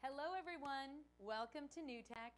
Hello everyone, welcome to New Tech.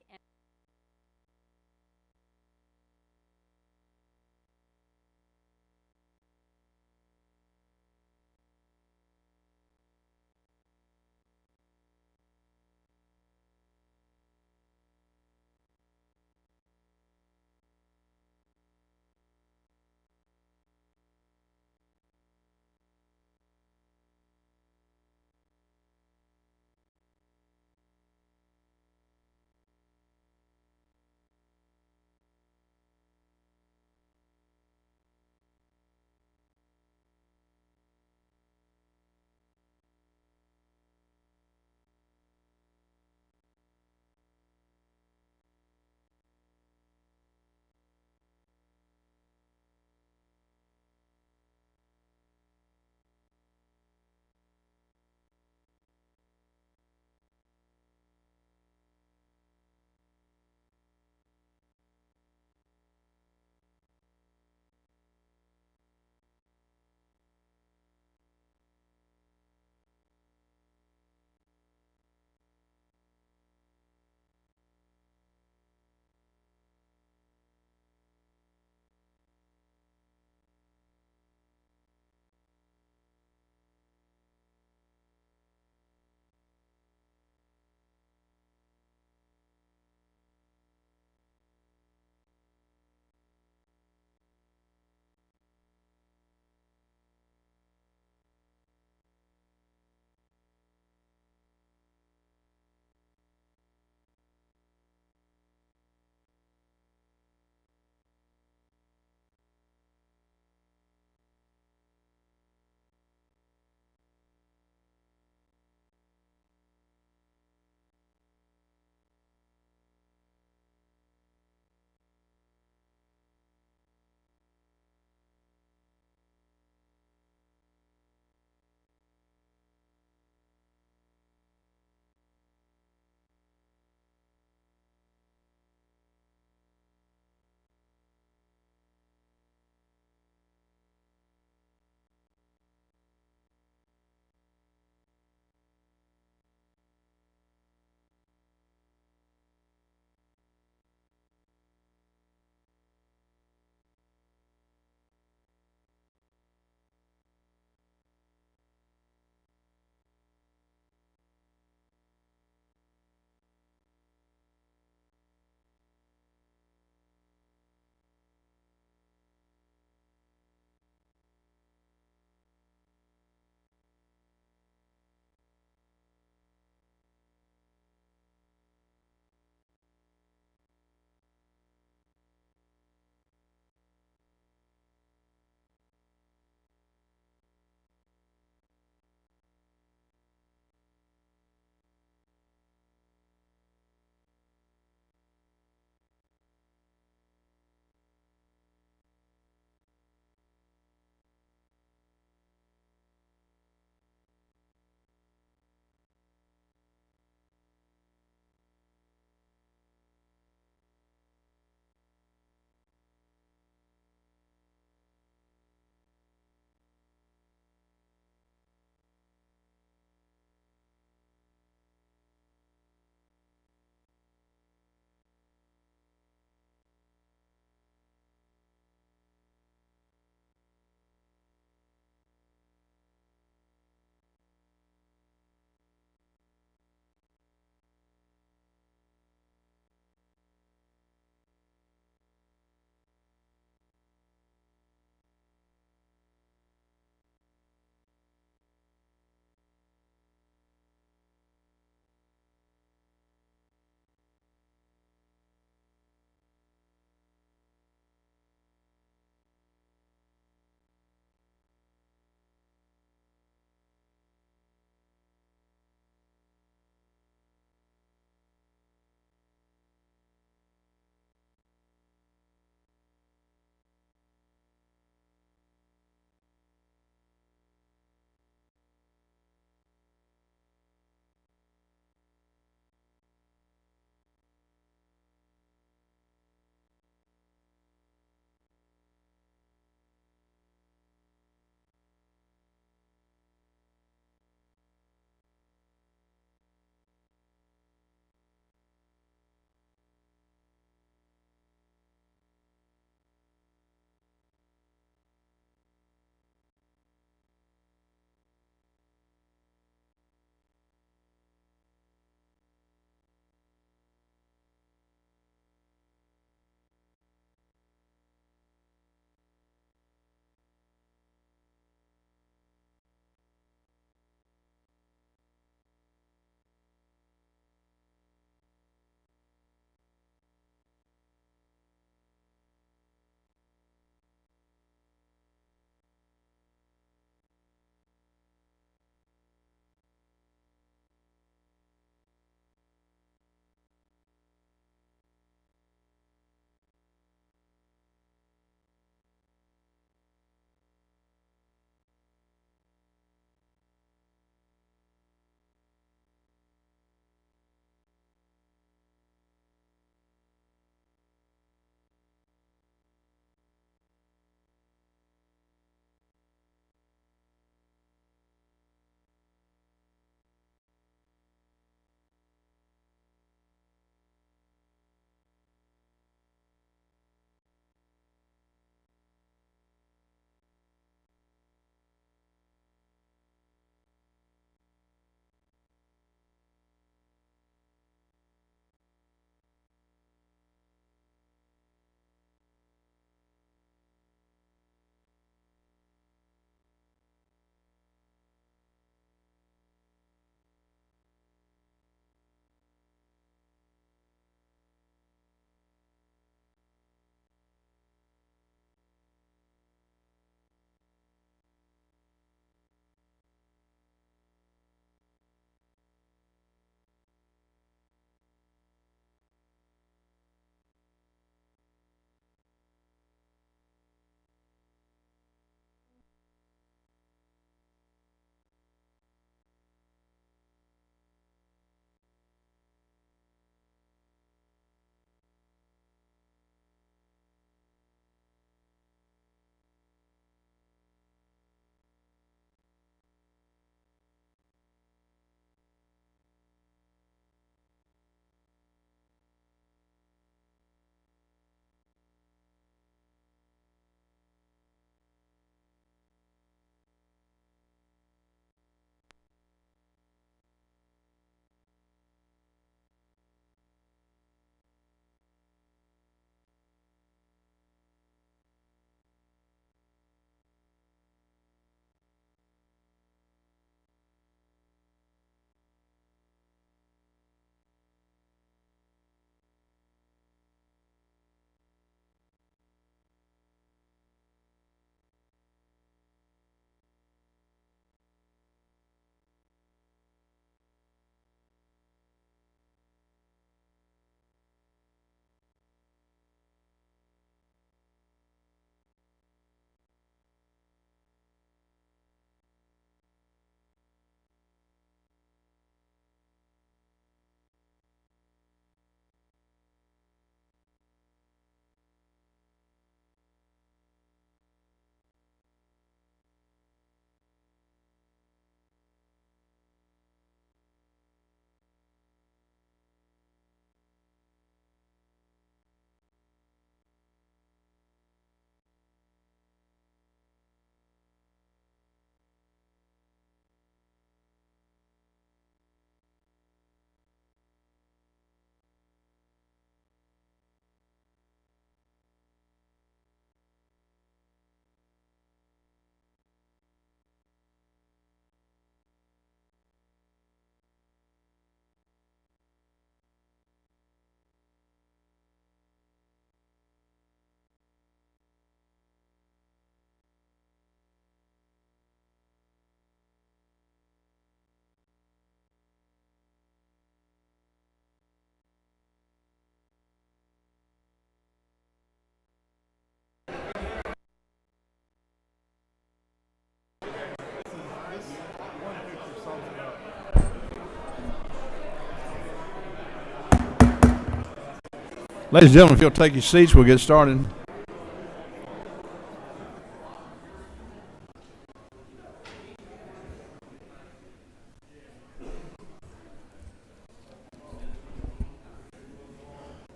Ladies and gentlemen, if you'll take your seats, we'll get started.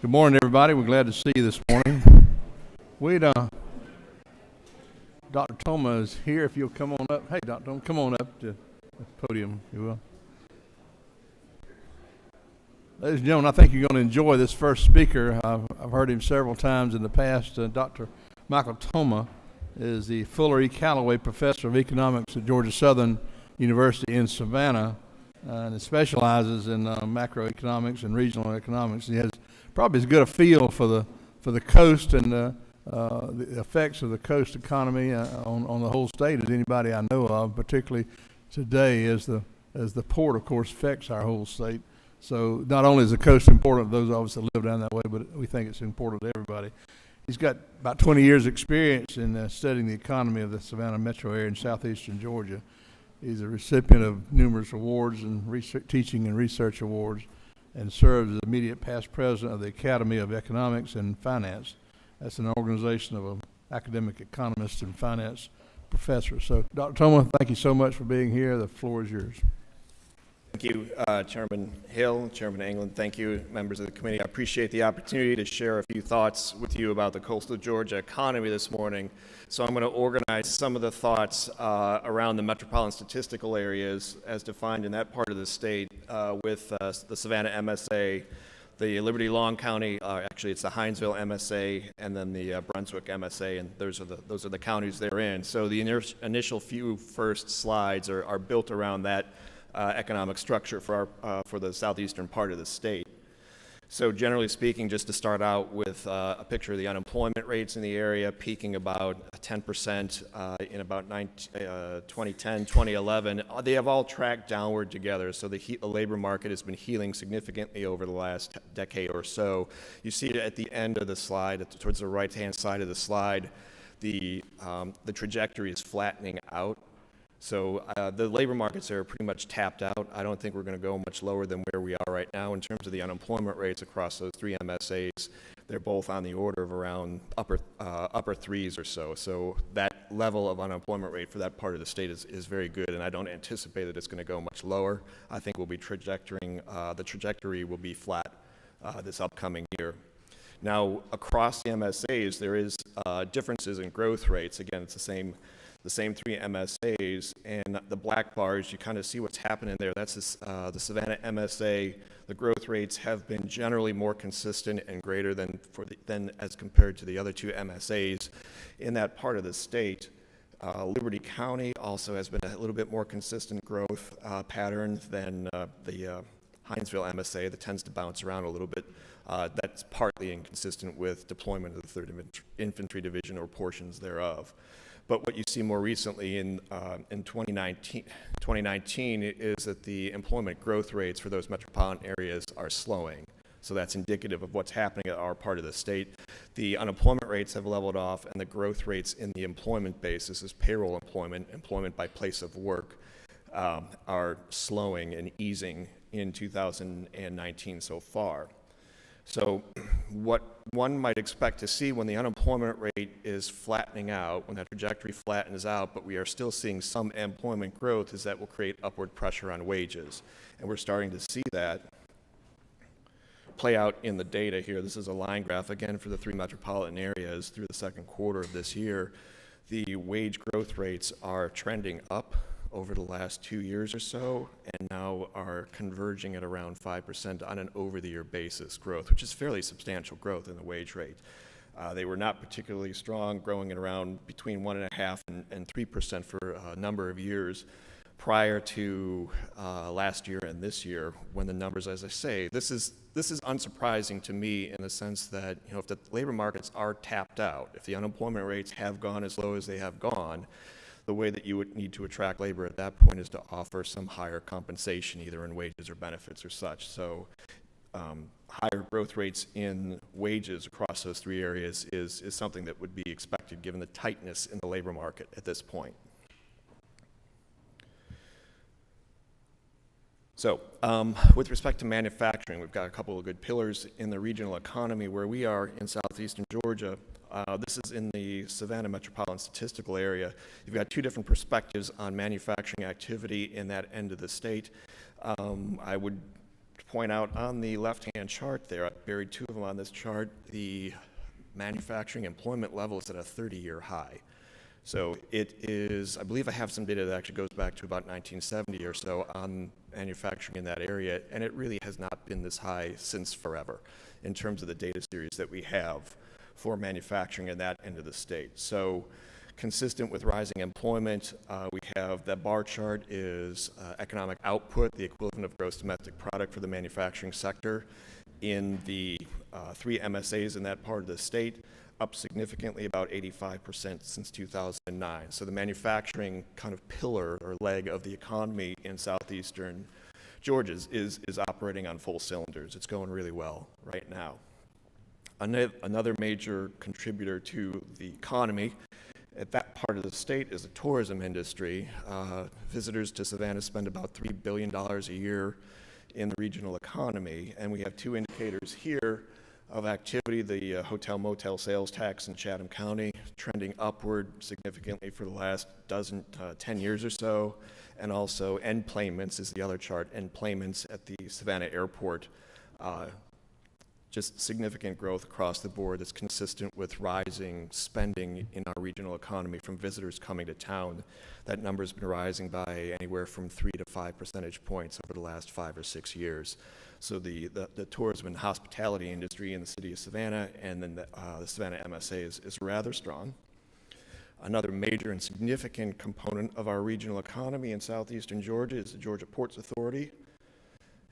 Good morning, everybody. We're glad to see you this morning. Dr. Toma is here. If you'll come on up. Hey, Dr. Toma, come on up to the podium, if you will. Ladies and gentlemen, I think you're going to enjoy this first speaker. I've heard him several times in the past. Dr. Michael Toma is the Fuller E. Calloway Professor of Economics at Georgia Southern University in Savannah, and he specializes in macroeconomics and regional economics. He has probably as good a feel for the coast and the effects of the coast economy on the whole state as anybody I know of, particularly today as the port, of course, affects our whole state. So not only is the coast important to those of us that live down that way, but we think it's important to everybody. He's got about 20 years experience in studying the economy of the Savannah metro area in southeastern Georgia. He's a recipient of numerous awards and teaching and research awards, and serves as immediate past president of the Academy of Economics and Finance. That's an organization of academic economists and finance professors. So, Dr. Toma, thank you so much for being here. The floor is yours. Thank you, Chairman Hill, Chairman England. Thank you, members of the committee. I appreciate the opportunity to share a few thoughts with you about the coastal Georgia economy this morning. So I'm going to organize some of the thoughts around the metropolitan statistical areas as defined in that part of the state with the Savannah MSA, the Liberty Long County, actually it's the Hinesville MSA, and then the Brunswick MSA, and those are the counties they're in. So the initial few first slides are built around that economic structure for the southeastern part of the state. So generally speaking, just to start out with a picture of the unemployment rates in the area, peaking about 10% in about 2010, 2011. They have all tracked downward together, so the labor market has been healing significantly over the last decade or so. You see it at the end of the slide, towards the right-hand side of the slide, the trajectory is flattening out. So the labor markets are pretty much tapped out. I don't think we're going to go much lower than where we are right now in terms of the unemployment rates across those three MSAs. They're both on the order of around upper threes or so. So that level of unemployment rate for that part of the state is very good, and I don't anticipate that it's going to go much lower. I think we'll be the trajectory will be flat this upcoming year. Now, across the MSAs, there is differences in growth rates. Again, it's the same three MSAs, and the black bars, you kind of see what's happening there. That's the Savannah MSA. The growth rates have been generally more consistent and greater than as compared to the other two MSAs in that part of the state. Liberty County also has been a little bit more consistent growth pattern than the Hinesville MSA that tends to bounce around a little bit. That's partly inconsistent with deployment of the 3rd Infantry Division or portions thereof. But what you see more recently in 2019 is that the employment growth rates for those metropolitan areas are slowing. So that's indicative of what's happening at our part of the state. The unemployment rates have leveled off, and the growth rates in the employment base, this is payroll employment by place of work, are slowing and easing in 2019 so far. So what one might expect to see when the unemployment rate is flattening out, when that trajectory flattens out, but we are still seeing some employment growth, is that will create upward pressure on wages. And we're starting to see that play out in the data here. This is a line graph, again, for the three metropolitan areas through the second quarter of this year. The wage growth rates are trending up over the last 2 years or so, and now are converging at around 5% on an over-the-year basis growth, which is fairly substantial growth in the wage rate. They were not particularly strong, growing at around between 1.5% and 3% for a number of years prior to last year and this year, when the numbers, as I say, this is unsurprising to me in the sense that, if the labor markets are tapped out, if the unemployment rates have gone as low as they have gone, the way that you would need to attract labor at that point is to offer some higher compensation, either in wages or benefits or such. So higher growth rates in wages across those three areas is something that would be expected given the tightness in the labor market at this point. So, with respect to manufacturing, we've got a couple of good pillars in the regional economy where we are in southeastern Georgia. This is in the Savannah metropolitan statistical area. You've got two different perspectives on manufacturing activity in that end of the state. I would point out on the left-hand chart there, I buried two of them on this chart, the manufacturing employment level is at a 30-year high. So it is, I believe I have some data that actually goes back to about 1970 or so on manufacturing in that area, and it really has not been this high since forever in terms of the data series that we have for manufacturing in that end of the state. So consistent with rising employment, we have that bar chart is economic output, the equivalent of gross domestic product for the manufacturing sector in the three MSAs in that part of the state, up significantly, about 85% since 2009. So the manufacturing kind of pillar or leg of the economy in southeastern Georgia is operating on full cylinders. It's going really well right now. Another major contributor to the economy at that part of the state is the tourism industry. Visitors to Savannah spend about $3 billion a year in the regional economy, and we have two indicators here of activity, the hotel motel sales tax in Chatham County trending upward significantly for the last 10 years or so, and also employments is the other chart, employments at the Savannah airport, just significant growth across the board that's consistent with rising spending in our regional economy from visitors coming to town. That number's been rising by anywhere from 3 to 5 percentage points over the last 5 or 6 years. So the tourism and hospitality industry in the city of Savannah and then the Savannah MSA is rather strong. Another major and significant component of our regional economy in southeastern Georgia is the Georgia Ports Authority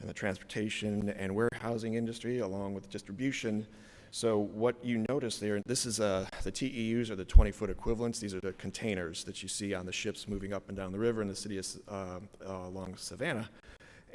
and the transportation and warehousing industry along with distribution. So what you notice there, this is the TEUs are the 20-foot equivalents. These are the containers that you see on the ships moving up and down the river in the city of along Savannah.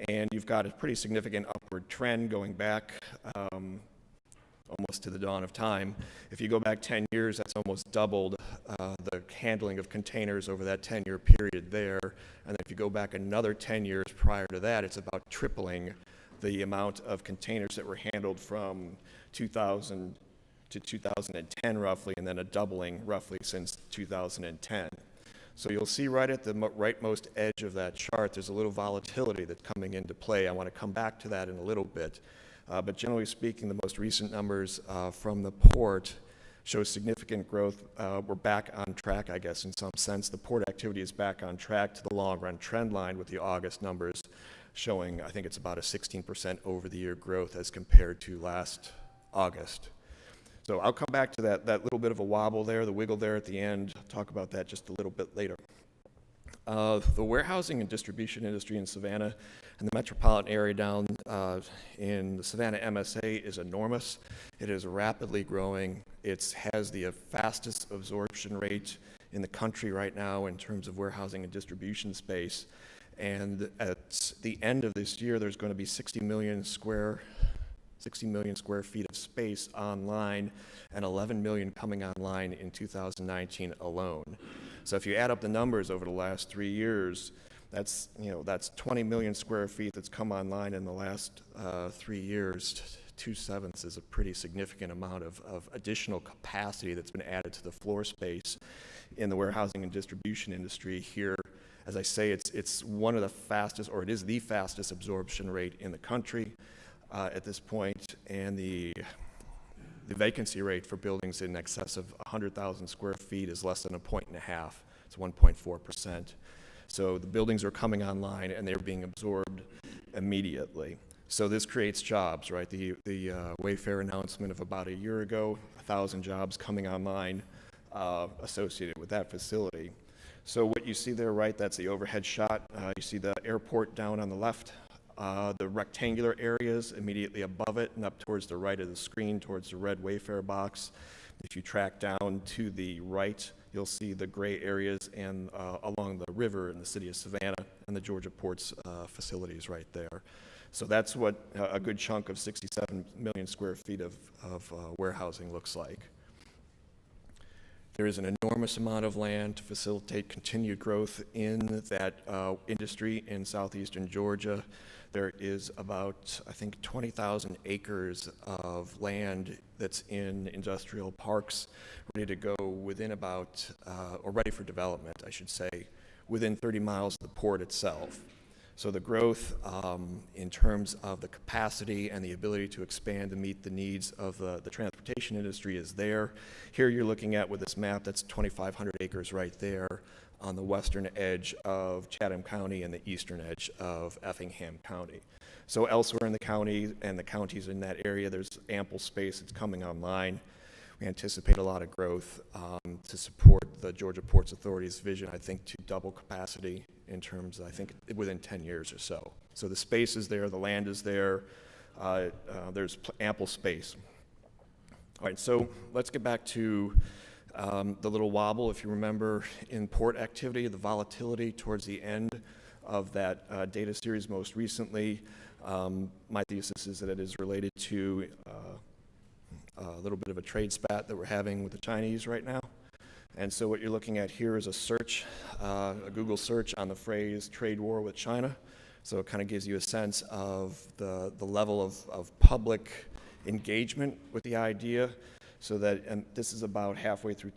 And you've got a pretty significant upward trend going back almost to the dawn of time. If you go back 10 years, that's almost doubled the handling of containers over that 10-year period there. And then if you go back another 10 years prior to that, it's about tripling the amount of containers that were handled from 2000 to 2010 roughly, and then a doubling roughly since 2010. So you'll see right at the rightmost edge of that chart, there's a little volatility that's coming into play. I want to come back to that in a little bit. But generally speaking, the most recent numbers from the port show significant growth. We're back on track, I guess, in some sense. The port activity is back on track to the long-run trend line with the August numbers showing, I think it's about a 16% over-the-year growth as compared to last August. So I'll come back to that little bit of a wobble there, the wiggle there at the end. I'll talk about that just a little bit later. The warehousing and distribution industry in Savannah and the metropolitan area down in the Savannah MSA is enormous. It is rapidly growing. It has the fastest absorption rate in the country right now in terms of warehousing and distribution space. And at the end of this year, there's going to be 60 million square feet of space online and 11 million coming online in 2019 alone. So if you add up the numbers over the last 3 years, that's 20 million square feet that's come online in the last 3 years. 2/7 is a pretty significant amount of additional capacity that's been added to the floor space in the warehousing and distribution industry here. As I say, it's one of the fastest, or it is the fastest absorption rate in the country at this point, and the vacancy rate for buildings in excess of 100,000 square feet is less than 1.5. It's 1.4%. So the buildings are coming online and they're being absorbed immediately. So this creates jobs, right? The Wayfair announcement of about a year ago, 1,000 jobs coming online associated with that facility. So what you see there, right, that's the overhead shot. You see the airport down on the left. The rectangular areas immediately above it and up towards the right of the screen, towards the red Wayfair box. If you track down to the right, you'll see the gray areas and along the river in the city of Savannah and the Georgia Ports facilities right there. So that's what a good chunk of 67 million square feet of warehousing looks like. There is an enormous amount of land to facilitate continued growth in that industry in southeastern Georgia. There is about, I think, 20,000 acres of land that's in industrial parks ready to go within about, or ready for development, I should say, within 30 miles of the port itself. So the growth in terms of the capacity and the ability to expand to meet the needs of the transportation industry is there. Here you're looking at with this map, that's 2,500 acres right there on the western edge of Chatham County and the eastern edge of Effingham County. So elsewhere in the county and the counties in that area, there's ample space that's coming online. We anticipate a lot of growth to support the Georgia Ports Authority's vision, I think, to double capacity in terms, I think, within 10 years or so. So the space is there, the land is there, there's ample space. All right, so let's get back to the little wobble. If you remember, in port activity, the volatility towards the end of that data series most recently, my thesis is that it is related to a little bit of a trade spat that we're having with the Chinese right now. And so what you're looking at here is a search, a Google search on the phrase trade war with China. So it kind of gives you a sense of the level of public engagement with the idea. So that, and this is about halfway through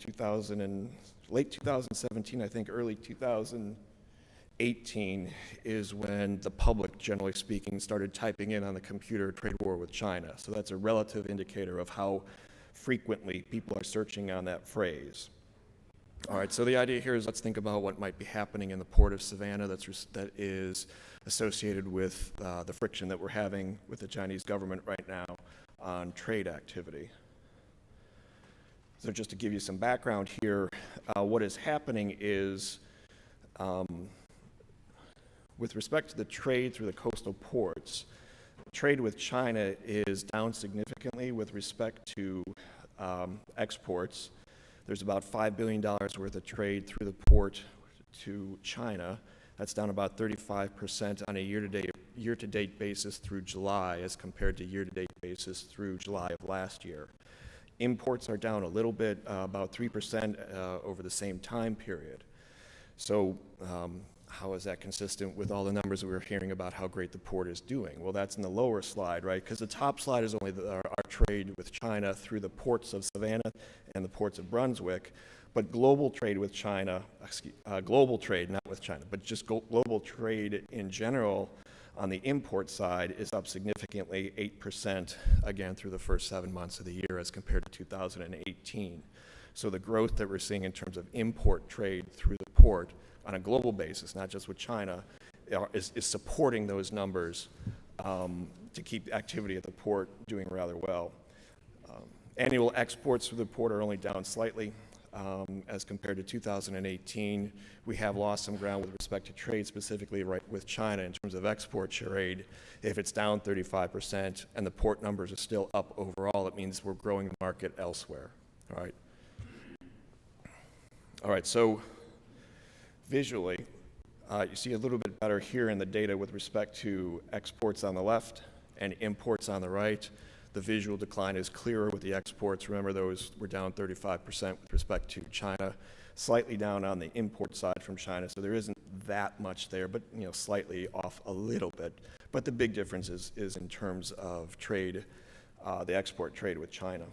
late 2017, I think early 2018 is when the public, generally speaking, started typing in on the computer trade war with China. So that's a relative indicator of how frequently people are searching on that phrase. All right, so the idea here is let's think about what might be happening in the port of Savannah that is associated with the friction that we're having with the Chinese government right now on trade activity. So just to give you some background here, what is happening is with respect to the trade through the coastal ports, trade with China is down significantly with respect to exports. There's about $5 billion worth of trade through the port to China. That's down about 35% on a year-to-date basis through July as compared to year-to-date basis through July of last year. Imports are down a little bit, about 3% over the same time period. So how is that consistent with all the numbers that we were hearing about how great the port is doing? Well, that's in the lower slide, right? Because the top slide is only our trade with China through the ports of Savannah and the ports of Brunswick. But global trade with China, global trade, not with China, but just global trade in general on the import side is up significantly, 8% again through the first 7 months of the year as compared to 2018. So the growth that we're seeing in terms of import trade through the port on a global basis, not just with China, is supporting those numbers to keep activity at the port doing rather well. Annual exports through the port are only down slightly as compared to 2018. We have lost some ground with respect to trade, specifically right with China in terms of export trade. If it's down 35% and the port numbers are still up overall, it means we're growing the market elsewhere. All right, so visually, you see a little bit better here in the data with respect to exports on the left and imports on the right. The visual decline is clearer with the exports. Remember, those were down 35% with respect to China, slightly down on the import side from China, so there isn't that much there, but slightly off a little bit. But the big difference is in terms of trade, the export trade with China.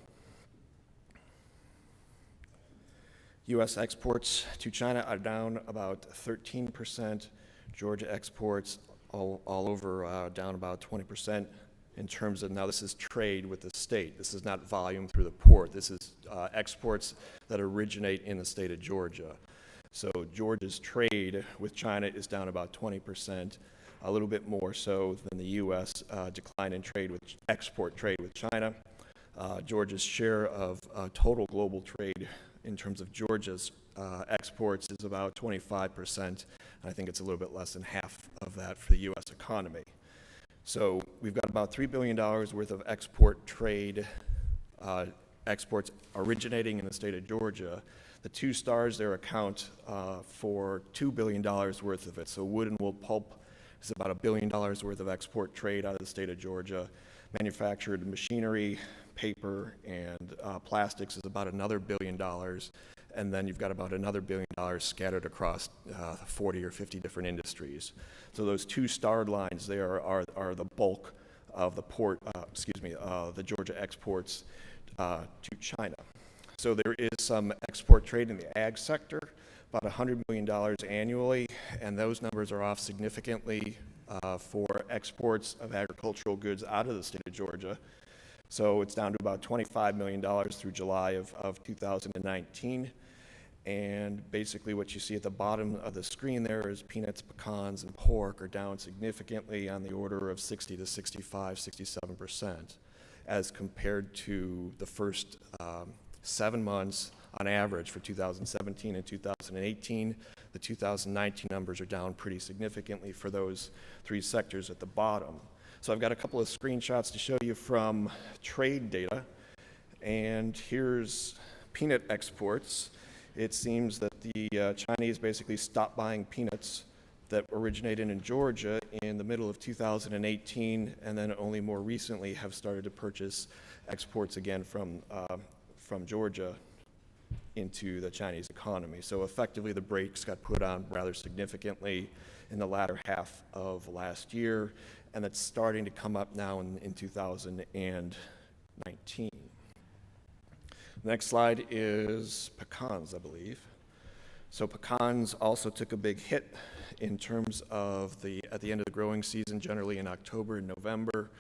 U.S. exports to China are down about 13%. Georgia exports all over down about 20%. In terms of, now this is trade with the state. This is not volume through the port. This is exports that originate in the state of Georgia. So Georgia's trade with China is down about 20%, a little bit more so than the U.S. Decline in trade with export trade with China. Georgia's share of total global trade in terms of Georgia's exports is about 25%. I think it's a little bit less than half of that for the U.S. economy. So we've got about $3 billion worth of export trade, exports originating in the state of Georgia. The two stars there account for $2 billion worth of it. So wood and wool pulp is about $1 billion worth of export trade out of the state of Georgia. Manufactured machinery, paper, and plastics is about another $1 billion. and then you've got about another $1 billion scattered across 40 or 50 different industries. So those two starred lines there are the bulk of the the Georgia exports to China. So there is some export trade in the ag sector, about $100 million annually, and those numbers are off significantly for exports of agricultural goods out of the state of Georgia. So it's down to about $25 million through July of 2019. And basically what you see at the bottom of the screen there is peanuts, pecans, and pork are down significantly on the order of 60 to 65, 67%, as compared to the first 7 months on average for 2017 and 2018. The 2019 numbers are down pretty significantly for those three sectors at the bottom. So I've got a couple of screenshots to show you from trade data, and here's peanut exports. It seems that the Chinese basically stopped buying peanuts that originated in Georgia in the middle of 2018, and then only more recently have started to purchase exports again from Georgia into the Chinese economy. So effectively the brakes got put on rather significantly in the latter half of last year, and that's starting to come up now in 2019. Next slide is pecans, I believe. So pecans also took a big hit in terms of at the end of the growing season, generally in October and November.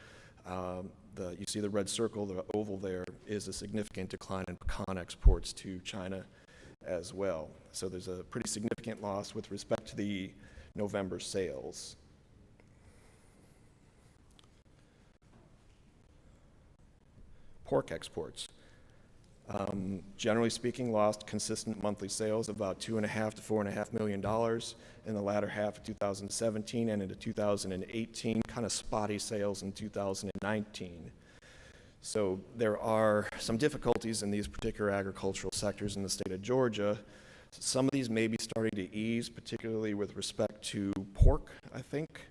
You see the red circle, the oval there, is a significant decline in pecan exports to China as well. So there's a pretty significant loss with respect to the November sales. Pork exports. Generally speaking, lost consistent monthly sales of about $2.5 to $4.5 million in the latter half of 2017 and into 2018, kind of spotty sales in 2019. So there are some difficulties in these particular agricultural sectors in the state of Georgia. Some of these may be starting to ease, particularly with respect to pork, I think.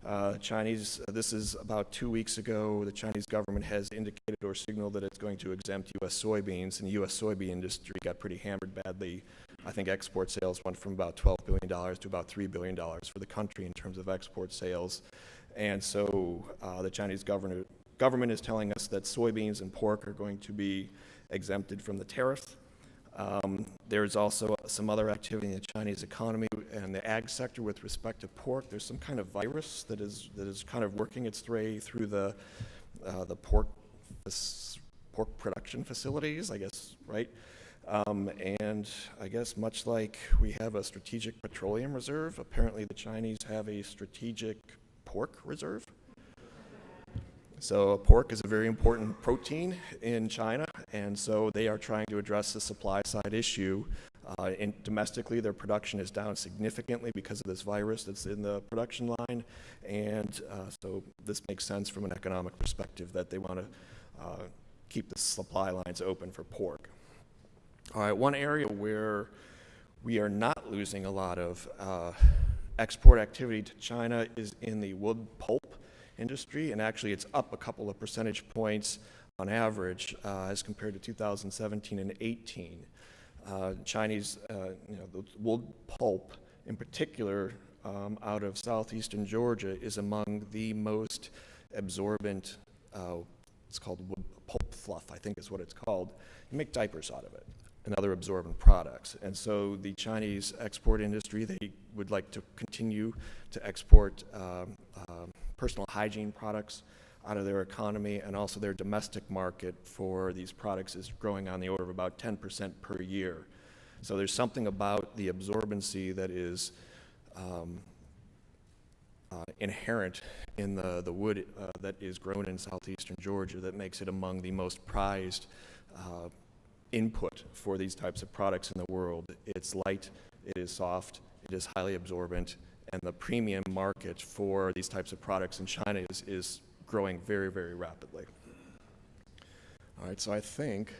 This is about 2 weeks ago, the Chinese government has indicated or signaled that it's going to exempt U.S. soybeans, and the U.S. soybean industry got pretty hammered badly. I think export sales went from about $12 billion to about $3 billion for the country in terms of export sales. And so the Chinese government is telling us that soybeans and pork are going to be exempted from the tariff. There's also some other activity in the Chinese economy and the ag sector with respect to pork. There's some kind of virus that is kind of working its way through the pork production facilities, I guess, right? And I guess much like we have a strategic petroleum reserve, apparently the Chinese have a strategic pork reserve. So pork is a very important protein in China, and so they are trying to address the supply side issue. Domestically, their production is down significantly because of this virus that's in the production line, and so this makes sense from an economic perspective that they want to keep the supply lines open for pork. All right, one area where we are not losing a lot of export activity to China is in the wood pulp industry, and actually it's up a couple of percentage points on average as compared to 2017 and 18. Chinese, the wood pulp in particular out of southeastern Georgia is among the most absorbent, it's called wood pulp fluff, I think is what it's called. You make diapers out of it and other absorbent products. And so the Chinese export industry, they would like to continue to export personal hygiene products out of their economy, and also their domestic market for these products is growing on the order of about 10% per year. So there's something about the absorbency that is inherent in the wood that is grown in southeastern Georgia that makes it among the most prized input for these types of products in the world. It's light, it is soft, it is highly absorbent, and the premium market for these types of products in China is growing very, very rapidly. All right, so I think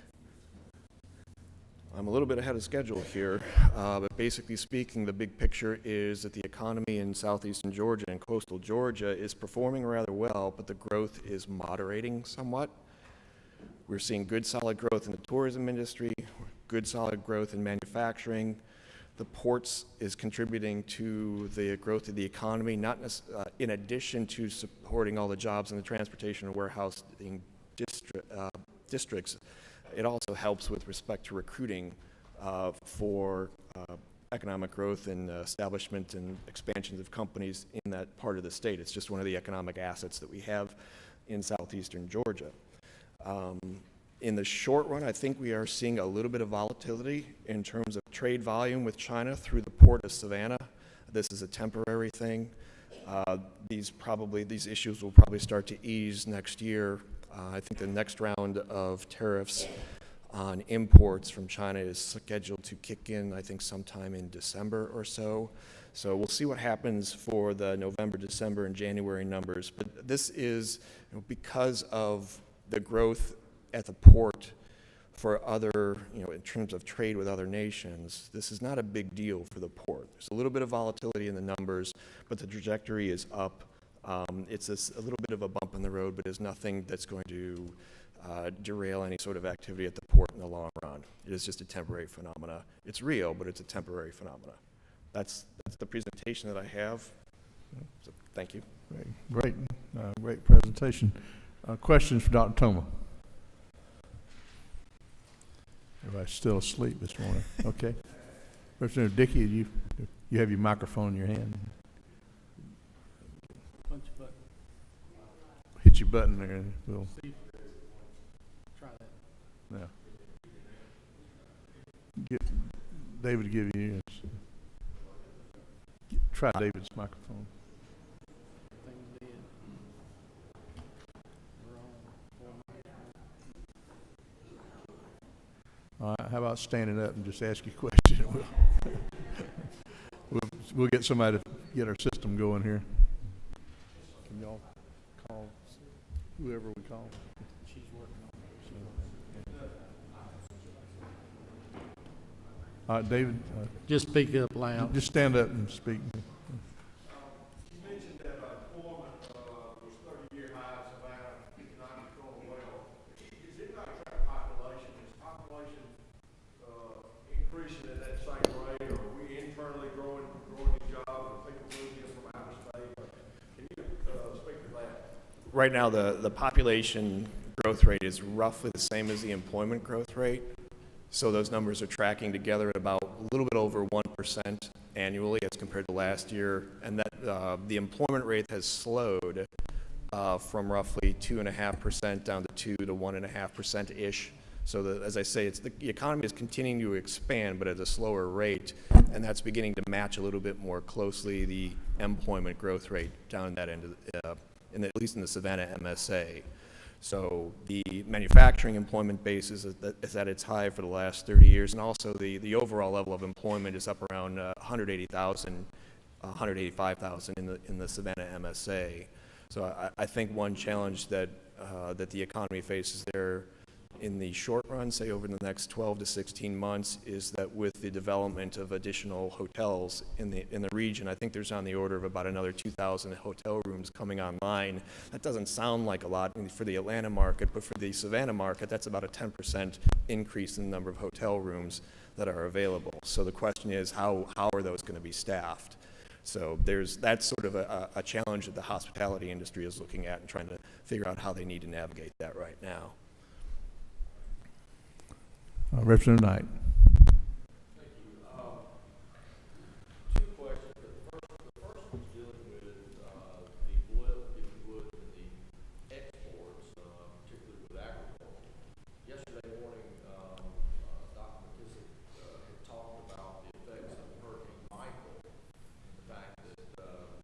I'm a little bit ahead of schedule here, but basically speaking, the big picture is that the economy in southeastern Georgia and coastal Georgia is performing rather well, but the growth is moderating somewhat. We're seeing good, solid growth in the tourism industry. good solid growth in manufacturing. The ports is contributing to the growth of the economy, not in addition to supporting all the jobs in the transportation and warehousing districts. It also helps with respect to recruiting for economic growth and establishment and expansions of companies in that part of the state. It's just one of the economic assets that we have in southeastern Georgia. In the short run, I think we are seeing a little bit of volatility in terms of trade volume with China through the port of Savannah. This is a temporary thing. These issues will probably start to ease next year. I think the next round of tariffs on imports from China is scheduled to kick in, I think, sometime in December or so. So we'll see what happens for the November, December, and January numbers. But this is because of the growth at the port for other, in terms of trade with other nations. This is not a big deal for the port. There's a little bit of volatility in the numbers, but the trajectory is up. It's a little bit of a bump in the road, but it's nothing that's going to derail any sort of activity at the port in the long run. It is just a temporary phenomena. It's real, but it's a temporary phenomena. That's the presentation that I have. So thank you. Great presentation. Questions for Dr. Thoma? Everybody's still asleep this morning. Okay. Representative Dickey, you have your microphone in your hand. Punch a button. Hit your button there and we'll. See. Try that. Yeah. David give you yours. Try David's microphone. Thing's dead. All right, how about standing up and just ask you a question? We'll get somebody to get our system going here. Can y'all call whoever we call? She's working on it. All right, David, Just speak up loud. just stand up and speak. You mentioned that employment was 30-year high in Savannah, economic going well. Is it not track population? Is population increasing at that same rate, or are we internally growing in jobs, or people moving from out of state? Can you speak to that? Right now, the population growth rate is roughly the same as the employment growth rate. So those numbers are tracking together at about a little bit over 1% annually as compared to last year. And that the employment rate has slowed from roughly 2.5% down to 2 to 1.5%-ish. So as I say, the economy is continuing to expand, but at a slower rate, and that's beginning to match a little bit more closely the employment growth rate down that end of at least in the Savannah MSA. So the manufacturing employment base is at its high for the last 30 years, and also the overall level of employment is up around 180,000, 185,000 in the Savannah MSA. So I think one challenge that the economy faces there in the short run, say over the next 12 to 16 months, is that with the development of additional hotels in the region, I think there's on the order of about another 2,000 hotel rooms coming online. That doesn't sound like a lot for the Atlanta market, but for the Savannah market, that's about a 10% increase in the number of hotel rooms that are available. So the question is, how are those going to be staffed? So that's sort of a challenge that the hospitality industry is looking at and trying to figure out how they need to navigate that right now. Representative Knight. Thank you. Two questions. The first one's dealing with the blip, if you would, in the exports, particularly with agriculture. Yesterday morning, Dr. McKissick had talked about the effects of Hurricane Michael, and the fact that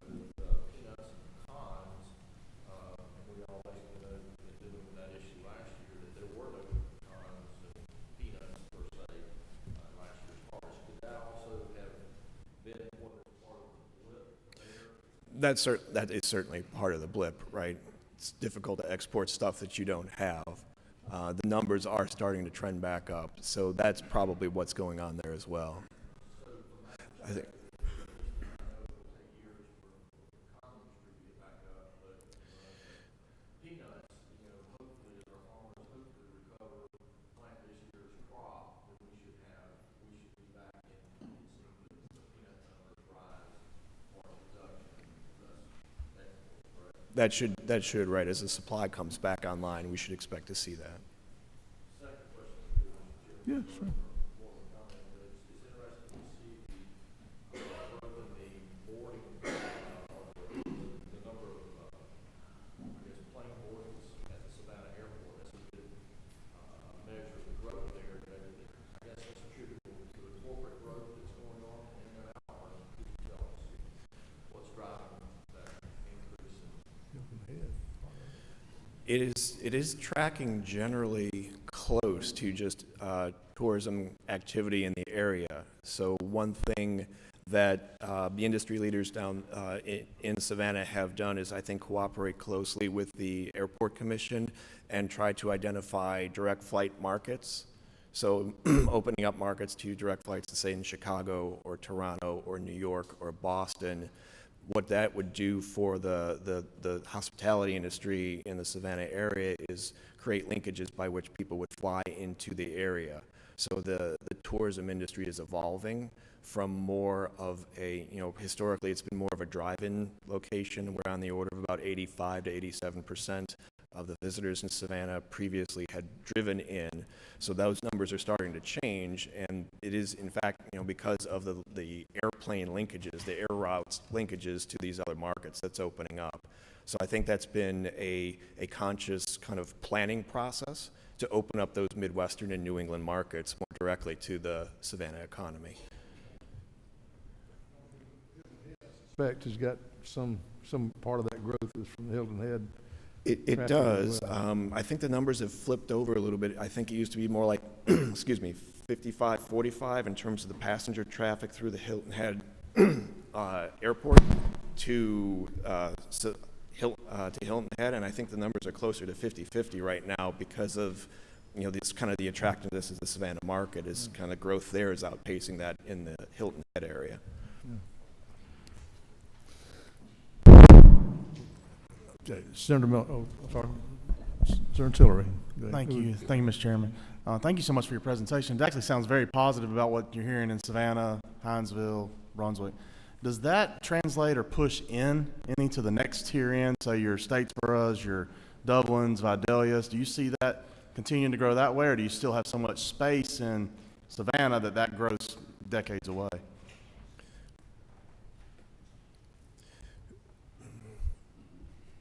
with peanuts and pecans, and we all basically know in dealing with that issue last year, that there were no pecans and peanuts per se last year's harvest. Could that also have been one of the part of the blip there? That is certainly part of the blip, right? It's difficult to export stuff that you don't have. The numbers are starting to trend back up, so that's probably what's going on there as well. I think. That should, right, as the supply comes back online, we should expect to see that. Yeah, sure. It is tracking generally close to just tourism activity in the area. So one thing that the industry leaders down in Savannah have done is, I think, cooperate closely with the Airport Commission and try to identify direct flight markets. So opening up markets to direct flights to, say, in Chicago or Toronto or New York or Boston. What that would do for the hospitality industry in the Savannah area is create linkages by which people would fly into the area. So the tourism industry is evolving from more of a, historically it's been more of a drive-in location. We're on the order of about 85 to 87% of the visitors in Savannah previously had driven in. So those numbers are starting to change, and it is, in fact, because of the airplane linkages, the air routes linkages to these other markets that's opening up. So I think that's been a conscious kind of planning process to open up those Midwestern and New England markets more directly to the Savannah economy. Sept has got some part of that growth is from Hilton Head. It traffic as does. well. I think the numbers have flipped over a little bit. I think it used to be more like, 55-45 in terms of the passenger traffic through the Hilton Head airport to Hilton Head, and I think the numbers are closer to 50-50 right now because of, this kind of the attractiveness of the Savannah market is kind of growth there is outpacing that in the Hilton Head area. Okay, Senator sorry. Senator Tillery. Go ahead. Thank you, Mr. Chairman. Thank you so much for your presentation. It actually sounds very positive about what you're hearing in Savannah, Hinesville, Brunswick. Does that translate or push any to the next tier in, say your Statesboroughs, your Dublins, Vidalias? Do you see that continuing to grow that way, or do you still have so much space in Savannah that grows decades away?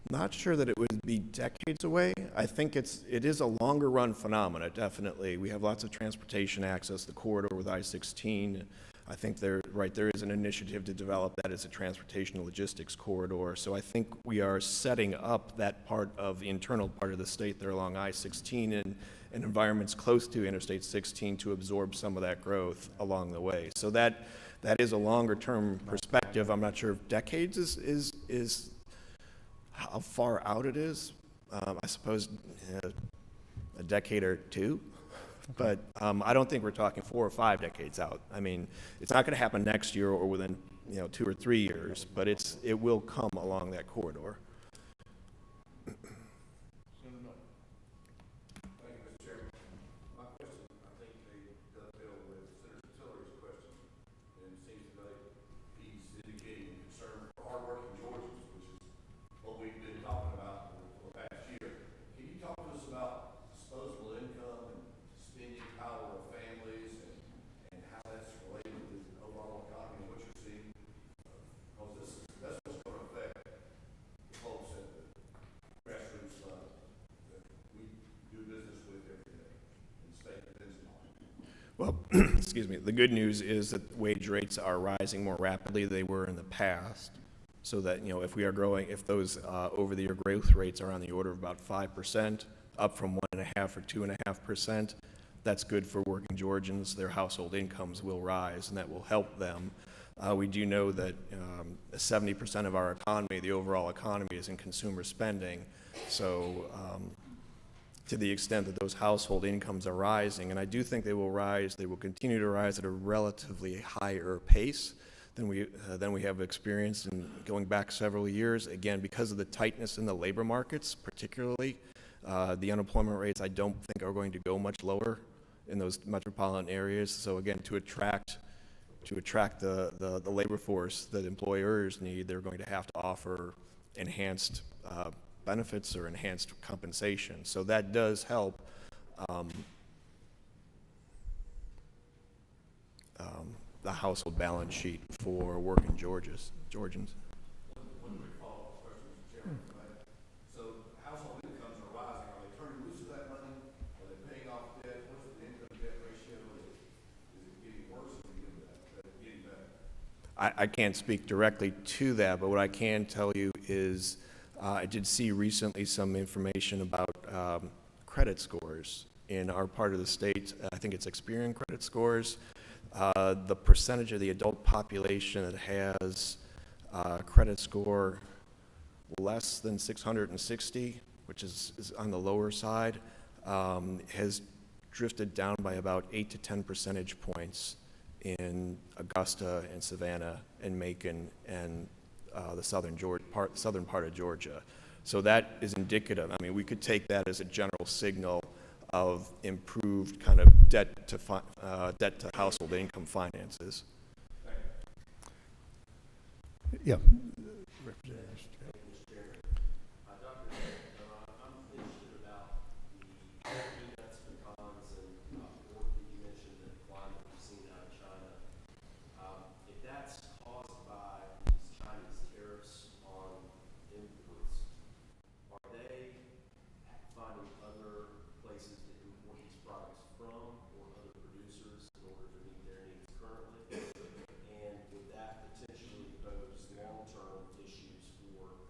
Not sure that it would be decades away. I think it is a longer run phenomena, definitely. We have lots of transportation access, the corridor with I-16. I think there is an initiative to develop that as a transportation logistics corridor. So I think we are setting up that part of the internal part of the state there along I-16 and environments close to Interstate 16 to absorb some of that growth along the way. So that is a longer term perspective. I'm not sure if decades is how far out it is. I suppose a decade or two. But I don't think we're talking 4 or 5 decades out. I mean, it's not going to happen next year or within 2 or 3 years, but it will come along that corridor. Thank you, Mr. Chairman. My question, I think, may dovetail with Senator Tillery's question, and it seems to me he's indicating concern for hardworking Georgians, which is what we've been talking about for the past year. Can you talk to us about disposable income and spending power of families and how that's related to the overall economy and what you're seeing? Because that's what's going to affect the folks at the grassroots level that we do business with every day and the state depends on. Well, excuse me. The good news is that wage rates are rising more rapidly than they were in the past. So that, if we are growing, if those over-the-year growth rates are on the order of about 5%, up from 1.5% or 2.5%, that's good for working Georgians. Their household incomes will rise, and that will help them. We do know that 70% of our economy, the overall economy, is in consumer spending. So to the extent that those household incomes are rising, and I do think they will rise, they will continue to rise at a relatively higher pace than we have experienced in going back several years. Again, because of the tightness in the labor markets, particularly, the unemployment rates I don't think are going to go much lower in those metropolitan areas. So again, to attract the labor force that employers need, they're going to have to offer enhanced benefits or enhanced compensation. So that does help the household balance sheet for working Georgians. One quick follow-up question, Mr. Chairman. So household incomes are rising. Are they turning loose of that money? Are they paying off debt? What's the income debt ratio? Is it getting worse or is it getting better? I can't speak directly to that, but what I can tell you is I did see recently some information about credit scores in our part of the state. I think it's Experian credit scores. The percentage of the adult population that has credit score less than 660, which is on the lower side, has drifted down by about 8 to 10 percentage points in Augusta and Savannah and Macon and the southern part of Georgia. So that is indicative. I mean, we could take that as a general signal of improved kind of debt to household income finances. Yeah. Dr. I'm interested about the peanuts, pecans, and pork that you mentioned, the decline that we've seen out of China. If that's caused by these Chinese tariffs on imports, are they finding other places to import these products from or other producers in order to meet their needs currently? And would that potentially pose long-term issues for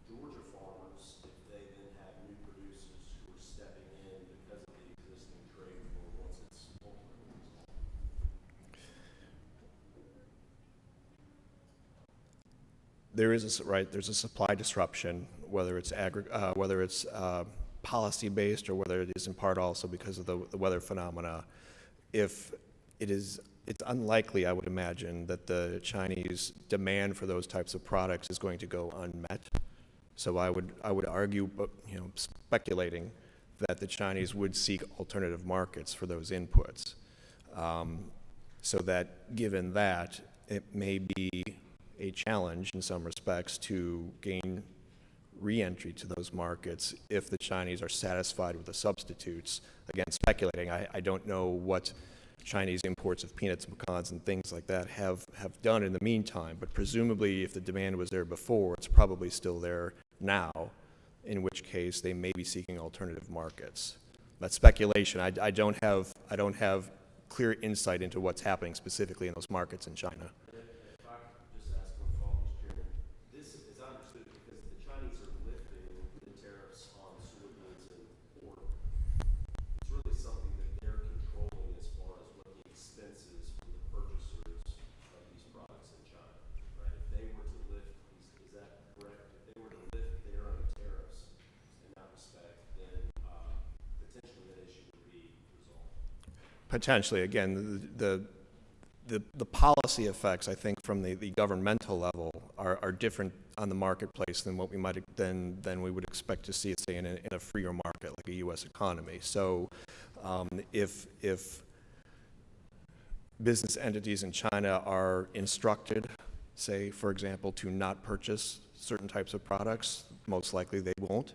Georgia farmers if they then have new producers who are stepping in because of the existing trade war once it's ultimately resolved? There's a supply disruption, whether it's policy-based or whether it is in part also because of the weather phenomena. If it's unlikely, I would imagine, that the Chinese demand for those types of products is going to go unmet. So I would argue, but speculating, that the Chinese would seek alternative markets for those inputs. So that, given that, it may be a challenge in some respects to gain re-entry to those markets if the Chinese are satisfied with the substitutes. Again, speculating, I don't know what Chinese imports of peanuts and pecans and things like that have done in the meantime, but presumably if the demand was there before, it's probably still there now, in which case they may be seeking alternative markets. That's speculation. I don't have clear insight into what's happening specifically in those markets in China. If I could just ask one follow-up, Mr. Chairman, this is understood because the Chinese are lifting the tariffs on soybeans and pork. It's really something that they're controlling as far as what the expense is for the purchasers of these products in China, right? If they were to lift, is that correct? If they were to lift their own tariffs in that respect, then potentially that issue would be resolved. Potentially, again, the policy effects, I think, from the governmental level are different on the marketplace than what we we would expect to see, say, in a freer market like a U.S. economy. So, if business entities in China are instructed, say, for example, to not purchase certain types of products, most likely they won't.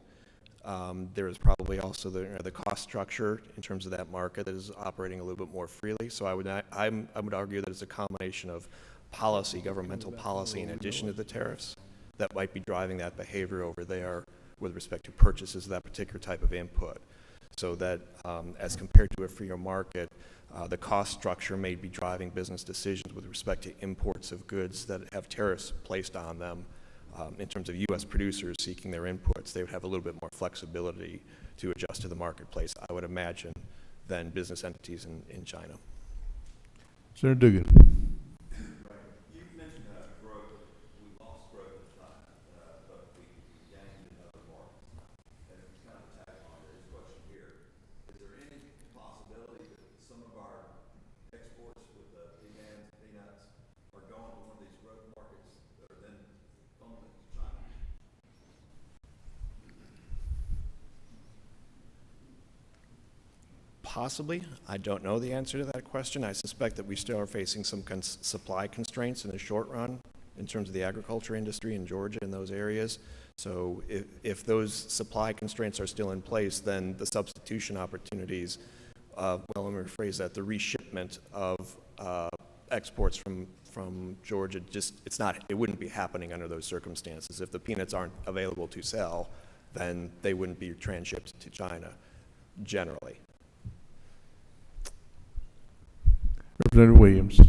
There is probably also the cost structure in terms of that market that is operating a little bit more freely. So I would argue that it's a combination of policy, governmental policy, in addition to the tariffs, that might be driving that behavior over there with respect to purchases of that particular type of input. So that as compared to a freer market, the cost structure may be driving business decisions with respect to imports of goods that have tariffs placed on them. In terms of U.S. producers seeking their inputs, they would have a little bit more flexibility to adjust to the marketplace, I would imagine, than business entities in China. Senator Dugan. You mentioned growth. We lost growth in China, but we gained in other markets. And it's kind of a tag on this question here. Is there any possibility that some of our exports with the peanuts are going to one of these growth markets that are then funneled into China? Possibly. I don't know the answer to that question. I suspect that we still are facing some supply constraints in the short run in terms of the agriculture industry in Georgia in those areas. So if those supply constraints are still in place, then the substitution opportunities, well, let me rephrase that, the reshipment of exports from Georgia, it wouldn't be happening under those circumstances. If the peanuts aren't available to sell, then they wouldn't be transshipped to China, generally. Representative Williams.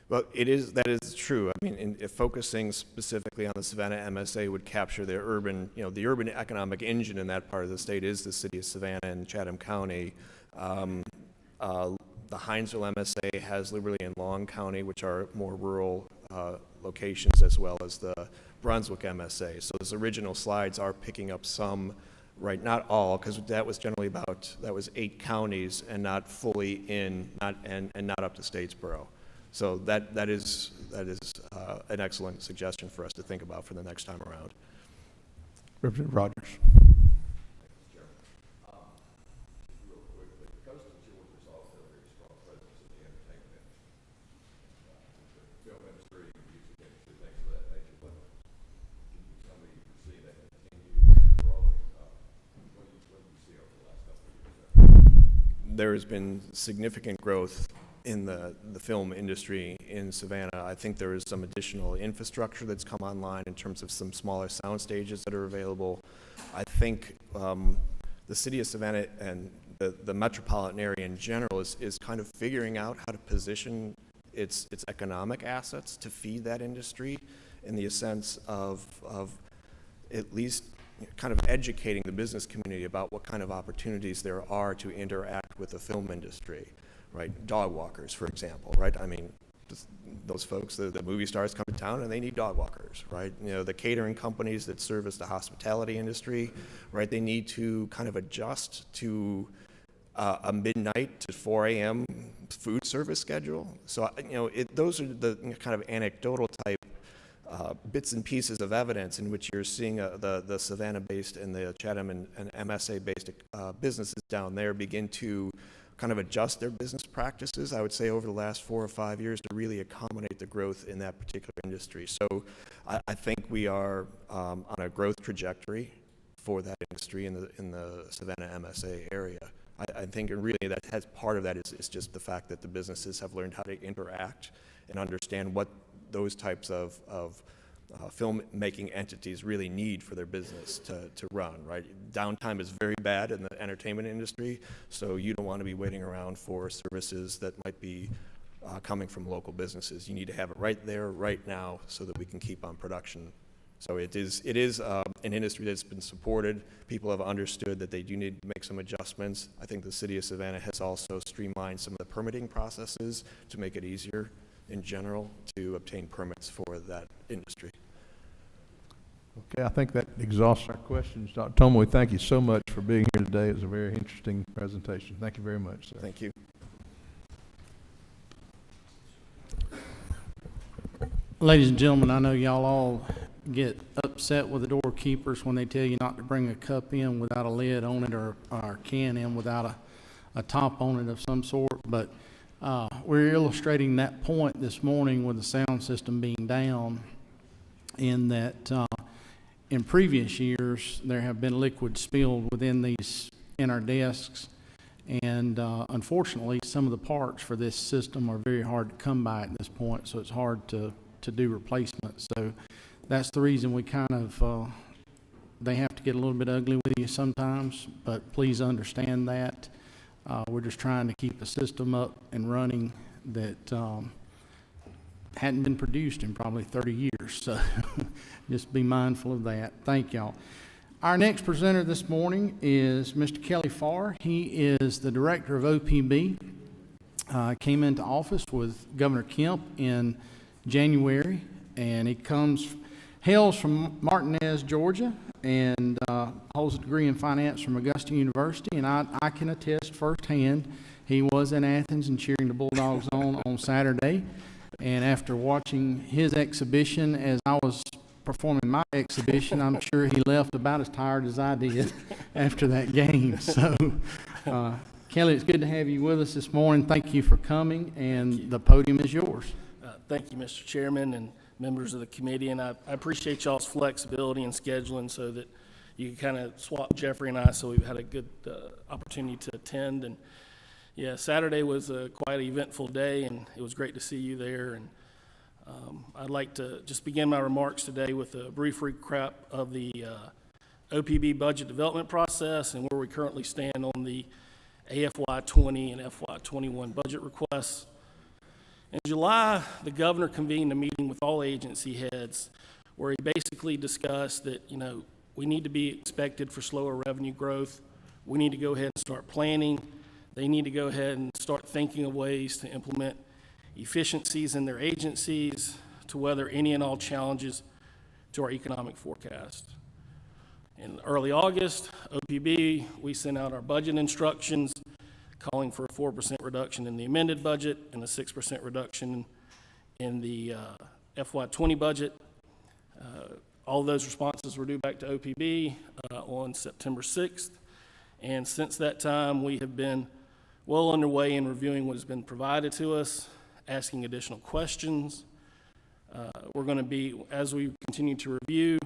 Well, that is true. I mean, if focusing specifically on the Savannah MSA would capture the urban, the urban economic engine in that part of the state is the city of Savannah and Chatham County. The Hinesville MSA has Liberty and Long County, which are more rural locations, as well as the Brunswick MSA. So those original slides are picking up some, right, not all, because that was generally that was 8 counties and not fully and not up to Statesboro. So that is an excellent suggestion for us to think about for the next time around. Representative Rogers. Real quickly, coastal Georgia is also a very strong presence in the entertainment industry, film industry, music industry, things of that nature. But can you tell me if you see that continue growing? What do you see over the last couple of years? There has been significant growth in the film industry in Savannah. I think there is some additional infrastructure that's come online in terms of some smaller sound stages that are available. I think the city of Savannah and the metropolitan area in general is kind of figuring out how to position its economic assets to feed that industry in the sense of at least kind of educating the business community about what kind of opportunities there are to interact with the film industry. Right, dog walkers, for example, right? I mean, those folks, the movie stars come to town and they need dog walkers, right? The catering companies that service the hospitality industry, right? They need to kind of adjust to a midnight to 4 a.m. food service schedule. So, those are the kind of anecdotal type bits and pieces of evidence in which you're seeing the Savannah-based and the Chatham and MSA-based businesses down there begin to kind of adjust their business practices, I would say, over the last 4 or 5 years to really accommodate the growth in that particular industry. So I think we are on a growth trajectory for that industry in the Savannah MSA area. I think really that has part of that is just the fact that the businesses have learned how to interact and understand what those types of filmmaking entities really need for their business to run, right? Downtime is very bad in the entertainment industry, so you don't want to be waiting around for services that might be coming from local businesses. You need to have it right there, right now, so that we can keep on production. So it is an industry that's been supported. People have understood that they do need to make some adjustments. I think the city of Savannah has also streamlined some of the permitting processes to make it easier in general to obtain permits for that industry. Okay, I think that exhausts our questions. Dr. Thoma, we thank you so much for being here today. It was a very interesting presentation. Thank you very much, sir. Thank you. Ladies and gentlemen, I know y'all all get upset with the doorkeepers when they tell you not to bring a cup in without a lid on it or a can in without a top on it of some sort, but we're illustrating that point this morning with the sound system being down, in that in previous years there have been liquids spilled in our desks, and unfortunately some of the parts for this system are very hard to come by at this point, so it's hard to do replacements. So that's the reason we kind of they have to get a little bit ugly with you sometimes, but please understand that. We're just trying to keep the system up and running that hadn't been produced in probably 30 years. So just be mindful of that. Thank y'all. Our next presenter this morning is Mr. Kelly Farr. He is the director of OPB. Came into office with Governor Kemp in January, and he hails from Martinez, Georgia, and holds a degree in finance from Augusta University. And I can attest firsthand, he was in Athens and cheering the Bulldogs on Saturday. And after watching his exhibition as I was performing my exhibition, I'm sure he left about as tired as I did after that game. So, Kelly, it's good to have you with us this morning. Thank you for coming, and the podium is yours. Thank you, Mr. Chairman and members of the committee, and I appreciate y'all's flexibility in scheduling so that you can kind of swap Jeffrey and I, so we've had a good opportunity to attend. And yeah, Saturday was quite an eventful day, and it was great to see you there. And I'd like to just begin my remarks today with a brief recap of the OPB budget development process and where we currently stand on the AFY 20 and FY 21 budget requests. In July, the governor convened a meeting with all agency heads where he basically discussed that, we need to be expected for slower revenue growth. We need to go ahead and start planning. They need to go ahead and start thinking of ways to implement efficiencies in their agencies to weather any and all challenges to our economic forecast. In early August, OPB, we sent out our budget instructions calling for a 4% reduction in the amended budget and a 6% reduction in the FY 20 budget. All of those responses were due back to OPB on September 6th. And since that time, we have been well underway in reviewing what has been provided to us, asking additional questions. We're going to be, as we continue to review,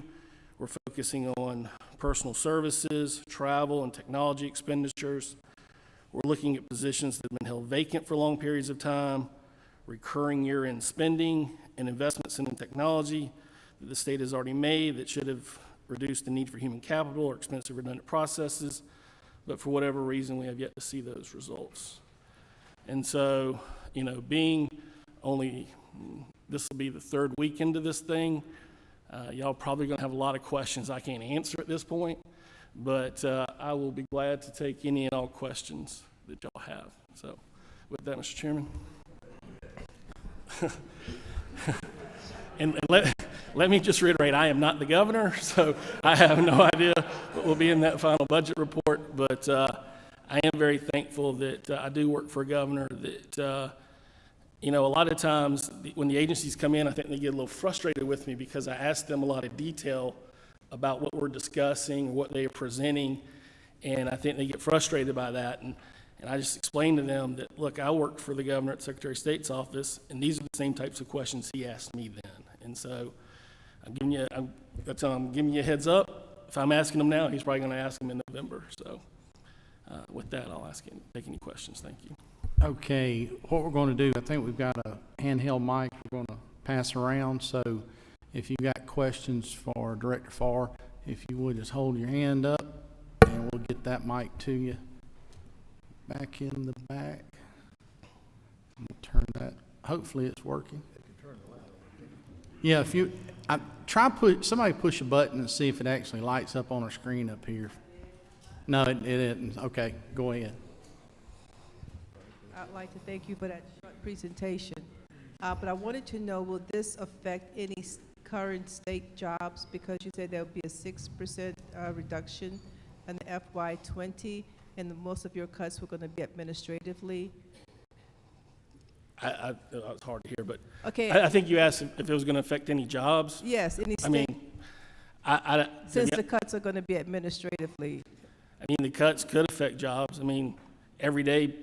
we're focusing on personal services, travel, and technology expenditures. We're looking at positions that have been held vacant for long periods of time, recurring year-end spending, and investments in technology that the state has already made that should have reduced the need for human capital or expensive redundant processes, but for whatever reason, we have yet to see those results. And so, being only, this will be the third week into this thing, y'all probably gonna have a lot of questions I can't answer at this point, but I will be glad to take any and all questions that y'all have. So with that, Mr. Chairman. and let me just reiterate, I am not the governor, so I have no idea what will be in that final budget report, but I am very thankful that I do work for a governor that, a lot of times when the agencies come in, I think they get a little frustrated with me because I ask them a lot of detail about what we're discussing, what they are presenting, and I think they get frustrated by that. And I just explain to them that, look, I work for the governor at Secretary of State's office, and these are the same types of questions he asked me then. And so I'm giving you a heads up. If I'm asking him now, he's probably going to ask him in November. So with that, I'll take any questions. Thank you. Okay, what we're going to do, I think we've got a handheld mic we're going to pass around. So if you've got questions for Director Farr, if you would just hold your hand up, and we'll get that mic to you. Back in the back. We'll turn that. Hopefully it's working. Yeah, if you somebody push a button and see if it actually lights up on our screen up here. No, it didn't. Okay, go ahead. I'd like to thank you for that short presentation. But I wanted to know, will this affect any current state jobs? Because you said there will be a 6% reduction in the FY 20, and most of your cuts were going to be administratively. It's hard to hear, but okay. I think you asked if it was going to affect any jobs. Yes, any state. Since the cuts are going to be administratively. The cuts could affect jobs. Every day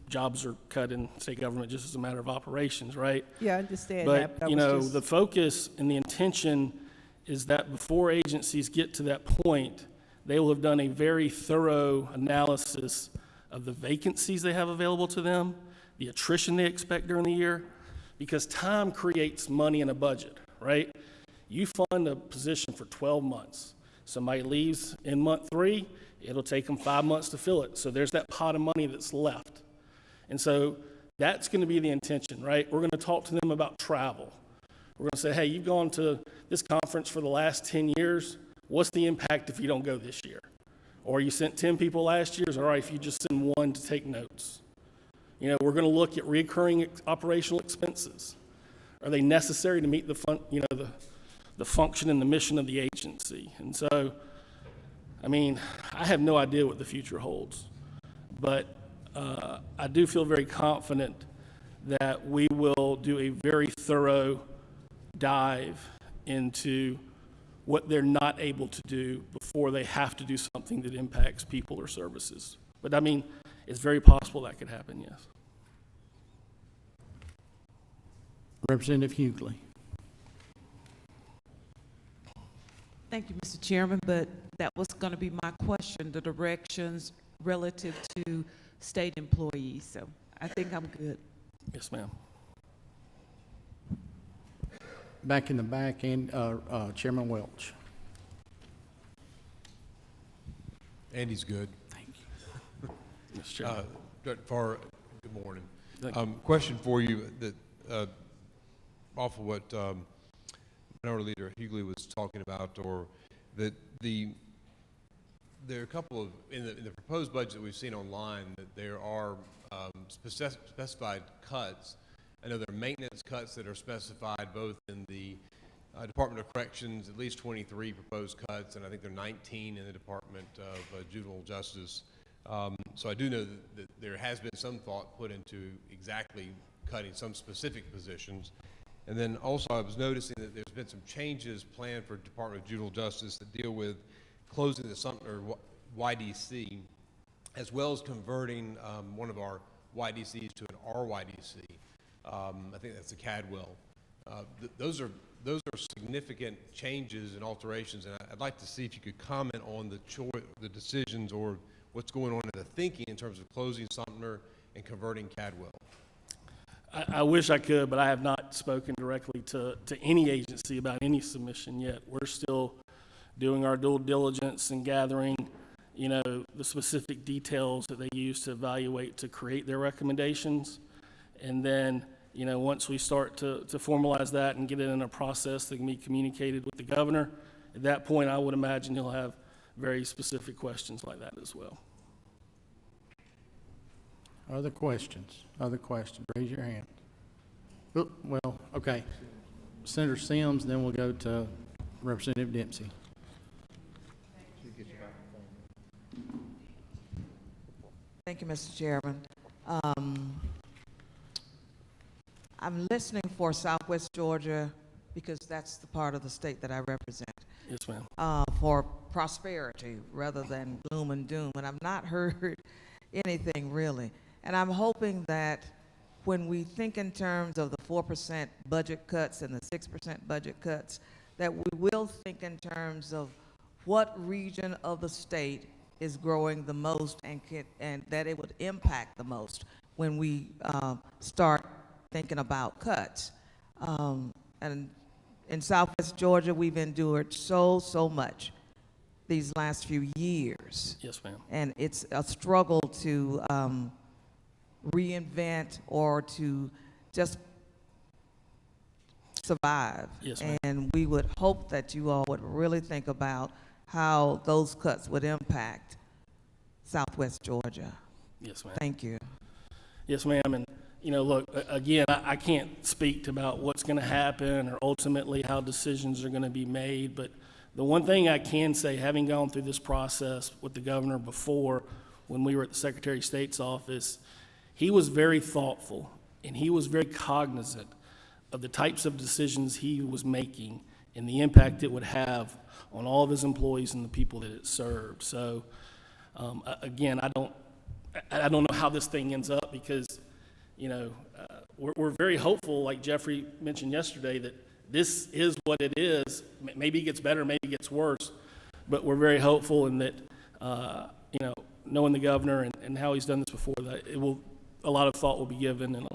jobs are cut in state government just as a matter of operations, right? Yeah, I understand but, that. The focus and the intention is that before agencies get to that point, they will have done a very thorough analysis of the vacancies they have available to them, the attrition they expect during the year, because time creates money in a budget, right? You fund a position for 12 months. Somebody leaves in month 3, it'll take them 5 months to fill it. So there's that pot of money that's left. And so That's going to be the intention, right? We're going to talk to them about travel. We're going to say, hey, you've gone to this conference for the last 10 years. What's the impact if you don't go this year? Or you sent 10 people last year. It's all right if you just send one to take notes. You know, we're going to look at recurring operational expenses. Are they necessary to meet the function and the mission of the agency? And so, I mean, I have no idea what the future holds, but I do feel very confident that we will do a very thorough dive into what they're not able to do before they have to do something that impacts people or services. But I mean, it's very possible that could happen, yes. Representative Hughley. Thank you, Mr. Chairman, but that was going to be my question, the directions relative to state employees. So I think I'm good. Yes, ma'am. Back in the back, and Chairman Welch. Andy's good. Thank you. Mr. Chairman. Director Farr, good morning. Thank you. Question for you that off of what Minority Leader Hughley was talking about, or that there are a couple of in the proposed budget that we've seen online that there are specified cuts. I know there are maintenance cuts that are specified both in the Department of Corrections, at least 23 proposed cuts, and I think there are 19 in the Department of Juvenile Justice. So I do know that there has been some thought put into exactly cutting some specific positions. And then also I was noticing that there's been some changes planned for Department of Juvenile Justice that deal with closing the Sumter YDC, as well as converting one of our YDCs to an RYDC. I think that's the Cadwell. Those are significant changes and alterations, and I'd like to see if you could comment on the decisions or what's going on in the thinking in terms of closing Sumter and converting Cadwell. I wish I could, but I have not spoken directly to any agency about any submission yet. We're still doing our due diligence and gathering, you know, the specific details that they use to evaluate to create their recommendations. And then, you know, once we start to formalize that and get it in a process that can be communicated with the governor, at that point I would imagine he'll have very specific questions like that as well. Other questions? Other questions? Raise your hand. Oh, well, okay. Senator Sims, then we'll go to Representative Dempsey. Thank you, Mr. Chairman. I'm listening for Southwest Georgia because that's the part of the state that I represent. Yes, ma'am. For prosperity rather than gloom and doom, and I've not heard anything really. And I'm hoping that when we think in terms of the 4% budget cuts and the 6% budget cuts, that we will think in terms of what region of the state is growing the most and that it would impact the most when we start thinking about cuts. And in Southwest Georgia, we've endured so much these last few years. Yes, ma'am. And it's a struggle to reinvent or to just survive. Yes, ma'am. And we would hope that you all would really think about how those cuts would impact Southwest Georgia. Yes, ma'am. Thank you. Yes, ma'am. And, you know, look, again, I can't speak about what's going to happen or ultimately how decisions are going to be made, but the one thing I can say, having gone through this process with the governor before, when we were at the Secretary of State's office, he was very thoughtful and he was very cognizant of the types of decisions he was making and the impact it would have on all of his employees and the people that it served. So, again, I don't know how this thing ends up because, you know, we're very hopeful, like Jeffrey mentioned yesterday, that this is what it is. Maybe it gets better, maybe it gets worse, but we're very hopeful in that, you know, knowing the governor and how he's done this before, that a lot of thought will be given and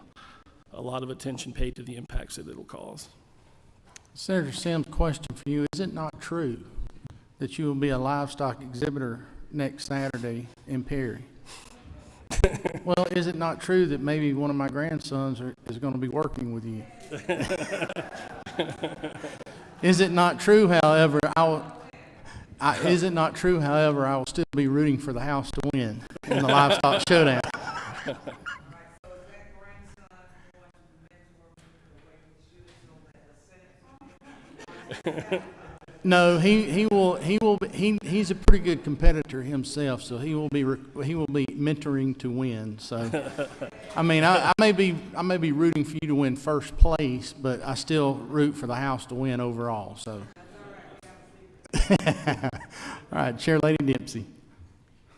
a lot of attention paid to the impacts that it'll cause. Senator Sims, question for you. Is it not true that you will be a livestock exhibitor next Saturday in Perry? Well, is it not true that maybe one of my grandsons is going to be working with you? Is it not true, however, is it not true, however, I will still be rooting for the house to win in the livestock showdown? No, he's a pretty good competitor himself, so he will be mentoring to win. So, I mean, I may be rooting for you to win first place, but I still root for the house to win overall. So, all right, Chair Lady Dempsey.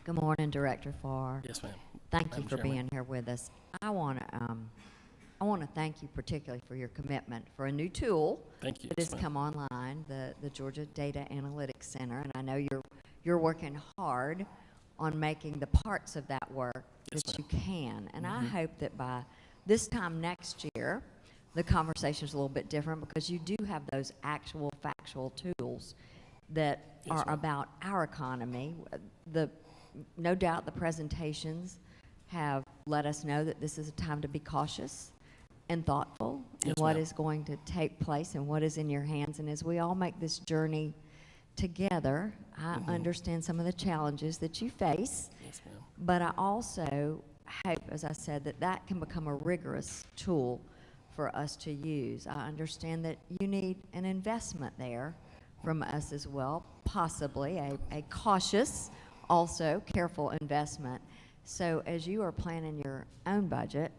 Good morning, Director Farr. Yes, ma'am. Thank you Madam for Chairman. being here with us. I want to thank you particularly for your commitment for a new tool Thank you. that Yes, has ma'am. come online, the Georgia Data Analytics Center, and I know you're working hard on making the parts of that work Yes, that ma'am. you can. And I hope that by this time next year, the conversation is a little bit different because you do have those actual factual tools that Yes, are ma'am. about our economy. No doubt the presentations have let us know that this is a time to be cautious and thoughtful in Yes, what ma'am. is going to take place and what is in your hands. And as we all make this journey together, I understand some of the challenges that you face, Yes, ma'am. but I also hope, as I said, that can become a rigorous tool for us to use. I understand that you need an investment there from us as well, possibly a cautious, also careful investment. So as you are planning your own budget,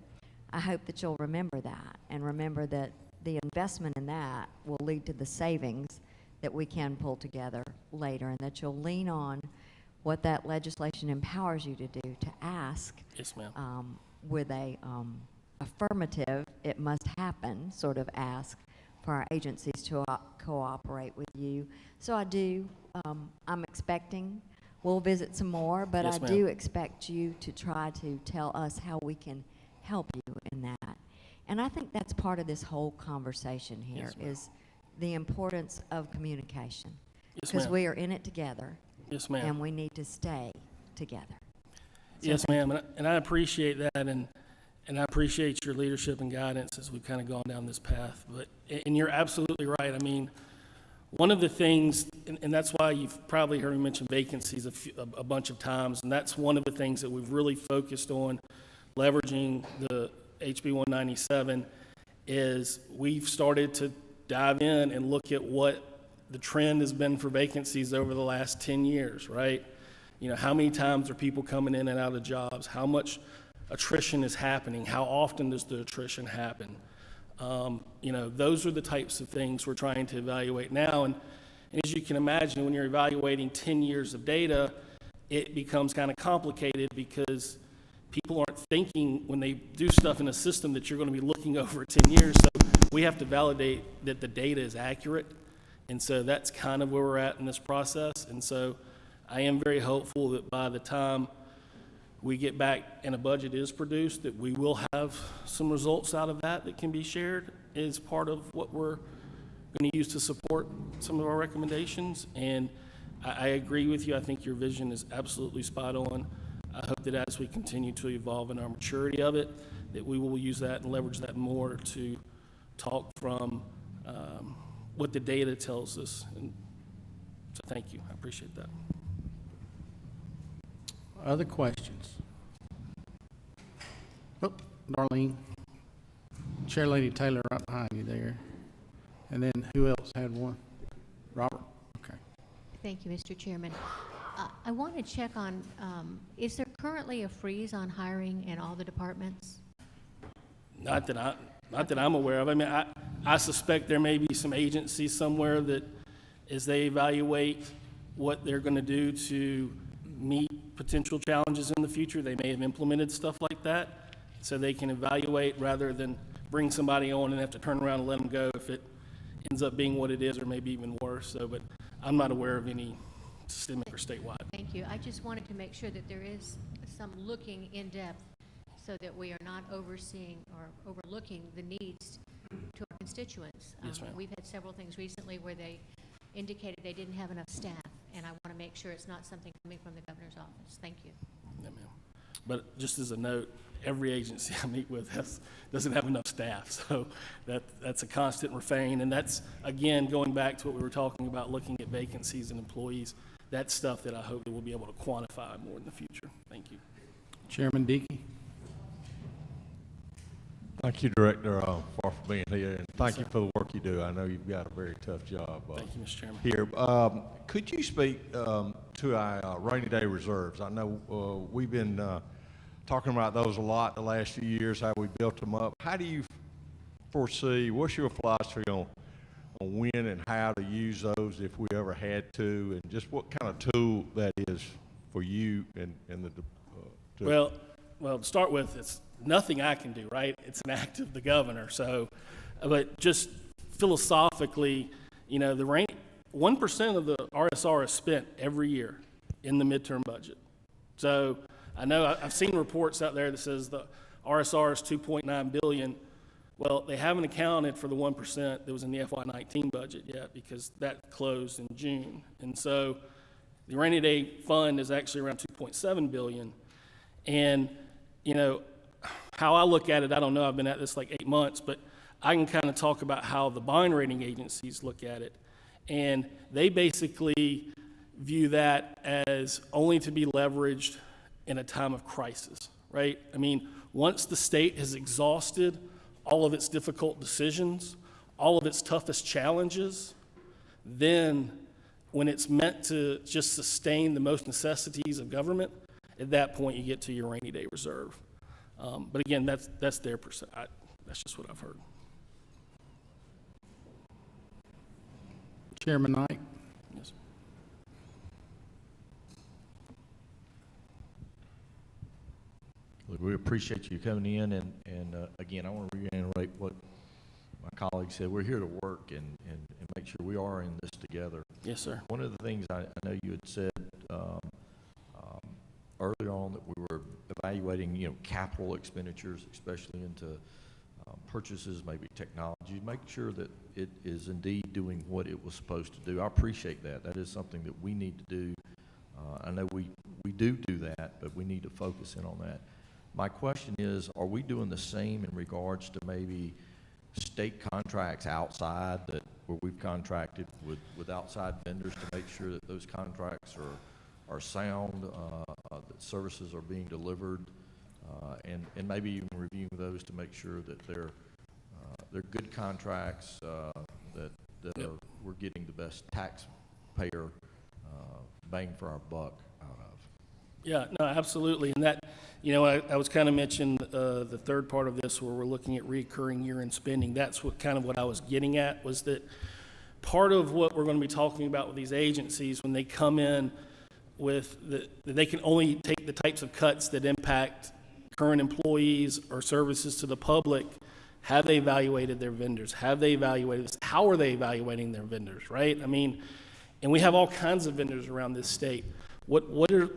I hope that you'll remember that and remember that the investment in that will lead to the savings that we can pull together later, and that you'll lean on what that legislation empowers you to do, to ask Yes, ma'am. with a affirmative, it must happen sort of ask for our agencies to cooperate with you. So I do, I'm expecting, we'll visit some more, but Yes, I ma'am. do expect you to try to tell us how we can help you in that. And I think that's part of this whole conversation here, Yes, ma'am. is the importance of communication. Yes, Because ma'am. we are in it together, Yes, ma'am. and we need to stay together. So Yes, thank ma'am, and I appreciate that, and I appreciate your leadership and guidance as we've kind of gone down this path. But, and you're absolutely right. I mean, one of the things, and that's why you've probably heard me mention vacancies a bunch of times, and that's one of the things that we've really focused on, leveraging the HB 197, is we've started to dive in and look at what the trend has been for vacancies over the last 10 years, right? You know, how many times are people coming in and out of jobs? How much attrition is happening? How often does the attrition happen? You know, those are the types of things we're trying to evaluate now. And as you can imagine, when you're evaluating 10 years of data, it becomes kind of complicated because people aren't thinking when they do stuff in a system that you're going to be looking over 10 years. So we have to validate that the data is accurate. And so that's kind of where we're at in this process. And so I am very hopeful that by the time we get back and a budget is produced, that we will have some results out of that can be shared as part of what we're going to use to support some of our recommendations. And I agree with you. I think your vision is absolutely spot on. I hope that as we continue to evolve in our maturity of it, that we will use that and leverage that more to talk from what the data tells us. And so thank you. I appreciate that. Other questions? Oh, Darlene. Chair Lady Taylor right behind you there. And then who else had one? Robert? Okay. Thank you, Mr. Chairman. I want to check on, is there currently a freeze on hiring in all the departments? Not that I'm aware of. I mean, I suspect there may be some agencies somewhere that, as they evaluate what they're going to do to meet potential challenges in the future, they may have implemented stuff like that, so they can evaluate rather than bring somebody on and have to turn around and let them go if it ends up being what it is, or maybe even worse. So, but I'm not aware of any systemic or statewide. Thank you. I just wanted to make sure that there is some looking in depth so that we are not overseeing or overlooking the needs to our constituents. Yes, ma'am. We've had several things recently where they indicated they didn't have enough staff, and I want to make sure it's not something coming from the governor's office. Thank you. Yeah, ma'am. But just as a note, every agency I meet with doesn't have enough staff. So that's a constant refrain. And that's, again, going back to what we were talking about, looking at vacancies and employees. That's stuff that I hope that we'll be able to quantify more in the future. Thank you. Chairman Dickey. Thank you, Director, for being here, and thank you for the work you do. I know you've got a very tough job. Thank you, Mr. Chairman. Here, could you speak to our rainy day reserves? I know we've been talking about those a lot the last few years, how we built them up. How do you foresee, what's your philosophy on when and how to use those if we ever had to, and just what kind of tool that is for you and the Well, to start with, it's nothing I can do, right? It's an act of the governor. So, but just philosophically, the 1% of the RSR is spent every year in the midterm budget. So I know I've seen reports out there that says the RSR is $2.9 billion. Well, they haven't accounted for the 1% that was in the FY19 budget yet because that closed in June. And so the rainy day fund is actually around $2.7 billion. And, how I look at it, I don't know, I've been at this like 8 months, but I can kind of talk about how the bond rating agencies look at it. And they basically view that as only to be leveraged in a time of crisis, right? I mean, once the state has exhausted all of its difficult decisions, all of its toughest challenges, then when it's meant to just sustain the most necessities of government, at that point you get to your rainy day reserve. But again, that's their percent. That's just what I've heard. Chairman Knight. Yes, sir. Look, we appreciate you coming in, and again, I want to reiterate what my colleague said. We're here to work and make sure we are in this together. Yes, sir. One of the things I know you had said earlier on that we were evaluating, capital expenditures, especially into purchases, maybe technology, make sure that it is indeed doing what it was supposed to do. I appreciate that. That is something that we need to do. I know we do that, but we need to focus in on that. My question is, are we doing the same in regards to maybe state contracts outside where we've contracted with outside vendors to make sure that those contracts are sound, that services are being delivered, and maybe even reviewing those to make sure that they're good contracts, that we're getting the best taxpayer bang for our buck out of. Yeah, no, absolutely. And that, I was kind of mentioning the third part of this where we're looking at recurring year-end spending. That's what I was getting at, was that part of what we're going to be talking about with these agencies when they come in with they can only take the types of cuts that impact current employees or services to the public. Have they evaluated their vendors? Have they evaluated this? How are they evaluating their vendors, right? I mean, and we have all kinds of vendors around this state. What are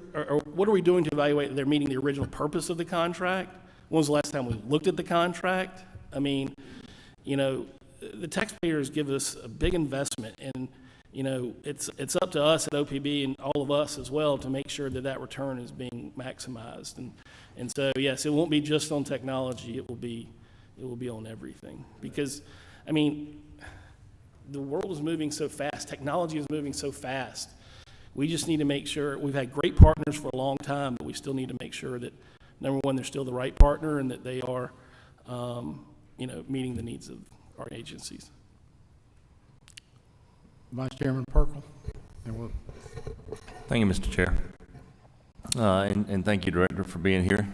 we doing to evaluate that they're meeting the original purpose of the contract? When was the last time we looked at the contract? I mean, the taxpayers give us a big investment, and it's up to us at OPB and all of us as well to make sure that return is being maximized. And so yes, it won't be just on technology. It will be on everything, because I mean, the world is moving so fast. Technology is moving so fast. We just need to make sure. We've had great partners for a long time, but we still need to make sure that, number one, they're still the right partner and that they are, meeting the needs of our agencies. Vice Chairman Perkle. Thank you, Mr. Chair. And thank you, Director, for being here.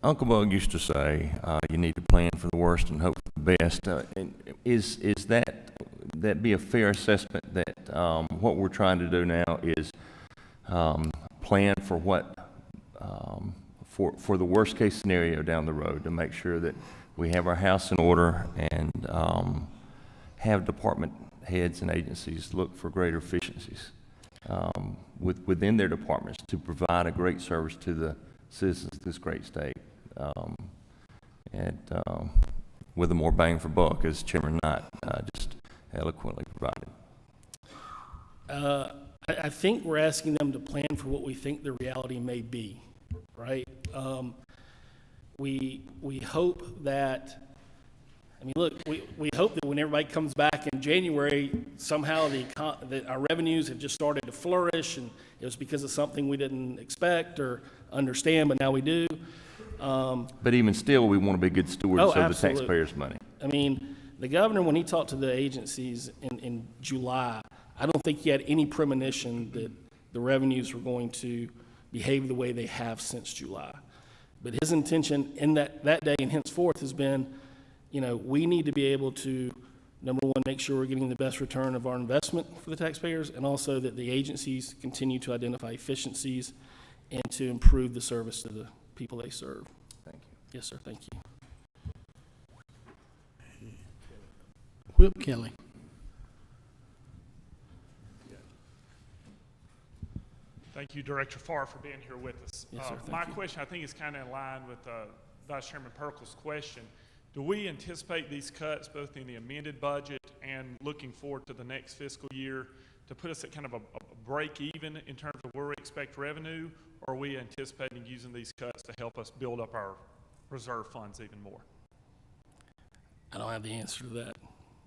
Uncle Bug used to say, you need to plan for the worst and hope for the best. Is that be a fair assessment that what we're trying to do now is plan for what for the worst case scenario down the road, to make sure that we have our house in order and have department heads and agencies look for greater efficiencies within their departments to provide a great service to the citizens of this great state, and with a more bang for buck, as Chairman Knight just eloquently provided. I think we're asking them to plan for what we think the reality may be, right? We hope that, I mean, look, we hope that when everybody comes back in January, somehow that our revenues have just started to flourish, and it was because of something we didn't expect or understand, but now we do. But even still, we want to be good stewards of the absolutely. taxpayers' money. I mean, the governor, when he talked to the agencies in July, I don't think he had any premonition that the revenues were going to behave the way they have since July. But his intention in that day and henceforth has been, we need to be able to, number one, make sure we're getting the best return of our investment for the taxpayers, and also that the agencies continue to identify efficiencies and to improve the service to the people they serve. Thank you. Yes, sir. Thank you. Whip Kelly. Thank you, Director Farr, for being here with us. Yes, sir. My Thank you. question, I think, is kind of in line with Vice Chairman Perkle's question. Do we anticipate these cuts both in the amended budget and looking forward to the next fiscal year to put us at kind of a break even in terms of where we expect revenue, or are we anticipating using these cuts to help us build up our reserve funds even more? I don't have the answer to that.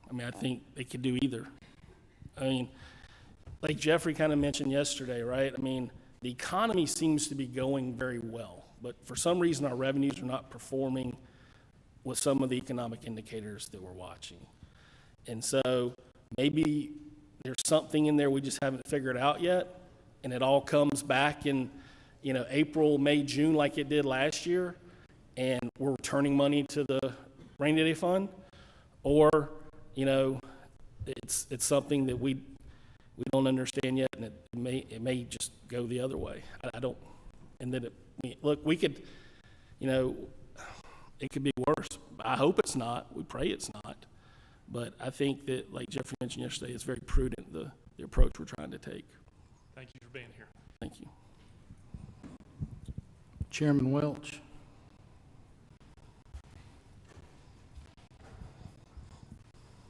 I mean, I think they could do either. I mean, like Jeffrey kind of mentioned yesterday, right? I mean, the economy seems to be going very well, but for some reason our revenues are not performing with some of the economic indicators that we're watching. And so maybe there's something in there we just haven't figured out yet, and it all comes back in, April, May, June like it did last year, and we're returning money to the rainy day fund, or, it's something that we don't understand yet, and it may just go the other way. I don't, and then look, we could, it could be worse. I hope it's not. We pray it's not. But I think that, like Jeffrey mentioned yesterday, it's very prudent, the approach we're trying to take. Thank you for being here. Thank you. Chairman Welch.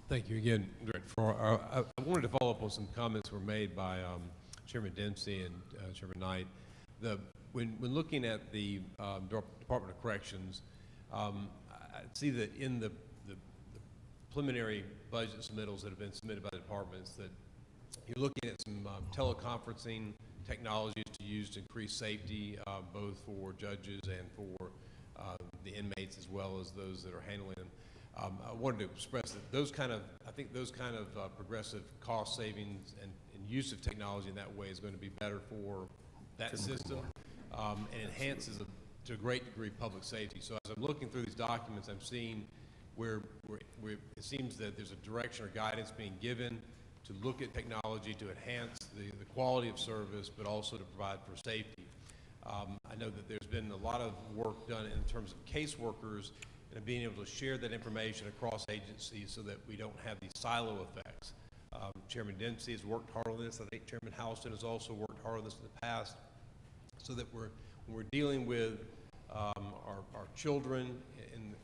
Thank you again, Director Farr. I wanted to follow up on some comments were made by Chairman Dempsey and Chairman Knight. When looking at the Department of Corrections, I see that in the preliminary budget submittals that have been submitted by the departments, that you're looking at some teleconferencing technologies to use to increase safety, both for judges and for the inmates as well as those that are handling them. I wanted to express that I think those kind of progressive cost savings and use of technology in that way is going to be better for that system and enhances to a great degree public safety. So as I'm looking through these documents, I'm seeing where it seems that there's a direction or guidance being given to look at technology to enhance the quality of service, but also to provide for safety. I know that there's been a lot of work done in terms of caseworkers and being able to share that information across agencies so that we don't have these silo effects. Chairman Dempsey has worked hard on this. I think Chairman Houston has also worked hard on this in the past, so that when we're dealing with our children in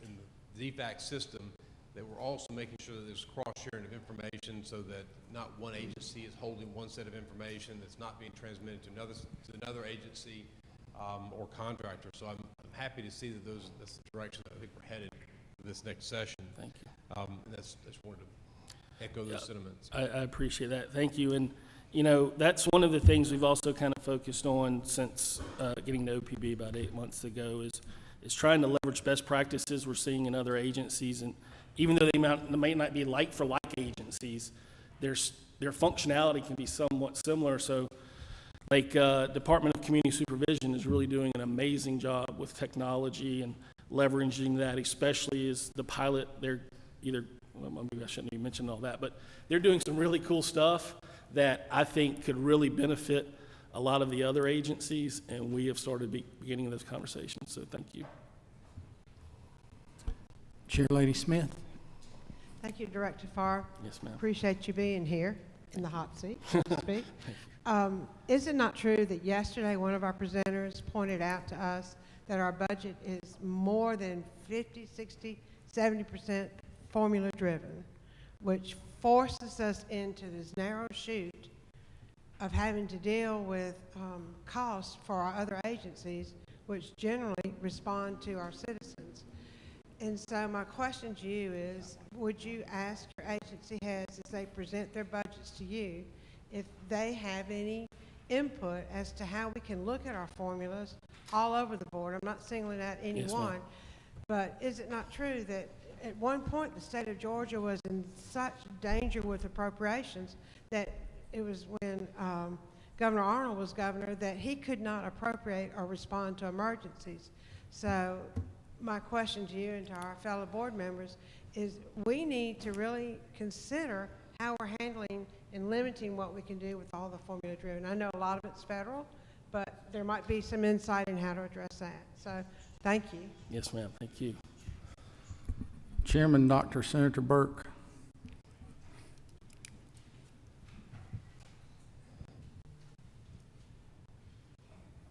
the DFAC system, that we're also making sure that there's cross-sharing of information so that not one agency is holding one set of information that's not being transmitted to another agency or contractor. So I'm happy to see that that's the direction that I think we're headed for this next session. Thank you. And I just wanted to echo those sentiments. I appreciate that. Thank you. And, that's one of the things we've also kind of focused on since getting to OPB about 8 months ago is trying to leverage best practices we're seeing in other agencies. And even though they may not be like for like agencies, their functionality can be somewhat similar. So like Department of Community Supervision is really doing an amazing job with technology and leveraging that, especially as the pilot, they're either, well, maybe I shouldn't even mention all that, but they're doing some really cool stuff that I think could really benefit a lot of the other agencies, and we have started beginning those conversations, so thank you. Chair Lady Smith. Thank you, Director Farr. Yes, ma'am. Appreciate you being here in the hot seat, so to speak. Is it not true that yesterday one of our presenters pointed out to us that our budget is more than 50, 60, 70% formula driven, which forces us into this narrow chute of having to deal with costs for our other agencies, which generally respond to our citizens. And so my question to you is, would you ask your agency heads as they present their budgets to you if they have any input as to how we can look at our formulas all over the board? I'm not singling out any Yes, one, ma'am. but is it not true that at one point the state of Georgia was in such danger with appropriations that it was when Governor Arnold was governor that he could not appropriate or respond to emergencies? So my question to you and to our fellow board members is we need to really consider how we're handling and limiting what we can do with all the formula driven. I know a lot of it's federal, but there might be some insight in how to address that. So thank you. Yes, ma'am. Thank you. Chairman, Dr. Senator Burke.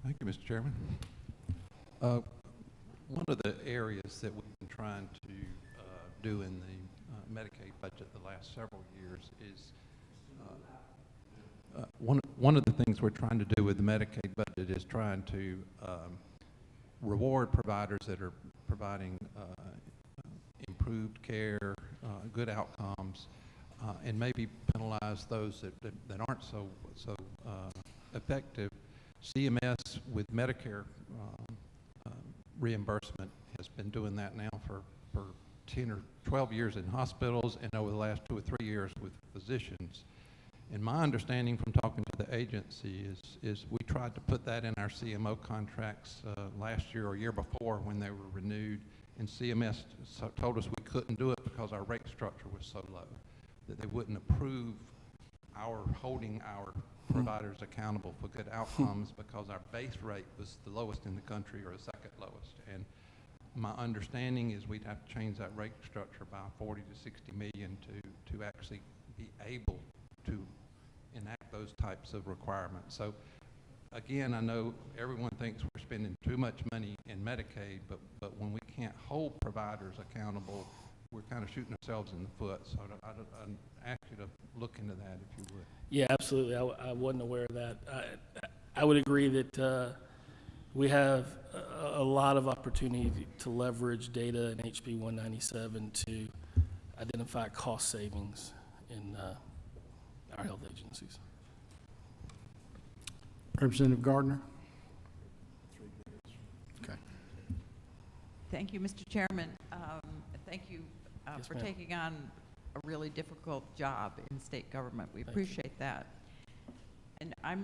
Thank you, Mr. Chairman. One of the areas that we've been trying to do in the Medicaid budget the last several years is one of the things we're trying to do with the Medicaid budget is trying to reward providers that are providing improved care, good outcomes, and maybe penalize those that aren't so effective. CMS with Medicare reimbursement has been doing that now for 10 or 12 years in hospitals and over the last 2 or 3 years with physicians. And my understanding from talking to the agency is we tried to put that in our CMO contracts last year or year before when they were renewed, and CMS told us we couldn't do it because our rate structure was so low, that they wouldn't approve holding our providers accountable for good outcomes because our base rate was the lowest in the country or the second lowest. And my understanding is we'd have to change that rate structure by 40 to 60 million to actually be able to enact those types of requirements. So again, I know everyone thinks we're spending too much money in Medicaid, but when we can't hold providers accountable, we're kind of shooting ourselves in the foot. So I'd ask you to look into that if you would. Yeah, absolutely. I wasn't aware of that. I would agree that we have a lot of opportunity to leverage data in HB 197 to identify cost savings in our health agencies. Representative Gardner. Okay. Thank you, Mr. Chairman. Thank you Yes, for ma'am. taking on a really difficult job in state government. We Thank you. appreciate that. And I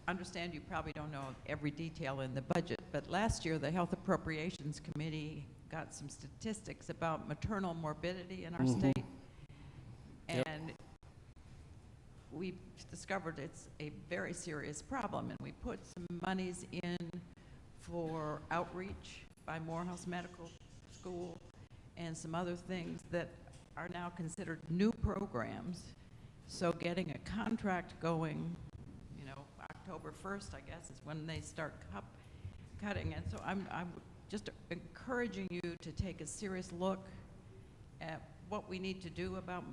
understand you probably don't know every detail in the budget, but last year the Health Appropriations Committee got some statistics about maternal morbidity in our Mhm. state. Yep. And we discovered it's a very serious problem, and we put some monies in for outreach by Morehouse Medical School and some other things that are now considered new programs. So getting a contract going, October 1st, I guess, is when they start cutting. And so I'm just encouraging you to take a serious look at what we need to do about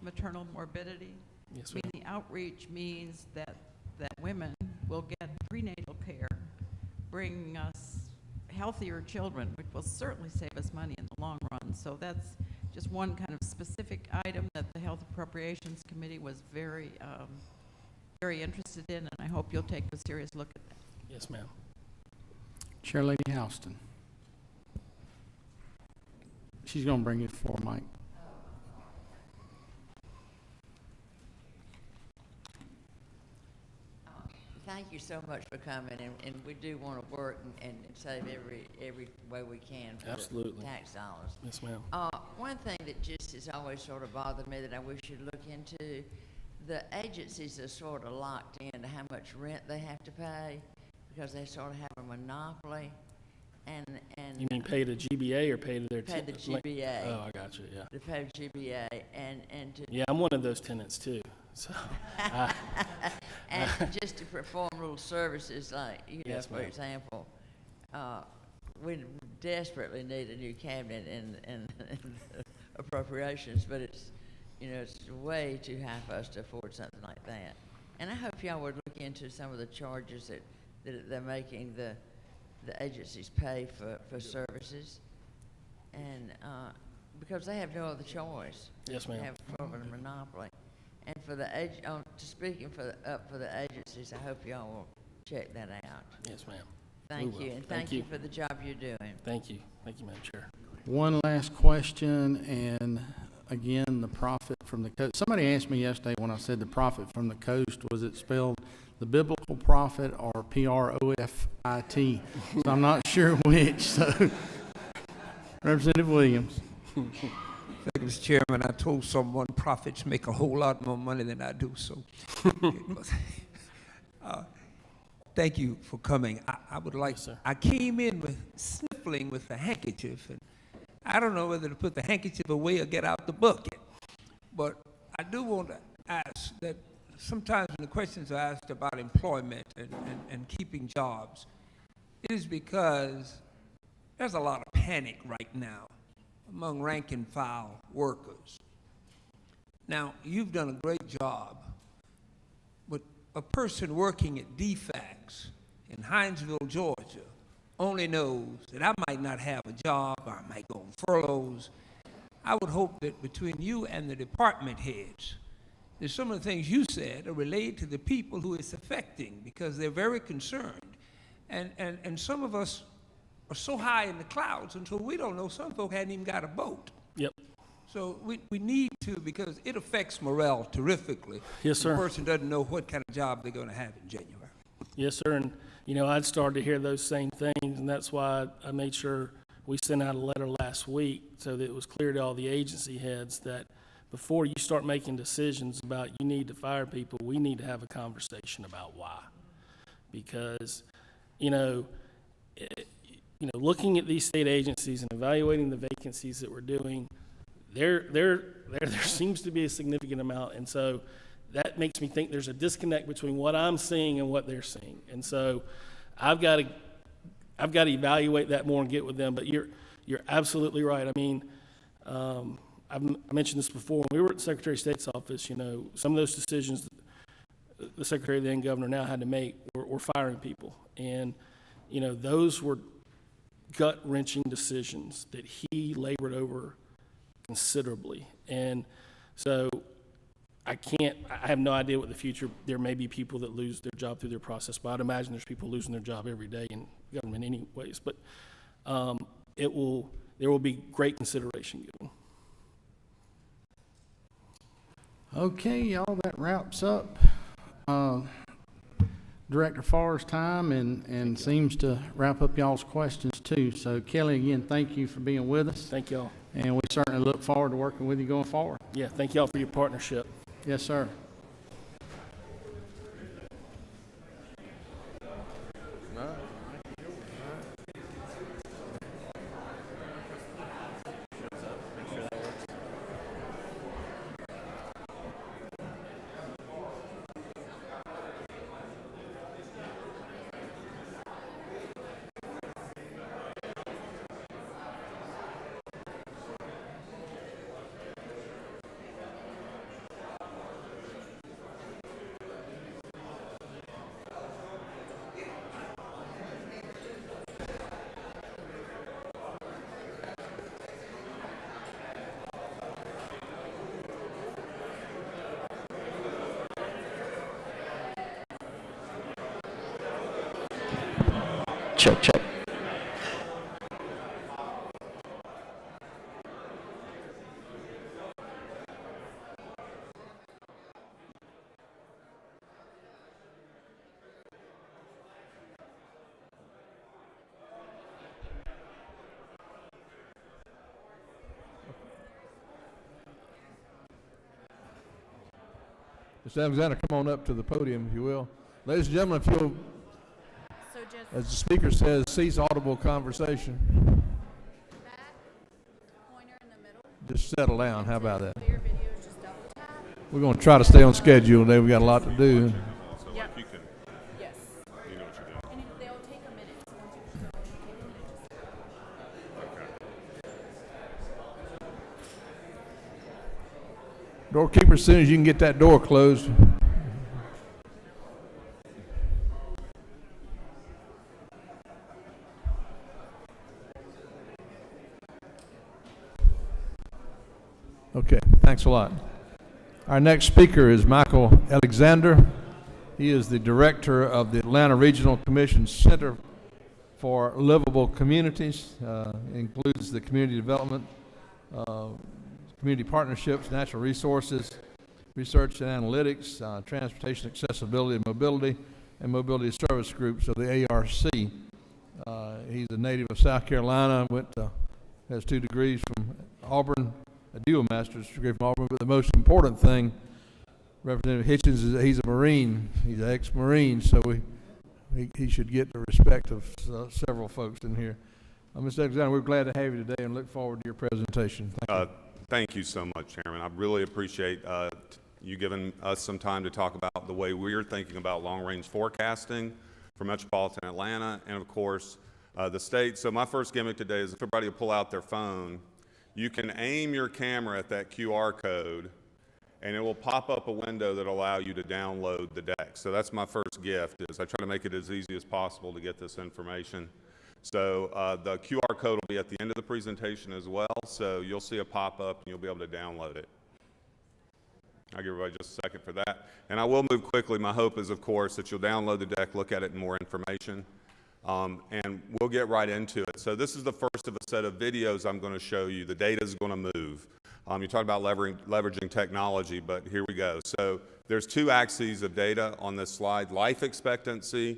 maternal morbidity. Yes, I mean, the outreach means that women will get prenatal care, bringing us healthier children, which will certainly save us money in the long run. So that's just one kind of specific item that the Health Appropriations Committee was very interested in, and I hope you'll take a serious look at that. Yes, ma'am. Chair Lady Houston. She's going to bring you forward, Mike. Thank you so much for coming, and we do want to work and save every way we can for Absolutely. the tax dollars. Yes, ma'am. One thing that just has always sort of bothered me that I wish you'd look into, the agencies are sort of locked into how much rent they have to pay because they sort of have a monopoly. And You mean pay to GBA or pay to their pay the GBA. Oh, I got you. Yeah. To pay the GBA and to Yeah, I'm one of those tenants too. So. and just to perform little services like, Yes, for ma'am. example, we desperately need a new cabinet and appropriations, but it's, it's way too high for us to afford something like that. And I hope y'all would look into some of the charges that they're making the agencies pay for services. And, because they have no other choice. Yes, ma'am. They have sort of a monopoly. And for the speaking for the agencies, I hope y'all will check that out. Yes, ma'am. Thank you, and thank you for the job you're doing. Thank you. Thank you, Madam Chair. One last question, and again, the profit from the coast. Somebody asked me yesterday when I said the profit from the coast, was it spelled the biblical prophet or P-R-O-F-I-T? So I'm not sure which. So, Representative Williams. Thank you, Mr. Chairman. I told someone prophets make a whole lot more money than I do, so. Thank you for coming. I would like, yes, I came in with sniffling with a handkerchief, and I don't know whether to put the handkerchief away or get out the bucket. But I do want to ask that sometimes when the questions are asked about employment and keeping jobs, it is because there's a lot of panic right now among rank and file workers. Now, you've done a great job, but a person working at DFAX in Hinesville, Georgia, only knows that I might not have a job, or I might go on furloughs. I would hope that between you and the department heads, that some of the things you said are related to the people who it's affecting, because they're very concerned. And some of us are so high in the clouds until we don't know. Some folk hadn't even got a boat. Yep. So we need to, because it affects morale terrifically. Yes, sir. The person doesn't know what kind of job they're going to have in January. Yes, sir. And, you know, I'd started to hear those same things, and that's why I made sure we sent out a letter last week so that it was clear to all the agency heads that before you start making decisions about you need to fire people, we need to have a conversation about why. Because, looking at these state agencies and evaluating the vacancies that we're doing, there seems to be a significant amount, and so that makes me think there's a disconnect between what I'm seeing and what they're seeing, and so I've got to evaluate that more and get with them. But you're absolutely right. I mean, I mentioned this before. When we were at the Secretary of State's office, some of those decisions the Secretary, then Governor, now had to make were firing people, and those were gut-wrenching decisions that he labored over considerably. And so I have no idea what the future, there may be people that lose their job through their process, but I'd imagine there's people losing their job every day in government anyways. But there will be great consideration given. Okay, y'all, that wraps up Director Farr's time and seems to wrap up y'all's questions too. So Kelly, again, thank you for being with us. Thank y'all. And we certainly look forward to working with you going forward. Yeah, thank y'all for your partnership. Yes, sir. Check, check. Mr. Alexander, come on up to the podium, if you will. Ladies and gentlemen, if you'll, as the speaker says, cease audible conversation. Just settle down. How about that? We're going to try to stay on schedule today. We've got a lot to do. So if you can, yes, you know what you're doing. And they'll take a minute. So once you start, take a minute. Doorkeeper, as soon as you can get that door closed. Okay, thanks a lot. Our next speaker is Michael Alexander. He is the director of the Atlanta Regional Commission Center for Livable Communities. Includes the community development, community partnerships, natural resources, research and analytics, transportation accessibility and mobility service groups of the ARC. He's a native of South Carolina, has 2 degrees from Auburn, a dual master's degree from Auburn, but the most important thing, Representative Hitchens, is that he's a Marine. He's an ex-Marine, so he should get the respect of several folks in here. Mr. Alexander, we're glad to have you today and look forward to your presentation. Thank you. Thank you so much, Chairman. I really appreciate you giving us some time to talk about the way we're thinking about long-range forecasting for metropolitan Atlanta and, of course, the state. So my first gimmick today is if everybody will pull out their phone, you can aim your camera at that QR code, and it will pop up a window that will allow you to download the deck. So that's my first gift, is I try to make it as easy as possible to get this information. So the QR code will be at the end of the presentation as well, so you'll see a pop-up and you'll be able to download it. I'll give everybody just a second for that. And I will move quickly. My hope is, of course, that you'll download the deck, look at it in more information, and we'll get right into it. So this is the first of a set of videos I'm going to show you. The data is going to move. You talked about leveraging technology, but here we go. So there's 2 axes of data on this slide: life expectancy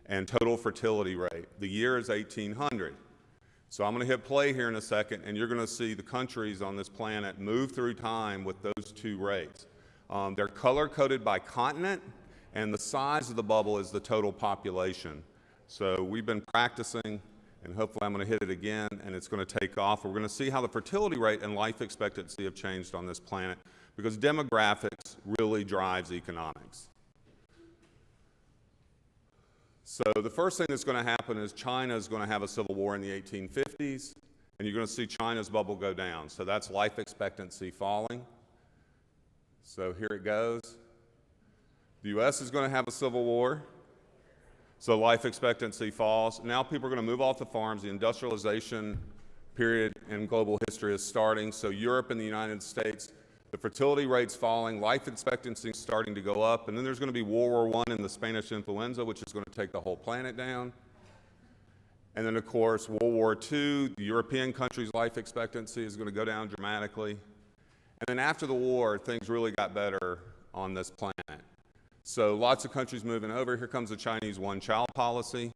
and total fertility rate. The year is 1800. So I'm going to hit play here in a second, and you're going to see the countries on this planet move through time with those 2 rates. They're color-coded by continent, and the size of the bubble is the total population. So we've been practicing, and hopefully I'm going to hit it again, and it's going to take off. We're going to see how the fertility rate and life expectancy have changed on this planet, because demographics really drives economics. So the first thing that's going to happen is China is going to have a civil war in the 1850s, and you're going to see China's bubble go down. So that's life expectancy falling. So here it goes. The U.S. is going to have a civil war, so life expectancy falls. Now people are going to move off the farms. The industrialization period in global history is starting. So Europe and the United States, the fertility rate's falling, life expectancy is starting to go up, and then there's going to be World War I and the Spanish influenza, which is going to take the whole planet down. And then, of course, World War II, the European countries' life expectancy is going to go down dramatically. And then after the war, things really got better on this planet. So lots of countries moving over. Here comes the Chinese one-child policy.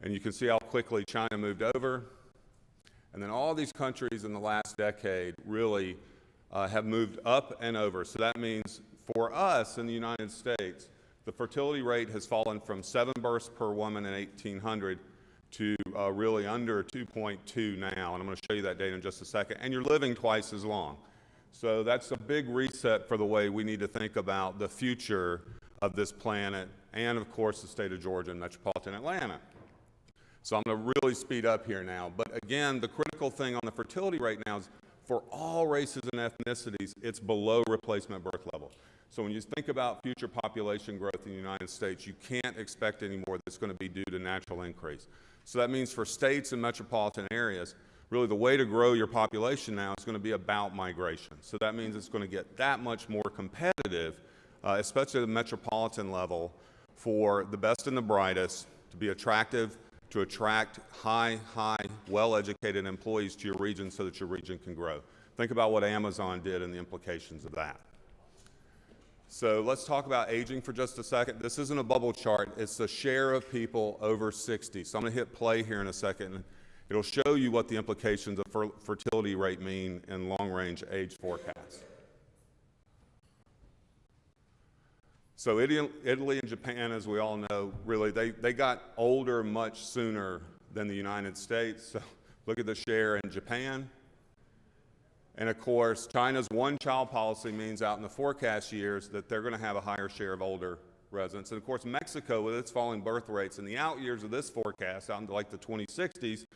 And you can see how quickly China moved over. And then all these countries in the last decade really have moved up and over. So that means for us in the United States, the fertility rate has fallen from 7 births per woman in 1800 to really under 2.2 now. And I'm going to show you that data in just a second. And you're living twice as long. So that's a big reset for the way we need to think about the future of this planet and, of course, the state of Georgia and metropolitan Atlanta. So I'm going to really speed up here now. But again, the critical thing on the fertility rate now is for all races and ethnicities, it's below replacement birth level. So when you think about future population growth in the United States, you can't expect any more that's going to be due to natural increase. So that means for states and metropolitan areas, really the way to grow your population now is going to be about migration. So that means it's going to get that much more competitive, especially at the metropolitan level, for the best and the brightest to be attractive, to attract high, well-educated employees to your region so that your region can grow. Think about what Amazon did and the implications of that. So let's talk about aging for just a second. This isn't a bubble chart. It's the share of people over 60. So I'm going to hit play here in a second. It'll show you what the implications of fertility rate mean in long-range age forecasts. So Italy and Japan, as we all know, really, they got older much sooner than the United States. So look at the share in Japan. And of course, China's one-child policy means out in the forecast years that they're going to have a higher share of older residents. And of course, Mexico, with its falling birth rates in the out years of this forecast, out into like the 2060s, is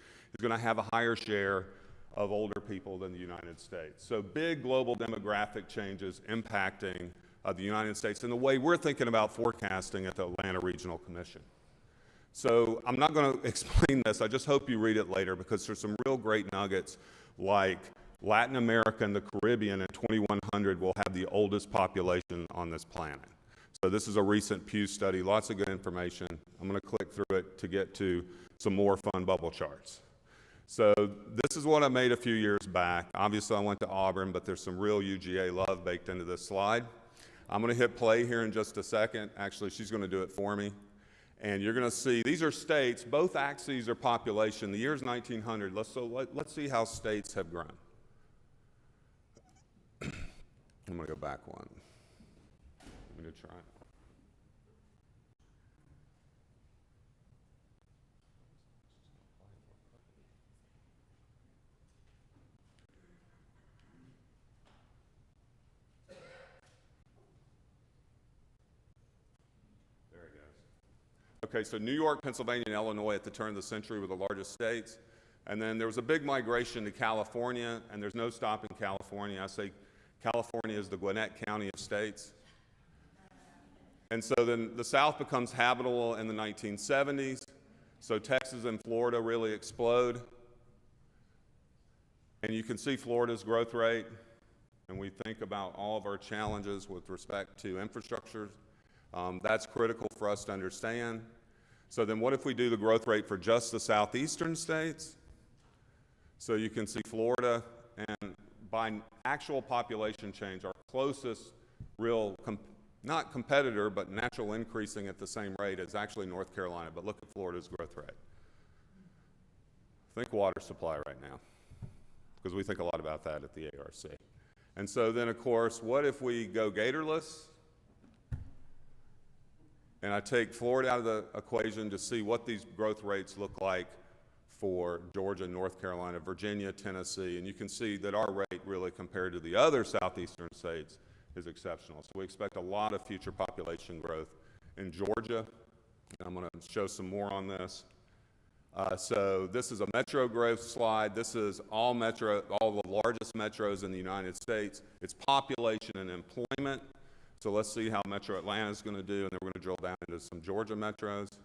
going to have a higher share of older people than the United States. So big global demographic changes impacting the United States and the way we're thinking about forecasting at the Atlanta Regional Commission. So I'm not going to explain this. I just hope you read it later because there's some real great nuggets like Latin America and the Caribbean in 2100 will have the oldest population on this planet. So this is a recent Pew study, lots of good information. I'm going to click through it to get to some more fun bubble charts. So this is what I made a few years back. Obviously I went to Auburn, but there's some real UGA love baked into this slide. I'm going to hit play here in just a second. Actually, she's going to do it for me. And you're going to see, these are states, both axes are population. The year's 1900. Let's see how states have grown. I'm going to go back one. I'm going to try it. There it goes. Okay, so New York, Pennsylvania, and Illinois at the turn of the century were the largest states. And then there was a big migration to California, and there's no stopping California. I say California is the Gwinnett County of states. And so then the South becomes habitable in the 1970s. So Texas and Florida really explode. And you can see Florida's growth rate. And we think about all of our challenges with respect to infrastructure. That's critical for us to understand. So then what if we do the growth rate for just the southeastern states? So you can see Florida, and by actual population change, our closest real, not competitor, but natural increasing at the same rate is actually North Carolina, but look at Florida's growth rate. Think water supply right now, because we think a lot about that at the ARC. And so then, of course, what if we go gatorless? And I take Florida out of the equation to see what these growth rates look like for Georgia, North Carolina, Virginia, Tennessee, and you can see that our rate really compared to the other southeastern states is exceptional. So we expect a lot of future population growth in Georgia, and I'm going to show some more on this. So this is a metro growth slide. This is all the largest metros in the United States. It's population and employment. So let's see how Metro Atlanta is going to do, and then we're going to drill down into some Georgia metros.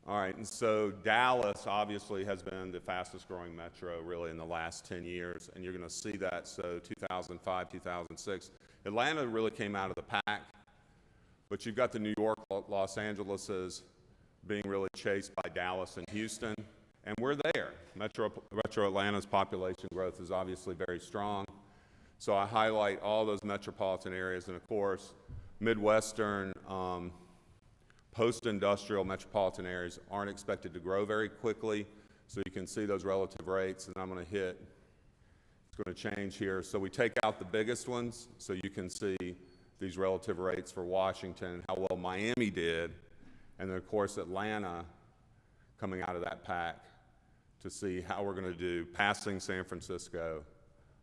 All right, and so Dallas obviously has been the fastest growing metro really in the last 10 years, and you're going to see that. So 2005, 2006, Atlanta really came out of the pack, but you've got the New York, Los Angeleses being really chased by Dallas and Houston, and we're there. Metro Atlanta's population growth is obviously very strong. So I highlight all those metropolitan areas, and of course, Midwestern, post-industrial metropolitan areas aren't expected to grow very quickly, so you can see those relative rates, and I'm going to hit, it's going to change here. So we take out the biggest ones, so you can see these relative rates for Washington and how well Miami did, and then of course Atlanta coming out of that pack to see how we're going to do, passing San Francisco,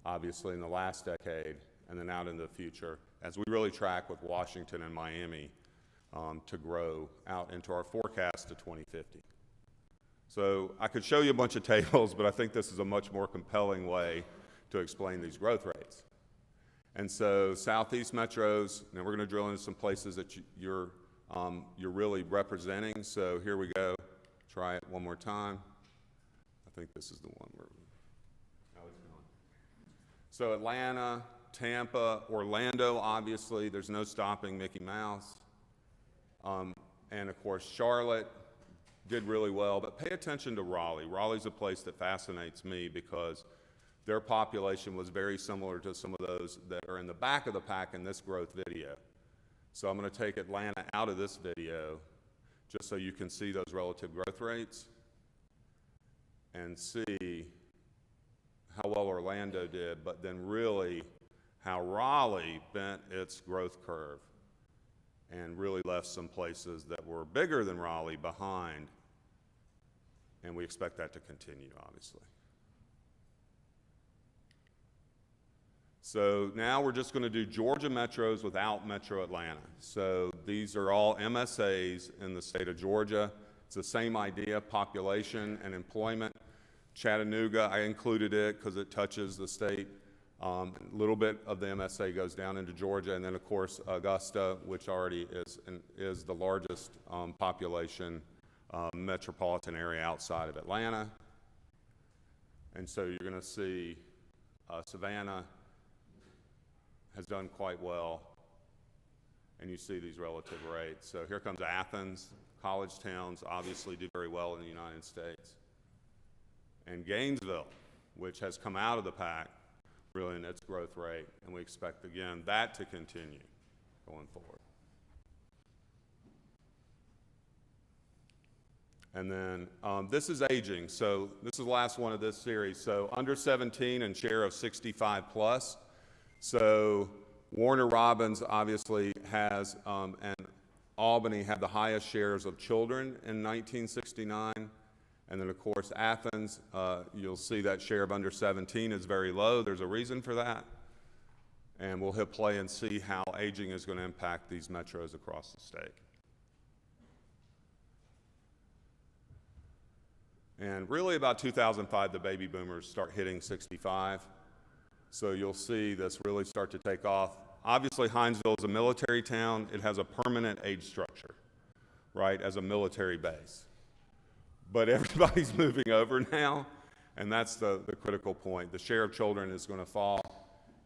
obviously in the last decade, and then out into the future, as we really track with Washington and Miami to grow out into our forecast to 2050. So I could show you a bunch of tables, but I think this is a much more compelling way to explain these growth rates. And so Southeast metros, now we're going to drill into some places that you're really representing. So here we go. Try it one more time. I think this is the one where, oh, it's gone. So Atlanta, Tampa, Orlando, obviously, there's no stopping Mickey Mouse. And of course, Charlotte did really well, but pay attention to Raleigh. Raleigh's a place that fascinates me because their population was very similar to some of those that are in the back of the pack in this growth video. So I'm going to take Atlanta out of this video just so you can see those relative growth rates and see how well Orlando did, but then really how Raleigh bent its growth curve and really left some places that were bigger than Raleigh behind, and we expect that to continue, obviously. So now we're just going to do Georgia metros without Metro Atlanta. So these are all MSAs in the state of Georgia. It's the same idea, population and employment. Chattanooga, I included it because it touches the state. A little bit of the MSA goes down into Georgia, and then of course Augusta, which already is the largest population metropolitan area outside of Atlanta. And so you're going to see Savannah has done quite well, and you see these relative rates. So here comes Athens. College towns obviously do very well in the United States. And Gainesville, which has come out of the pack really in its growth rate, and we expect, again, that to continue going forward. And then this is aging. So this is the last one of this series. So under 17 and share of 65 plus. So Warner Robins obviously has, and Albany had the highest shares of children in 1969. And then of course Athens, you'll see that share of under 17 is very low. There's a reason for that. And we'll hit play and see how aging is going to impact these metros across the state. And really about 2005, the baby boomers start hitting 65. So you'll see this really start to take off. Obviously, Hinesville is a military town. It has a permanent age structure, right, as a military base. But everybody's moving over now, and that's the critical point. The share of children is going to fall,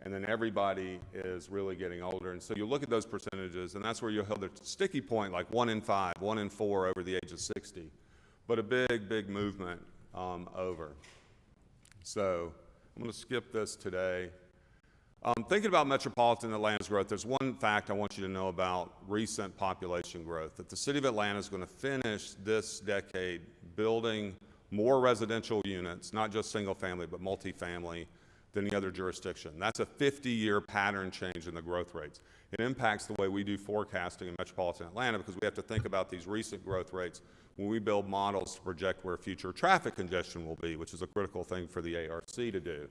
and then everybody is really getting older. And so you look at those percentages, and that's where you'll have the sticky point, like 1 in 5, 1 in 4 over the age of 60. But a big, big movement over. So I'm going to skip this today. Thinking about metropolitan Atlanta's growth, there's one fact I want you to know about recent population growth, that the city of Atlanta is going to finish this decade building more residential units, not just single family, but multifamily, than the other jurisdiction. That's a 50-year pattern change in the growth rates. It impacts the way we do forecasting in metropolitan Atlanta because we have to think about these recent growth rates when we build models to project where future traffic congestion will be, which is a critical thing for the ARC to do.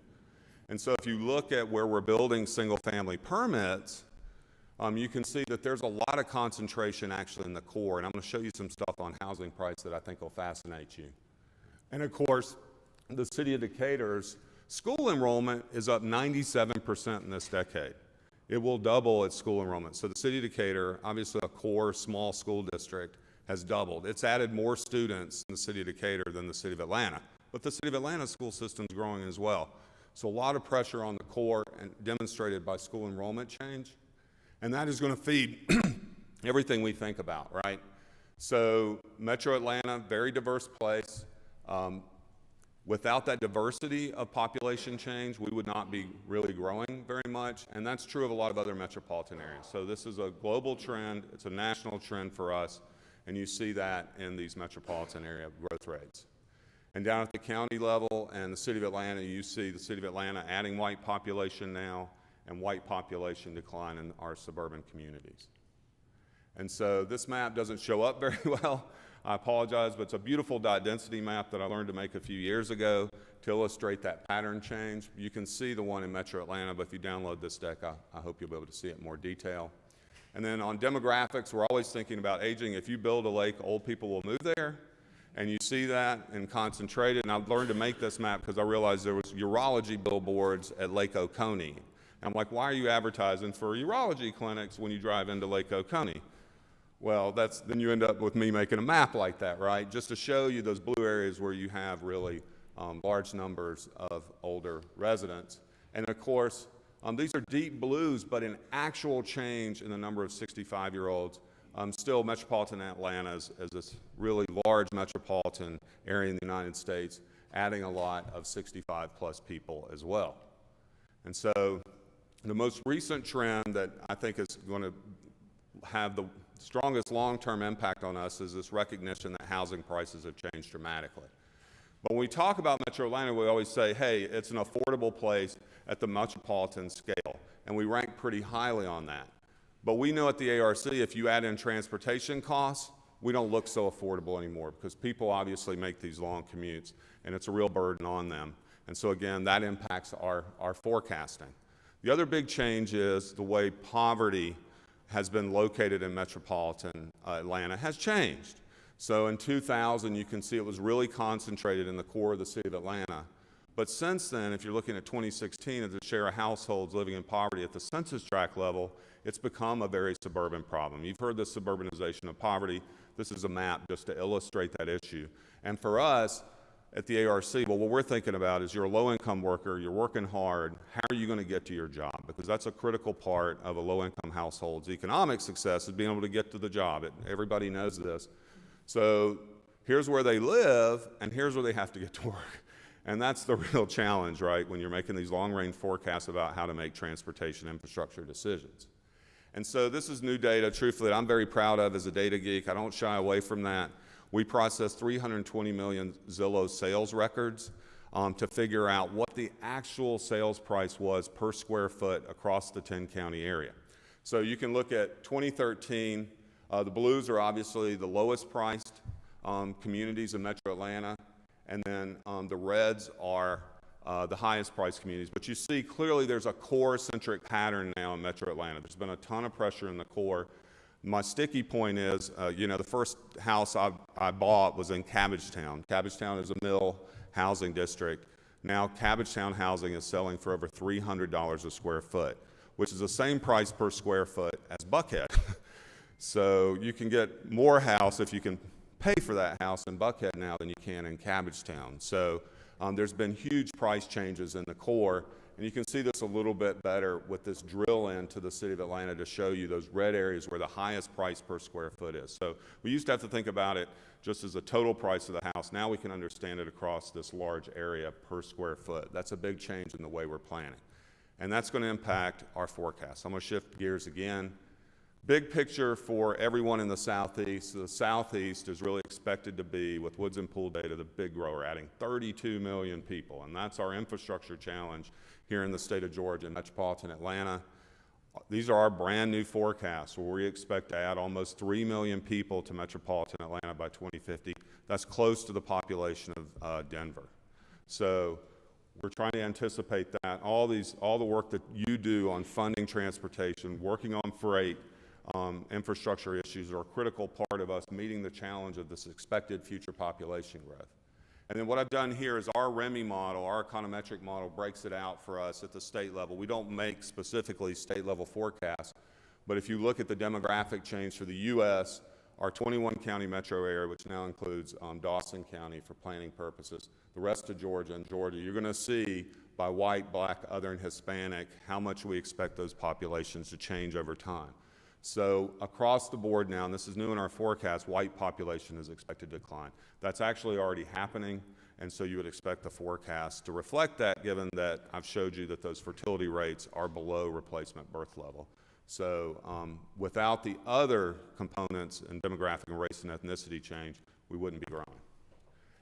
And so if you look at where we're building single-family permits, you can see that there's a lot of concentration actually in the core. And I'm going to show you some stuff on housing price that I think will fascinate you. And of course, the city of Decatur's school enrollment is up 97% in this decade. It will double its school enrollment. So the city of Decatur, obviously a core small school district, has doubled. It's added more students in the city of Decatur than the city of Atlanta. But the city of Atlanta's school system is growing as well. So a lot of pressure on the core and demonstrated by school enrollment change. And that is going to feed everything we think about, right? So Metro Atlanta, very diverse place. Without that diversity of population change, we would not be really growing very much. And that's true of a lot of other metropolitan areas. So this is a global trend. It's a national trend for us. And you see that in these metropolitan area growth rates. And down at the county level and the city of Atlanta, you see the city of Atlanta adding white population now and white population decline in our suburban communities. And so this map doesn't show up very well. I apologize, but it's a beautiful dot density map that I learned to make a few years ago to illustrate that pattern change. You can see the one in Metro Atlanta, but if you download this deck, I hope you'll be able to see it in more detail. And then on demographics, we're always thinking about aging. If you build a lake, old people will move there. And you see that and concentrated. And I've learned to make this map because I realized there was urology billboards at Lake Oconee. And I'm like, why are you advertising for urology clinics when you drive into Lake Oconee? Well, then you end up with me making a map like that, right? Just to show you those blue areas where you have really large numbers of older residents. And of course, these are deep blues, but an actual change in the number of 65-year-olds. Still, metropolitan Atlanta is this really large metropolitan area in the United States, adding a lot of 65-plus people as well. And so the most recent trend that I think is going to have the strongest long-term impact on us is this recognition that housing prices have changed dramatically. But when we talk about Metro Atlanta, we always say, hey, it's an affordable place at the metropolitan scale, and we rank pretty highly on that. But we know at the ARC, if you add in transportation costs, we don't look so affordable anymore because people obviously make these long commutes, and it's a real burden on them. And so again, that impacts our forecasting. The other big change is the way poverty has been located in metropolitan Atlanta has changed. So in 2000, you can see it was really concentrated in the core of the city of Atlanta. But since then, if you're looking at 2016, at the share of households living in poverty at the census tract level, it's become a very suburban problem. You've heard the suburbanization of poverty. This is a map just to illustrate that issue. And for us at the ARC, well, what we're thinking about is you're a low-income worker, you're working hard, how are you going to get to your job? Because that's a critical part of a low-income household's economic success, is being able to get to the job. Everybody knows this. So here's where they live, and here's where they have to get to work. And that's the real challenge, right, when you're making these long-range forecasts about how to make transportation infrastructure decisions. And so this is new data, truthfully, that I'm very proud of as a data geek. I don't shy away from that. We processed 320 million Zillow sales records to figure out what the actual sales price was per square foot across the 10-county area. So you can look at 2013. The blues are obviously the lowest priced communities in Metro Atlanta, and then the reds are the highest priced communities. But you see clearly there's a core-centric pattern now in Metro Atlanta. There's been a ton of pressure in the core. My sticky point is, the first house I bought was in Cabbagetown. Cabbagetown is a mill housing district. Now Cabbagetown housing is selling for over $300 a square foot, which is the same price per square foot as Buckhead. So you can get more house if you can pay for that house in Buckhead now than you can in Cabbagetown. So there's been huge price changes in the core, and you can see this a little bit better with this drill into the city of Atlanta to show you those red areas where the highest price per square foot is. So we used to have to think about it just as the total price of the house. Now we can understand it across this large area per square foot. That's a big change in the way we're planning. And that's going to impact our forecast. I'm going to shift gears again. Big picture for everyone in the Southeast. The Southeast is really expected to be, with Woods and Pool data, the big grower, adding 32 million people. And that's our infrastructure challenge here in the state of Georgia and metropolitan Atlanta. These are our brand new forecasts where we expect to add almost 3 million people to metropolitan Atlanta by 2050. That's close to the population of Denver. So we're trying to anticipate that. All the work that you do on funding transportation, working on freight, infrastructure issues are a critical part of us meeting the challenge of this expected future population growth. And then what I've done here is our REMI model, our econometric model, breaks it out for us at the state level. We don't make specifically state level forecasts, but if you look at the demographic change for the U.S., our 21 county metro area, which now includes Dawson County for planning purposes, the rest of Georgia and Georgia, you're going to see by white, black, other, and Hispanic how much we expect those populations to change over time. So across the board now, and this is new in our forecast, white population is expected to decline. That's actually already happening, and so you would expect the forecast to reflect that, given that I've showed you that those fertility rates are below replacement birth level. So without the other components in demographic and race and ethnicity change, we wouldn't be growing.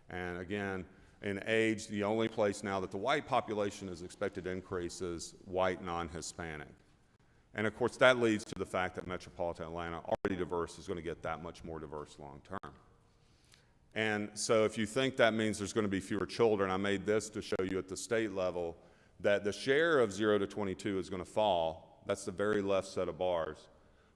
And again, in age, the only place now that the white population is expected to increase is white non-Hispanic. And of course, that leads to the fact that metropolitan Atlanta, already diverse, is going to get that much more diverse long term. And so if you think that means there's going to be fewer children, I made this to show you at the state level that the share of 0 to 22 is going to fall. That's the very left set of bars.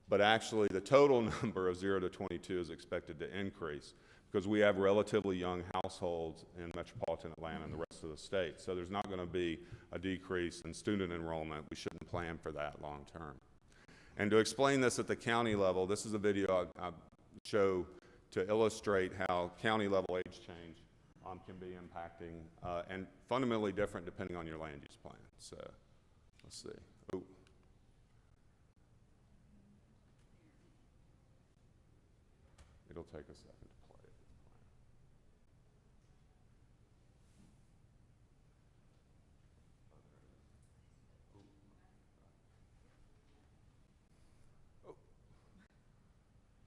But actually, the total number of 0 to 22 is expected to increase because we have relatively young households in metropolitan Atlanta and the rest of the state. So there's not going to be a decrease in student enrollment. We shouldn't plan for that long term. And to explain this at the county level, this is a video I show to illustrate how county level age change can be impacting and fundamentally different depending on your land use plan. So let's see. Ooh. It'll take a second to play it. Oh.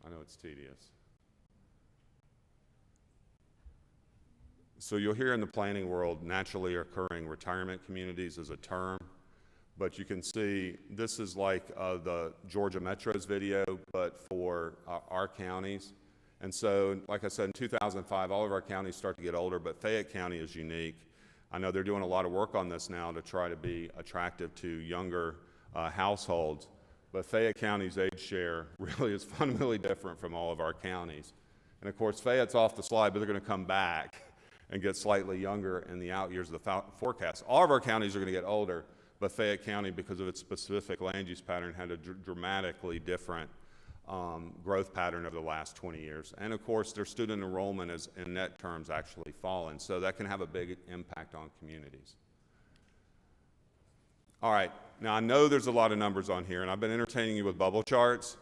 I know it's tedious. So you'll hear in the planning world naturally occurring retirement communities as a term, but you can see this is like the Georgia Metro's video, but for our counties. And so, like I said, in 2005, all of our counties start to get older, but Fayette County is unique. I know they're doing a lot of work on this now to try to be attractive to younger households, but Fayette County's age share really is fundamentally different from all of our counties. And of course, Fayette's off the slide, but they're going to come back and get slightly younger in the out years of the forecast. All of our counties are going to get older, but Fayette County, because of its specific land use pattern, had a dramatically different growth pattern over the last 20 years. And of course, their student enrollment is, in net terms, actually fallen, so that can have a big impact on communities. All right, now I know there's a lot of numbers on here, and I've been entertaining you with bubble charts,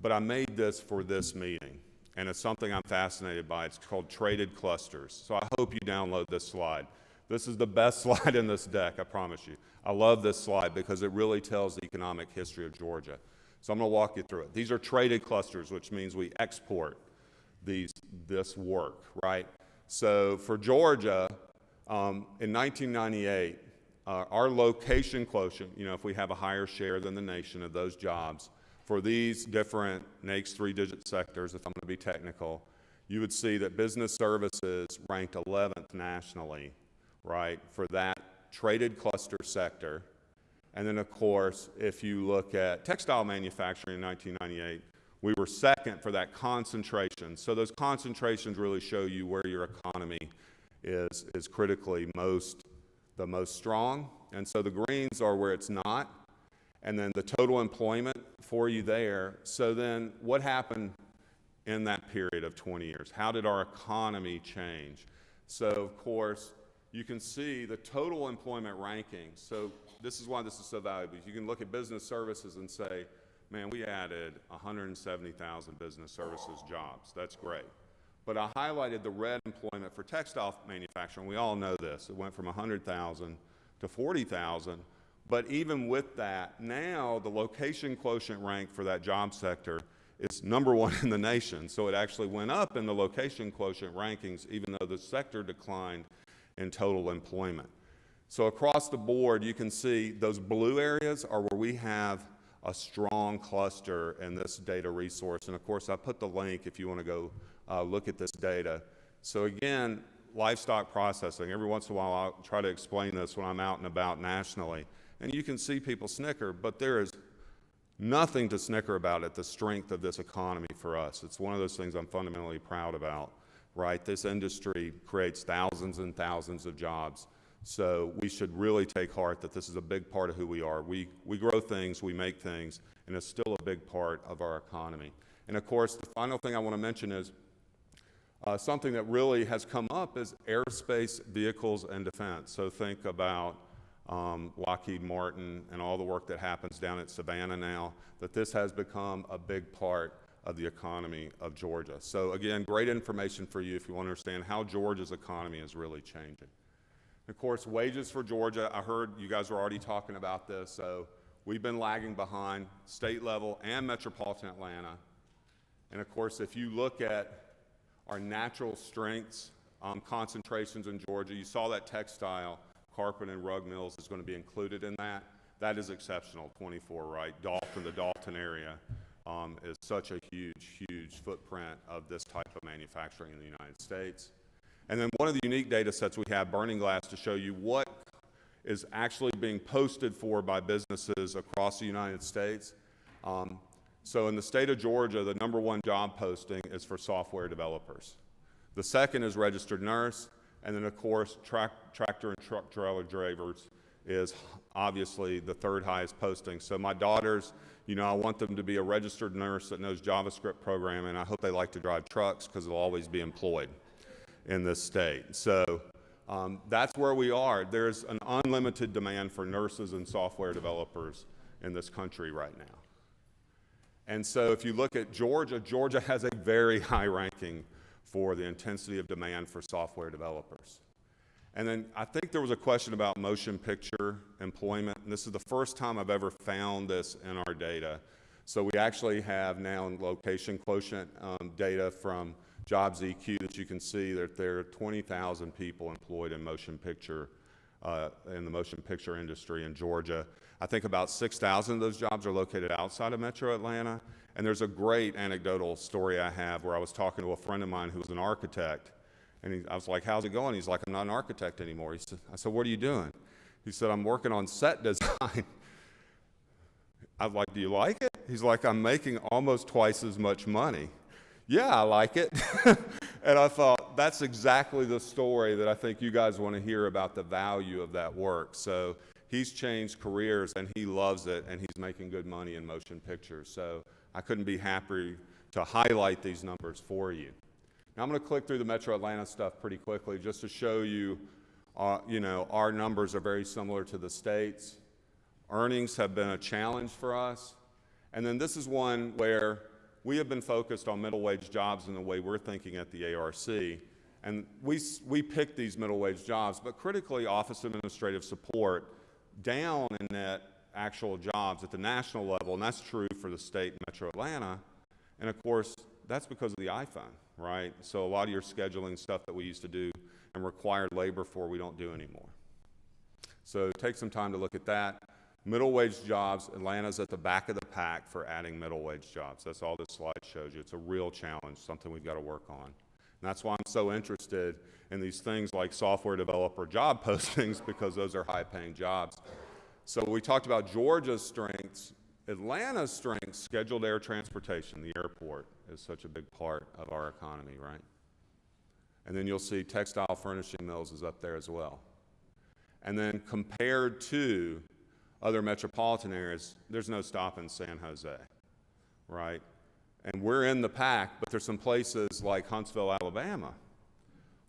but I made this for this meeting, and it's something I'm fascinated by. It's called traded clusters. So I hope you download this slide. This is the best slide in this deck, I promise you. I love this slide because it really tells the economic history of Georgia. So I'm going to walk you through it. These are traded clusters, which means we export this work, right? So for Georgia, in 1998, our location quotient, you know, if we have a higher share than the nation of those jobs, for these different NAICS three-digit sectors, if I'm going to be technical, you would see that business services ranked 11th nationally, right, for that traded cluster sector. And then, of course, if you look at textile manufacturing in 1998, we were second for that concentration. So those concentrations really show you where your economy is critically the most strong. And so the greens are where it's not. And then the total employment for you there. So then what happened in that period of 20 years? How did our economy change? So, of course, you can see the total employment rankings. So this is why this is so valuable. You can look at business services and say, man, we added 170,000 business services jobs. That's great. But I highlighted the red employment for textile manufacturing. We all know this. It went from 100,000 to 40,000. But even with that, now the location quotient rank for that job sector is #1 in the nation. So it actually went up in the location quotient rankings, even though the sector declined in total employment. So across the board, you can see those blue areas are where we have a strong cluster in this data resource. And of course, I put the link if you want to go look at this data. So again, livestock processing. Every once in a while, I'll try to explain this when I'm out and about nationally. And you can see people snicker, but there is nothing to snicker about at the strength of this economy for us. It's one of those things I'm fundamentally proud about, right? This industry creates thousands and thousands of jobs. So we should really take heart that this is a big part of who we are. We grow things, we make things, and it's still a big part of our economy. And of course, the final thing I want to mention is something that really has come up is aerospace, vehicles, and defense. So think about Lockheed Martin and all the work that happens down at Savannah now, that this has become a big part of the economy of Georgia. So again, great information for you if you want to understand how Georgia's economy is really changing. Of course, wages for Georgia, I heard you guys were already talking about this, so we've been lagging behind state level and metropolitan Atlanta. And of course, if you look at our natural strengths, concentrations in Georgia, you saw that textile, carpet and rug mills is going to be included in that. That is exceptional, 24, right? Dalton, the Dalton area is such a huge, huge footprint of this type of manufacturing in the United States. And then one of the unique data sets we have, Burning Glass, to show you what is actually being posted for by businesses across the United States. So in the state of Georgia, the #1 job posting is for software developers. The second is registered nurse, and then of course, tractor and truck trailer drivers is obviously the third highest posting. So my daughters, you know, I want them to be a registered nurse that knows JavaScript programming, and I hope they like to drive trucks because they'll always be employed in this state. So that's where we are. There's an unlimited demand for nurses and software developers in this country right now. And so if you look at Georgia, Georgia has a very high ranking for the intensity of demand for software developers. And then I think there was a question about motion picture employment, and this is the first time I've ever found this in our data. So we actually have now location quotient data from Jobs EQ that you can see that there are 20,000 people employed in motion picture, in the motion picture industry in Georgia. I think about 6,000 of those jobs are located outside of Metro Atlanta. And there's a great anecdotal story I have where I was talking to a friend of mine who was an architect, And I was like, how's it going? He's like, I'm not an architect anymore. I said, what are you doing? He said, I'm working on set design. I was like, do you like it? He's like, I'm making almost twice as much money. Yeah, I like it. And I thought, that's exactly the story that I think you guys want to hear about the value of that work. So he's changed careers, and he loves it, and he's making good money in motion pictures. So I couldn't be happy to highlight these numbers for you. Now I'm going to click through the Metro Atlanta stuff pretty quickly just to show you, our numbers are very similar to the states. Earnings have been a challenge for us. And then this is one where we have been focused on middle wage jobs in the way we're thinking at the ARC. And we picked these middle wage jobs, but critically office administrative support down in net actual jobs at the national level, and that's true for the state Metro Atlanta. And of course, that's because of the iPhone, right? So a lot of your scheduling stuff that we used to do and required labor for, we don't do anymore. So take some time to look at that. Middle wage jobs, Atlanta's at the back of the pack for adding middle wage jobs. That's all this slide shows you. It's a real challenge, something we've got to work on. And that's why I'm so interested in these things like software developer job postings, because those are high-paying jobs. So we talked about Georgia's strengths. Atlanta's strengths, scheduled air transportation, the airport is such a big part of our economy, right? And then you'll see textile furnishing mills is up there as well. And then compared to other metropolitan areas, there's no stopping San Jose, right? And we're in the pack, but there's some places like Huntsville, Alabama,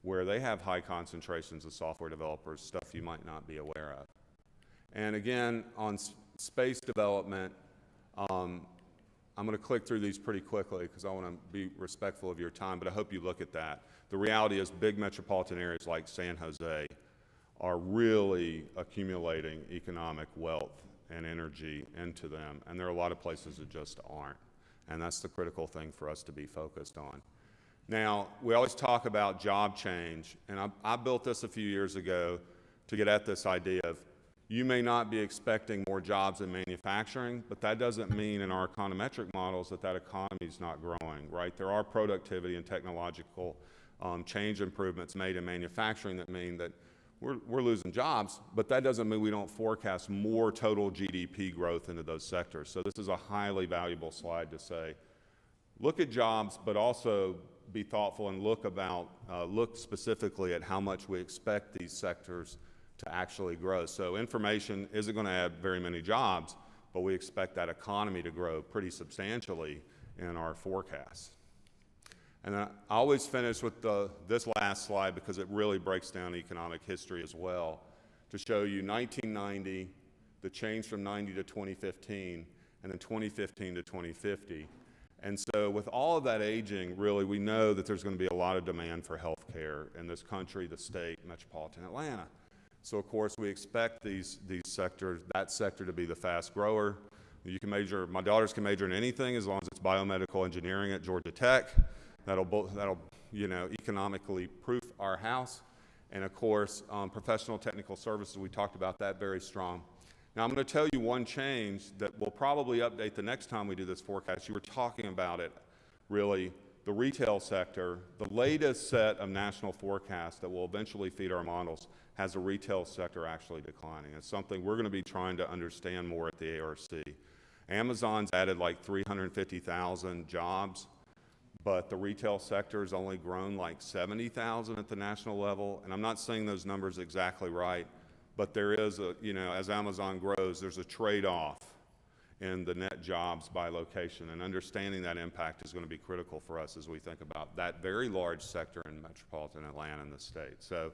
where they have high concentrations of software developers, stuff you might not be aware of. And again, on space development, I'm going to click through these pretty quickly because I want to be respectful of your time, but I hope you look at that. The reality is big metropolitan areas like San Jose are really accumulating economic wealth and energy into them, and there are a lot of places that just aren't. And that's the critical thing for us to be focused on. Now, we always talk about job change, and I built this a few years ago to get at this idea of you may not be expecting more jobs in manufacturing, but that doesn't mean in our econometric models that that economy is not growing, right? There are productivity and technological change improvements made in manufacturing that mean that we're losing jobs, but that doesn't mean we don't forecast more total GDP growth into those sectors. So this is a highly valuable slide to say, look at jobs, but also be thoughtful and look specifically at how much we expect these sectors to actually grow. So information isn't going to add very many jobs, but we expect that economy to grow pretty substantially in our forecasts. And I always finish with this last slide because it really breaks down economic history as well, to show you 1990, the change from 90 to 2015, and then 2015 to 2050. And so with all of that aging, really, we know that there's going to be a lot of demand for health care in this country, the state, metropolitan Atlanta. So of course, we expect that sector to be the fast grower. You can major, my daughters can major in anything as long as it's biomedical engineering at Georgia Tech. That'll economically proof our house. And of course, professional technical services, we talked about that, very strong. Now I'm going to tell you one change that will probably update the next time we do this forecast. You were talking about it, really, the retail sector. The latest set of national forecasts that will eventually feed our models has the retail sector actually declining. It's something we're going to be trying to understand more at the ARC. Amazon's added like 350,000 jobs, but the retail sector has only grown like 70,000 at the national level. And I'm not saying those numbers exactly right, but there is as Amazon grows, there's a trade-off in the net jobs by location. And understanding that impact is going to be critical for us as we think about that very large sector in metropolitan Atlanta and the state. So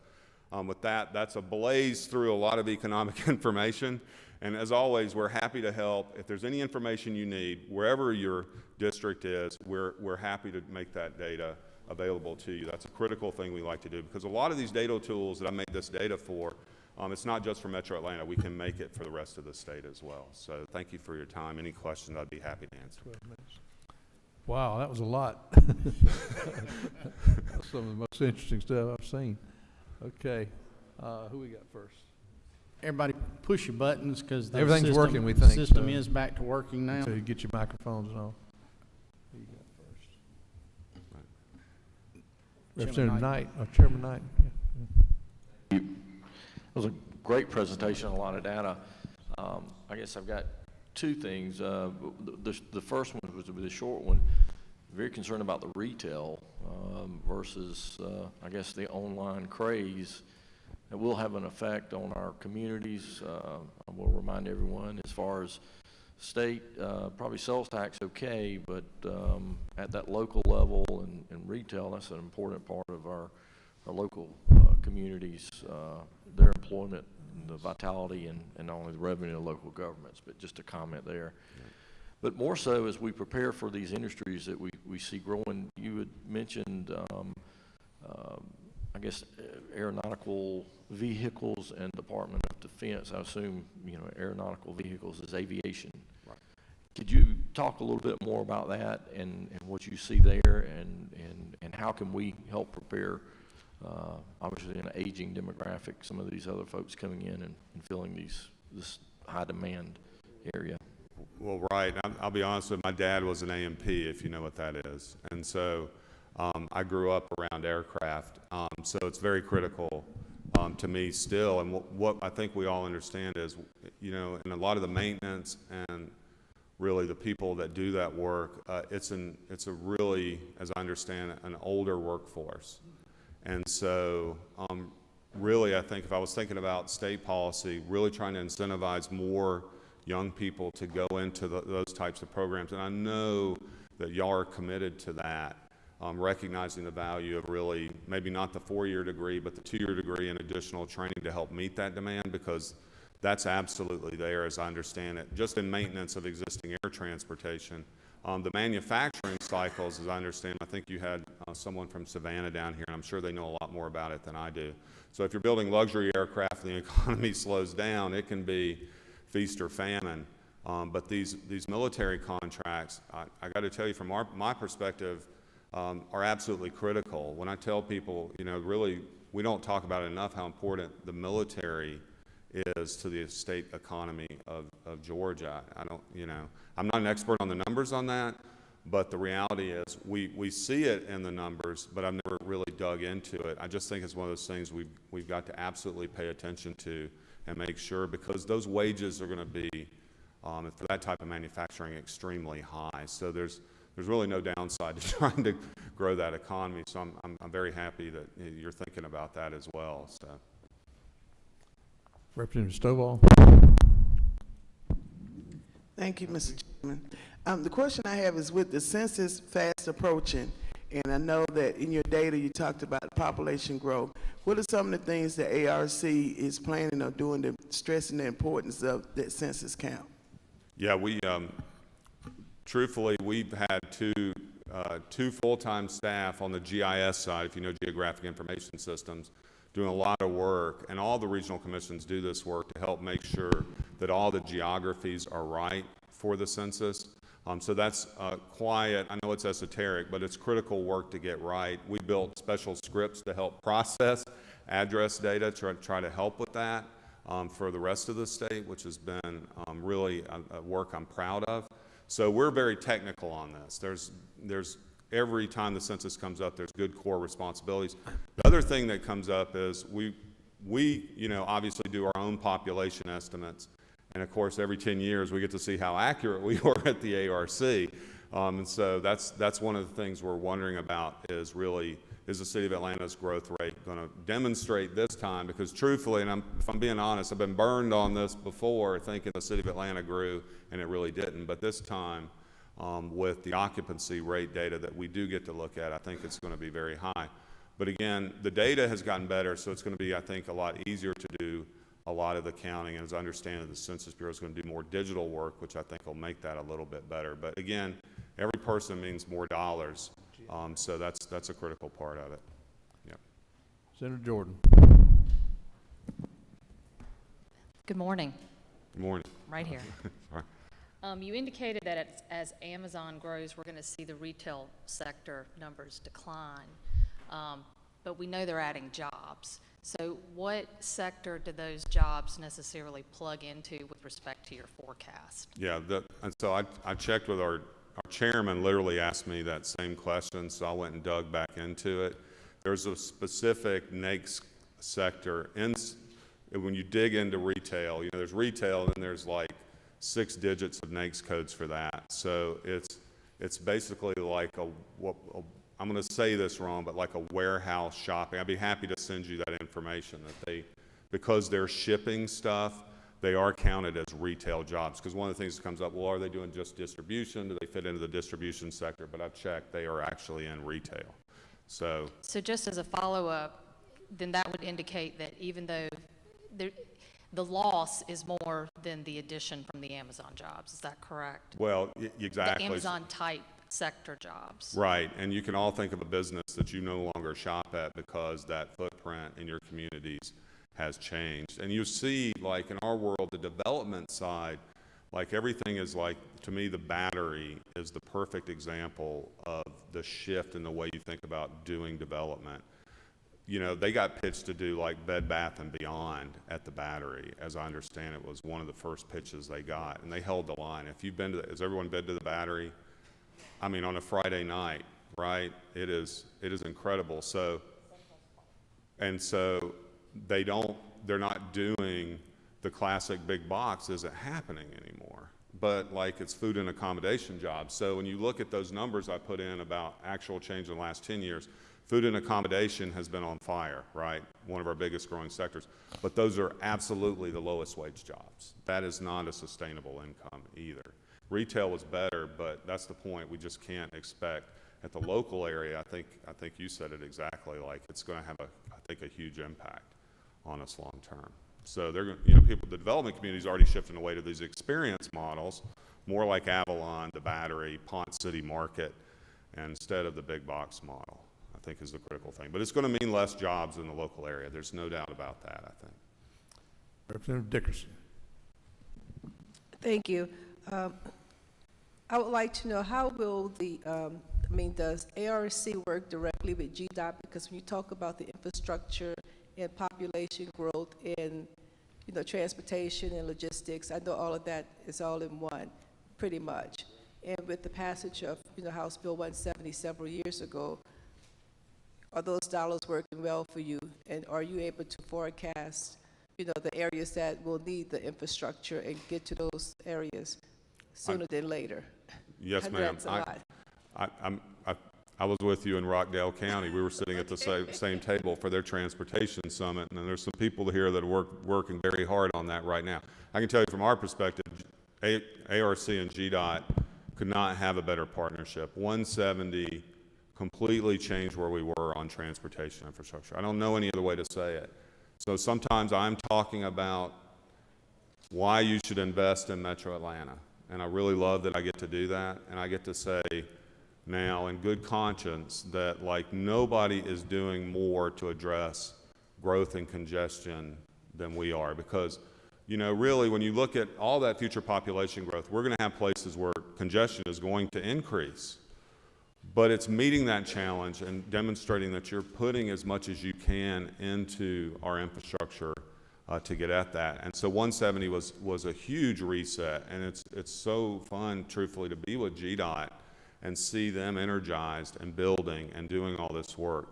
with that, that's a blaze through a lot of economic information. And as always, we're happy to help. If there's any information you need, wherever your district is, we're happy to make that data available to you. That's a critical thing we like to do, because a lot of these data tools that I made this data for, it's not just for Metro Atlanta. We can make it for the rest of the state as well. So thank you for your time. Any questions, I'd be happy to answer. 12 minutes. Wow, that was a lot. That's some of the most interesting stuff I've seen. Okay, who we got first? Everybody push your buttons because everything's working, we think. The system is back to working now. So you get your microphones and all. Who you got first? Representative Knight, or Chairman Knight. Yeah. It was a great presentation, a lot of data. I guess I've got two things. The first one was the short one. Very concerned about the retail versus, I guess, the online craze. It will have an effect on our communities. I will remind everyone, as far as state, probably sales tax okay, but at that local level and retail, that's an important part of our local communities, their employment, the vitality, and not only the revenue of local governments, but just a comment there. But more so as we prepare for these industries that we see growing. You had mentioned, I guess, aeronautical vehicles and Department of Defense. I assume, aeronautical vehicles is aviation. Right. Could you talk a little bit more about that and what you see there, and how can we help prepare, obviously in an aging demographic, some of these other folks coming in and filling this high demand area? Well, right. I'll be honest with you, my dad was an AMP, if you know what that is. And so I grew up around aircraft. So it's very critical to me still. And what I think we all understand is, in a lot of the maintenance and really the people that do that work, it's a really, as I understand it, an older workforce. And so really, I think if I was thinking about state policy, really trying to incentivize more young people to go into those types of programs. And I know that y'all are committed to that, recognizing the value of really, maybe not the 4-year degree, but the 2-year degree and additional training to help meet that demand, because that's absolutely there, as I understand it. Just in maintenance of existing air transportation. The manufacturing cycles, as I understand, I think you had someone from Savannah down here, and I'm sure they know a lot more about it than I do. So if you're building luxury aircraft and the economy slows down, it can be feast or famine. But these military contracts, I got to tell you, from my perspective, are absolutely critical. When I tell people, really, we don't talk about it enough how important the military is to the state economy of Georgia. I'm not an expert on the numbers on that, but the reality is we see it in the numbers, but I've never really dug into it. I just think it's one of those things we've got to absolutely pay attention to and make sure, because those wages are going to be, for that type of manufacturing, extremely high. So there's really no downside to trying to grow that economy. So I'm very happy that you're thinking about that as well. So. Representative Stovall. Thank you, Mr. Chairman. The question I have is, with the census fast approaching, and I know that in your data you talked about population growth, what are some of the things that ARC is planning on doing to stressing the importance of that census count? Yeah, truthfully, we've had two full-time staff on the GIS side, if you know Geographic Information Systems, doing a lot of work, and all the regional commissions do this work to help make sure that all the geographies are right for the census. So that's quiet. I know it's esoteric, but it's critical work to get right. We built special scripts to help process address data, try to help with that for the rest of the state, which has been really a work I'm proud of. So we're very technical on this. There's every time the census comes up, there's good core responsibilities. The other thing that comes up is we obviously do our own population estimates. And of course, every 10 years, we get to see how accurate we are at the ARC. And so that's one of the things we're wondering about is really, is the City of Atlanta's growth rate going to demonstrate this time? Because truthfully, and if I'm being honest, I've been burned on this before, thinking the City of Atlanta grew, and it really didn't. But this time, with the occupancy rate data that we do get to look at, I think it's going to be very high. But again, the data has gotten better, so it's going to be, I think, a lot easier to do a lot of the counting. And as I understand it, the Census Bureau is going to do more digital work, which I think will make that a little bit better. But again, every person means more dollars, so that's a critical part of it. Yeah. Senator Jordan. Good morning. Good morning. Right here. Sorry. You indicated that as Amazon grows, we're going to see the retail sector numbers decline, but we know they're adding jobs. So what sector do those jobs necessarily plug into with respect to your forecast? Yeah, and so I checked with our chairman, literally asked me that same question, so I went and dug back into it. there's a specific NAICS sector. When you dig into retail, there's retail and then there's like 6 digits of NAICS codes for that. So it's basically like I'm going to say this wrong, but like a warehouse shopping. I'd be happy to send you that information that because they're shipping stuff, they are counted as retail jobs. Because one of the things that comes up, well, are they doing just distribution? Do they fit into the distribution sector? But I've checked, they are actually in retail. So just as a follow-up, then that would indicate that even though the loss is more than the addition from the Amazon jobs, is that correct? Well, exactly. The Amazon type sector jobs. Right, and you can all think of a business that you no longer shop at because that footprint in your communities has changed. And you see, like in our world, the development side, like everything is like, to me, the battery is the perfect example of the shift in the way you think about doing development. They got pitched to do like Bed Bath & Beyond at the Battery. As I understand it, was one of the first pitches they got, and they held the line. If you've been has everyone been to the Battery? I mean, on a Friday night, right? It is incredible. So they're not doing the classic big box isn't happening anymore. But like it's food and accommodation jobs. So when you look at those numbers I put in about actual change in the last 10 years, food and accommodation has been on fire, right? One of our biggest growing sectors. But those are absolutely the lowest wage jobs. That is not a sustainable income either. Retail was better, but that's the point. We just can't expect at the local area. I think you said it exactly. Like it's going to have a huge impact on us long term. So they're going, the development community is already shifting away to these experience models, more like Avalon, the Battery, Ponce City Market, instead of the big box model. I think is the critical thing. But it's going to mean less jobs in the local area. There's no doubt about that, I think. Representative Dickerson. Thank you. I would like to know how will does ARC work directly with GDOT? Because when you talk about the infrastructure and population growth and transportation and logistics, I know all of that is all in one, pretty much. And with the passage of House Bill 170 several years ago, are those dollars working well for you? And are you able to forecast, the areas that will need the infrastructure and get to those areas sooner than later? Yes, ma'am. I was with you in Rockdale County. We were sitting at the same table for their transportation summit, and there's some people here that are working very hard on that right now. I can tell you from our perspective, ARC and GDOT could not have a better partnership. 170 completely changed where we were on transportation infrastructure. I don't know any other way to say it. So sometimes I'm talking about why you should invest in Metro Atlanta. And I really love that I get to do that. And I get to say now in good conscience that like nobody is doing more to address growth and congestion than we are. Because, really when you look at all that future population growth, we're going to have places where congestion is going to increase. But it's meeting that challenge and demonstrating that you're putting as much as you can into our infrastructure to get at that. And so 170 was a huge reset, and it's so fun, truthfully, to be with GDOT and see them energized and building and doing all this work.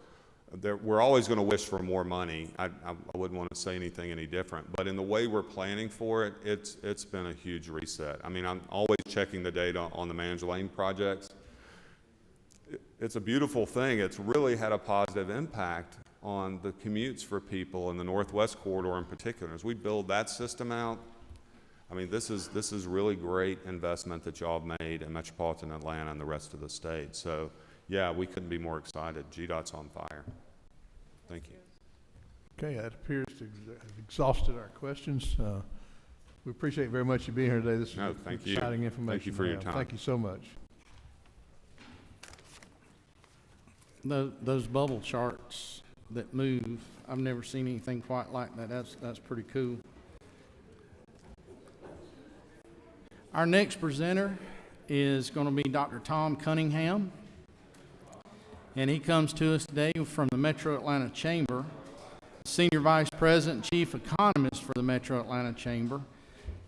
We're always going to wish for more money. I wouldn't want to say anything any different, but in the way we're planning for it, it's been a huge reset. I mean, I'm always checking the data on the managed lane projects. It's a beautiful thing. It's really had a positive impact on the commutes for people in the Northwest Corridor in particular. As we build that system out, I mean, this is really great investment that y'all have made in metropolitan Atlanta and the rest of the state. So, yeah, we couldn't be more excited. GDOT's on fire. Thank you. Okay, that appears to have exhausted our questions. We appreciate very much you being here today. This is exciting information. Thank you for your time. Thank you so much. Those bubble charts that move, I've never seen anything quite like that. That's pretty cool. Our next presenter is going to be Dr. Tom Cunningham, and he comes to us today from the Metro Atlanta Chamber, Senior Vice President and Chief Economist for the Metro Atlanta Chamber,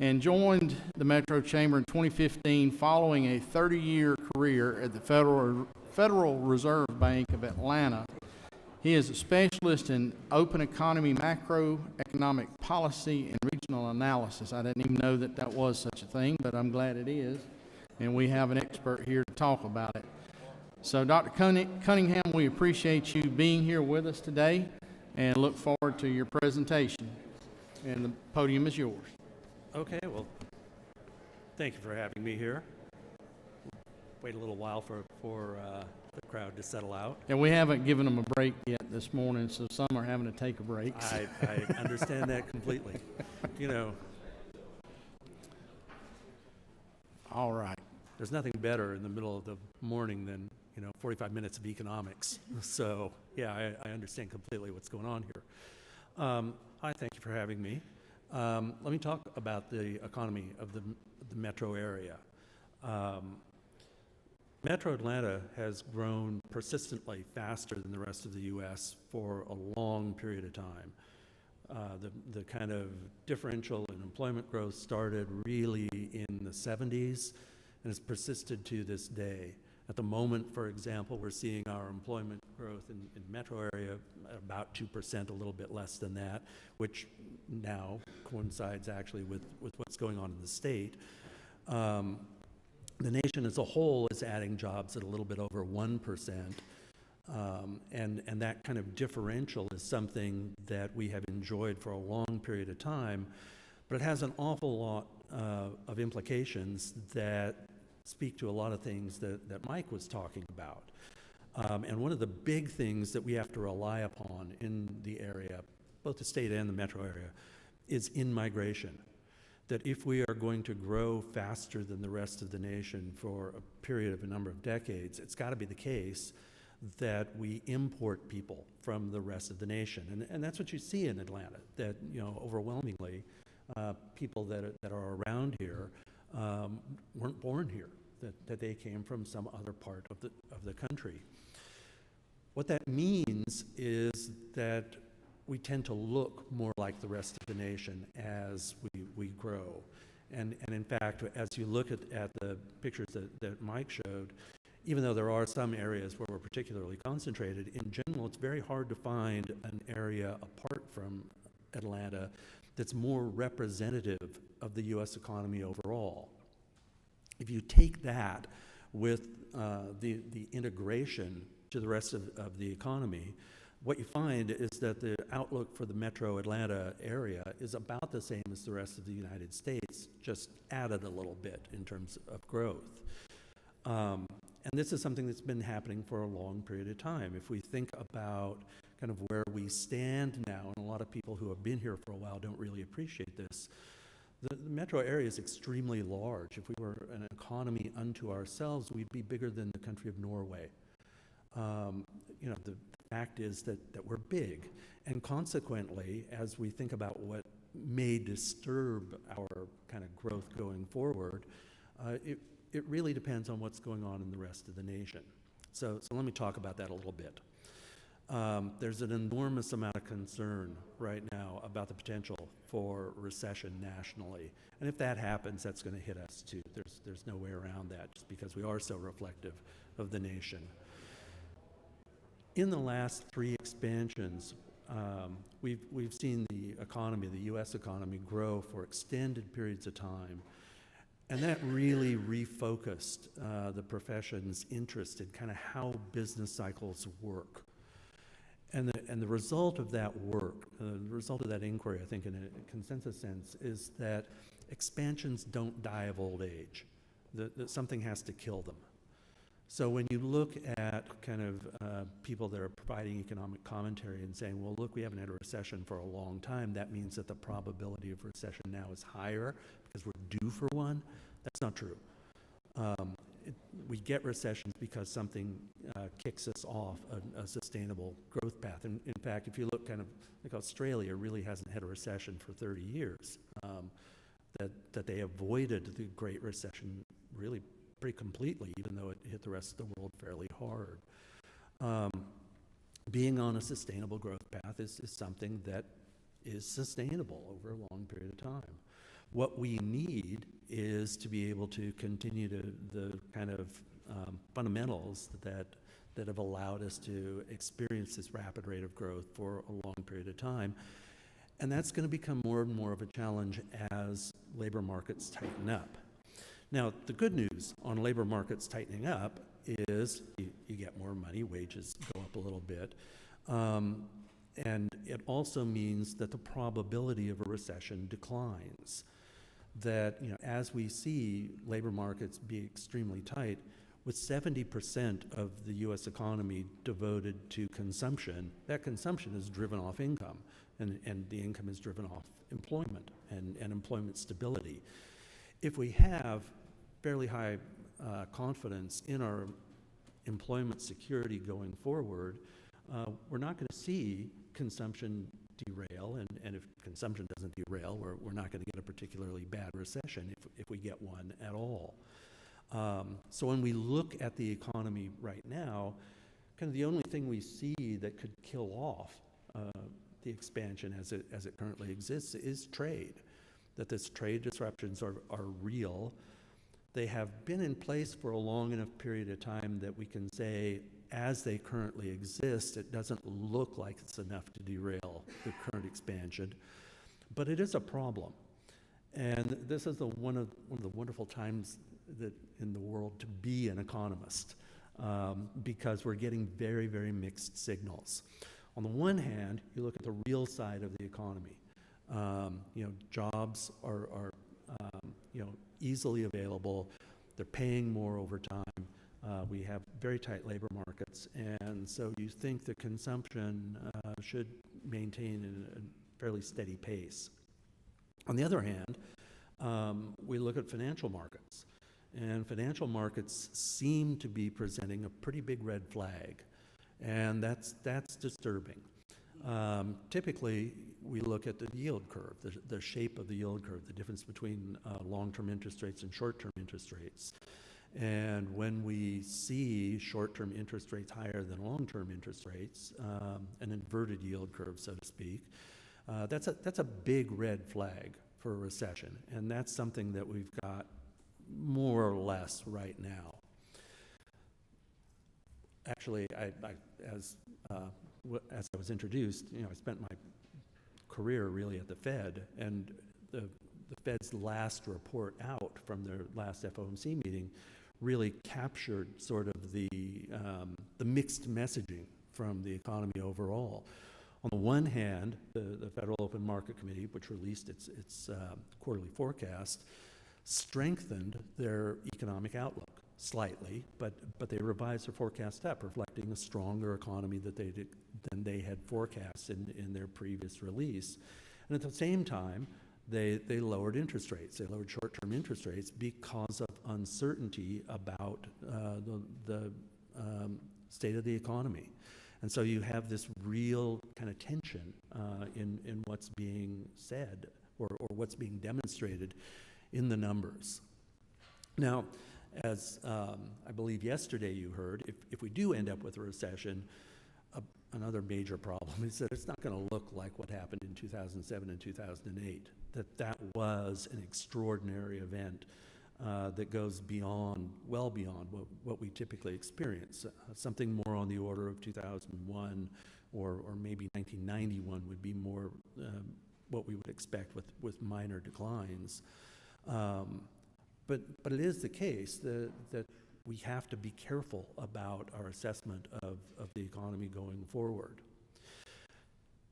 and joined the Metro Chamber in 2015 following a 30-year career at the Federal Reserve Bank of Atlanta He is a specialist in open economy, macroeconomic policy, and regional analysis. I didn't even know that that was such a thing, but I'm glad it is. And we have an expert here to talk about it. So, Dr. Cunningham, we appreciate you being here with us today and look forward to your presentation. And the podium is yours. Okay, well, thank you for having me here. Wait a little while for the crowd to settle out. And we haven't given them a break yet this morning, so some are having to take a break. I understand that completely. You know, all right. There's nothing better in the middle of the morning than, 45 minutes of economics. So, yeah, I understand completely what's going on here. Hi, thank you for having me. Let me talk about the economy of the metro area. Metro Atlanta has grown persistently faster than the rest of the U.S. for a long period of time. The kind of differential in employment growth started really in the 70s and has persisted to this day. At the moment, for example, we're seeing our employment growth in metro area at about 2%, a little bit less than that, which now coincides actually with what's going on in the state. The nation as a whole is adding jobs at a little bit over 1%. And that kind of differential is something that we have enjoyed for a long period of time, but it has an awful lot of implications that speak to a lot of things that Mike was talking about. And one of the big things that we have to rely upon in the area, both the state and the metro area, is in-migration. That if we are going to grow faster than the rest of the nation for a period of a number of decades, it's got to be the case that we import people from the rest of the nation. And that's what you see in Atlanta, that, overwhelmingly, people that are around here weren't born here, that they came from some other part of the country. What that means is that we tend to look more like the rest of the nation as we grow. And in fact, as you look at the pictures that Mike showed, even though there are some areas where we're particularly concentrated, in general, it's very hard to find an area apart from Atlanta that's more representative of the U.S. economy overall. If you take that with the integration to the rest of the economy, what you find is that the outlook for the metro Atlanta area is about the same as the rest of the United States, just added a little bit in terms of growth. And this is something that's been happening for a long period of time. If we think about kind of where we stand now, and a lot of people who have been here for a while don't really appreciate this, the metro area is extremely large. If we were an economy unto ourselves, we'd be bigger than the country of Norway. The fact is that we're big, and consequently, as we think about what may disturb our kind of growth going forward, it really depends on what's going on in the rest of the nation. So let me talk about that a little bit. There's an enormous amount of concern right now about the potential for recession nationally. And if that happens, that's going to hit us too. There's no way around that, just because we are so reflective of the nation. In the last 3 expansions, we've seen the economy, the U.S. economy, grow for extended periods of time. And that really refocused the profession's interest in kind of how business cycles work. And the result of that work, the result of that inquiry, I think in a consensus sense, is that expansions don't die of old age, that something has to kill them. So when you look at kind of people that are providing economic commentary and saying, well, look, we haven't had a recession for a long time, that means that the probability of recession now is higher because we're due for one, that's not true. We get recessions because something kicks us off a sustainable growth path. And in fact, if you look kind of like Australia really hasn't had a recession for 30 years, that they avoided the Great Recession really pretty completely, even though it hit the rest of the world fairly hard. Being on a sustainable growth path is something that is sustainable over a long period of time. What we need is to be able to continue to the kind of fundamentals that that have allowed us to experience this rapid rate of growth for a long period of time. And that's going to become more and more of a challenge as labor markets tighten up. Now, the good news on labor markets tightening up is you get more money, wages go up a little bit. And it also means that the probability of a recession declines. That, you know, as we see labor markets be extremely tight, with 70% of the U.S. economy devoted to consumption, that consumption is driven off income, and the income is driven off employment and employment stability. If we have fairly high confidence in our employment security going forward, we're not going to see consumption derail, and if consumption doesn't derail, we're not going to get a particularly bad recession if we get one at all. So when we look at the economy right now, kind of the only thing we see that could kill off the expansion as it currently exists is trade. That this trade disruptions are real. They have been in place for a long enough period of time that we can say, as they currently exist, it doesn't look like it's enough to derail the current expansion, but it is a problem. And this is one of the wonderful times that in the world to be an economist, because we're getting very, very mixed signals. On the one hand, you look at the real side of the economy. You know, jobs are you know, easily available. They're paying more over time. We have very tight labor markets, and so you think the consumption should maintain a fairly steady pace. On the other hand, we look at financial markets, and financial markets seem to be presenting a pretty big red flag, and that's disturbing. Typically, we look at the yield curve, the shape of the yield curve, the difference between long-term interest rates and short-term interest rates. And when we see short-term interest rates higher than long-term interest rates, an inverted yield curve, so to speak, that's a big red flag for a recession, and that's something that we've got more or less right now. Actually, as I was introduced, you know, I spent my career really at the Fed, and the Fed's last report out from their last FOMC meeting really captured sort of the mixed messaging from the economy overall. On the one hand, the Federal Open Market Committee, which released its quarterly forecast, strengthened their economic outlook slightly, but they revised their forecast up, reflecting a stronger economy than they had forecast in their previous release. And at the same time, they lowered interest rates. They lowered short-term interest rates because of uncertainty about the state of the economy. And so you have this real kind of tension in what's being said or what's being demonstrated in the numbers. Now, as I believe yesterday you heard, if we do end up with a recession, another major problem is that it's not going to look like what happened in 2007 and 2008, that was an extraordinary event that goes well beyond what we typically experience. Something more on the order of 2001 or maybe 1991 would be more what we would expect with minor declines. But it is the case that we have to be careful about our assessment of the economy going forward.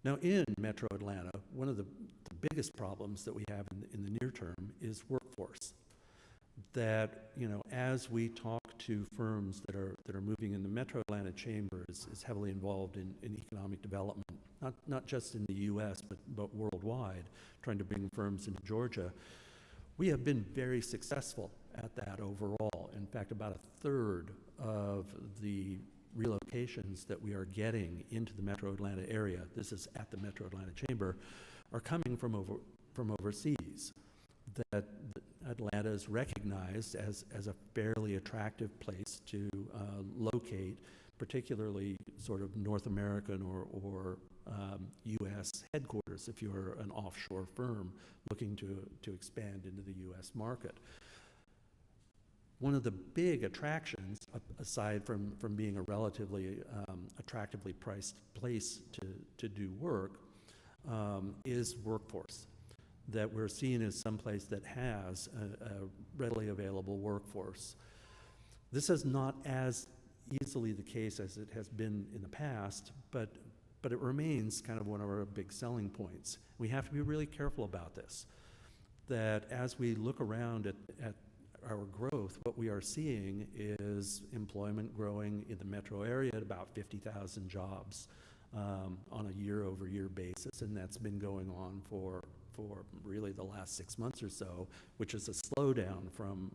Now, in Metro Atlanta, one of the biggest problems that we have in the near term is workforce. That, you know, as we talk to firms that are moving in, the Metro Atlanta Chamber is heavily involved in economic development, not just in the U.S., but worldwide, trying to bring firms into Georgia. We have been very successful at that overall. In fact, about a third of the relocations that we are getting into the Metro Atlanta area, this is at the Metro Atlanta Chamber, are coming from overseas. That Atlanta is recognized as a fairly attractive place to locate, particularly sort of North American or U.S. headquarters if you're an offshore firm looking to expand into the U.S. market. One of the big attractions, aside from being a relatively attractively priced place to do work, is workforce. That we're seen as someplace that has a readily available workforce. This is not as easily the case as it has been in the past, but it remains kind of one of our big selling points. We have to be really careful about this, that as we look around at our growth, what we are seeing is employment growing in the metro area at about 50,000 jobs on a year-over-year basis, and that's been going on for really the last 6 months or so, which is a slowdown from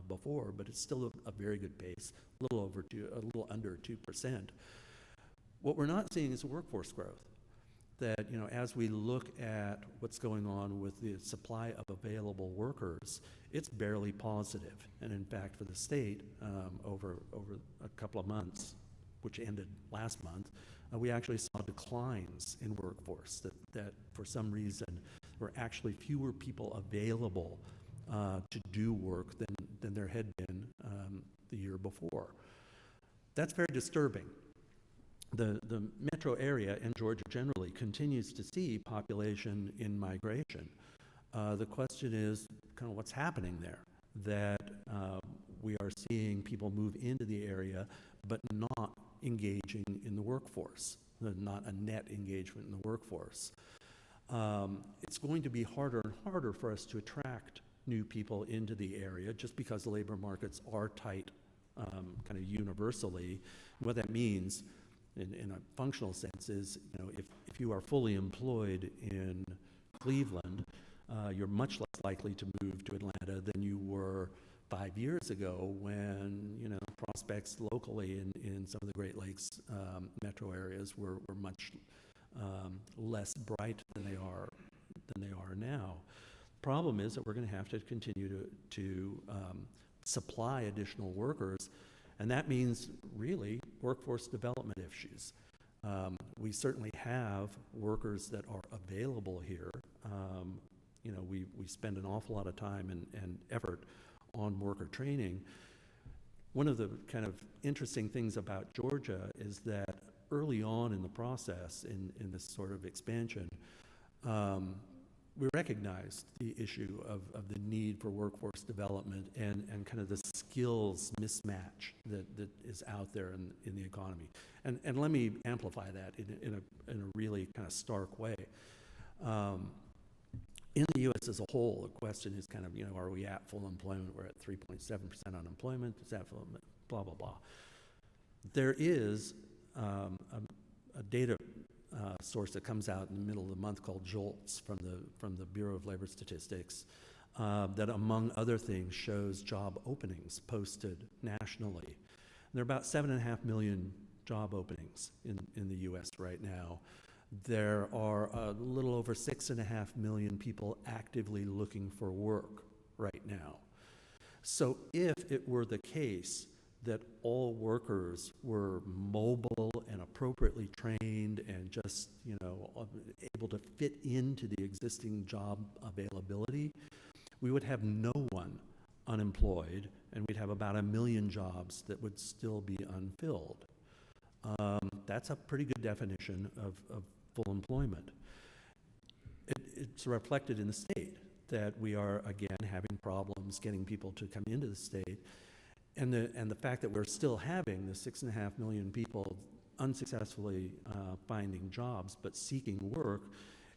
before, but it's still a very good pace, a little under 2%. What we're not seeing is workforce growth. That, you know, as we look at what's going on with the supply of available workers, it's barely positive. And in fact, for the state, over a couple of months, which ended last month, we actually saw declines in workforce, that for some reason were actually fewer people available to do work than there had been the year before. That's very disturbing. The metro area and Georgia generally continues to see population in migration. The question is kind of what's happening there, that we are seeing people move into the area but not engaging in the workforce, not a net engagement in the workforce. It's going to be harder and harder for us to attract new people into the area just because the labor markets are tight kind of universally. What that means in a functional sense is, you know, if you are fully employed in Cleveland, you're much less likely to move to Atlanta than you were 5 years ago when, you know, prospects locally in some of the Great Lakes metro areas were much less bright than they are now. Problem is that we're going to have to continue to supply additional workers, and that means really workforce development issues. We certainly have workers that are available here. You know, we spend an awful lot of time and effort on worker training. One of the kind of interesting things about Georgia is that early on in the process, in this sort of expansion, we recognized the issue of the need for workforce development and kind of the skills mismatch that is out there in the economy. And let me amplify that in a really kind of stark way. In the U.S. as a whole, the question is kind of, you know, are we at full employment? We're at 3.7% unemployment. Is that full, blah, blah, blah. There is a data source that comes out in the middle of the month called JOLTS from the Bureau of Labor Statistics that, among other things, shows job openings posted nationally. And there are about 7.5 million job openings in the U.S. right now. There are a little over 6.5 million people actively looking for work right now. So if it were the case that all workers were mobile and appropriately trained and just, you know, able to fit into the existing job availability, we would have no one unemployed, and we'd have about 1 million jobs that would still be unfilled. That's a pretty good definition of full employment. It's reflected in the state that we are, again, having problems getting people to come into the state. And the fact that we're still having the 6.5 million people unsuccessfully finding jobs but seeking work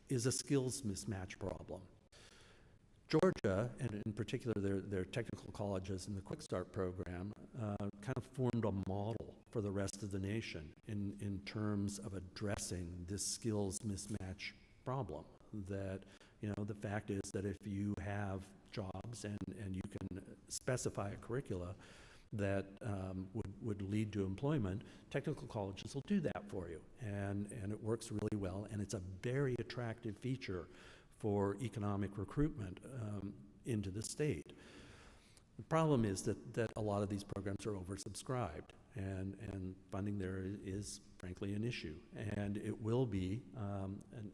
is a skills mismatch problem. Georgia, and in particular their technical colleges and the Quick Start program, kind of formed a model for the rest of the nation in terms of addressing this skills mismatch problem. That, you know, the fact is that if you have jobs and you can specify a curricula that would lead to employment, technical colleges will do that for you. And it works really well, and it's a very attractive feature for economic recruitment into the state. The problem is that a lot of these programs are oversubscribed, and funding there is frankly an issue. And it will be